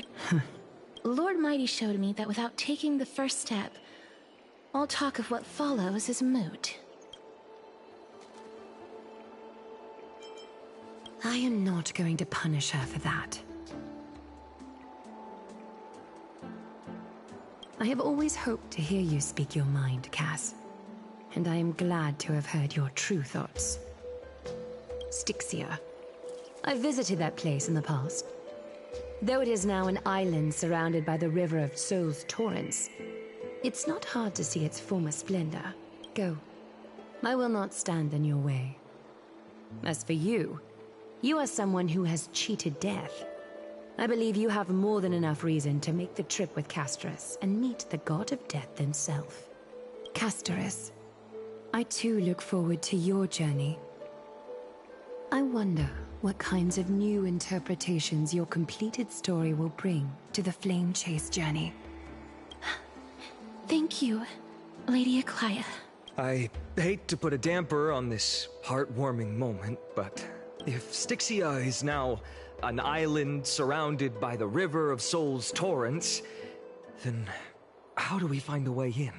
Lord Mighty showed me that without taking the first step, all talk of what follows is moot. I am not going to punish her for that. I have always hoped to hear you speak your mind, Cass. And I am glad to have heard your true thoughts. Styxia. I visited that place in the past. Though it is now an island surrounded by the river of Soul's torrents, it's not hard to see its former splendor. Go. I will not stand in your way. As for you, you are someone who has cheated death. I believe you have more than enough reason to make the trip with Castorus and meet the god of death himself. Castorus, I too look forward to your journey. I wonder what kinds of new interpretations your completed story will bring to the Flame Chase journey. Thank you, Lady Aglaya. I hate to put a damper on this heartwarming moment, but if Styxia is now an island surrounded by the river of Soul's torrents, then how do we find a way in?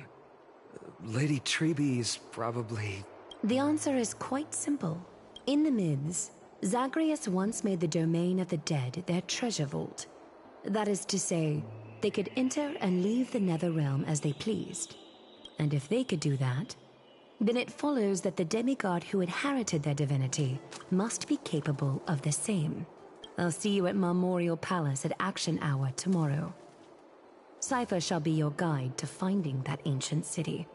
Lady Treby is probably... The answer is quite simple. In the myths, Zagreus once made the domain of the dead their treasure vault. That is to say, they could enter and leave the Nether Realm as they pleased. And if they could do that, then it follows that the demigod who inherited their divinity must be capable of the same. I'll see you at Marmorial Palace at Action Hour tomorrow. Cypher shall be your guide to finding that ancient city.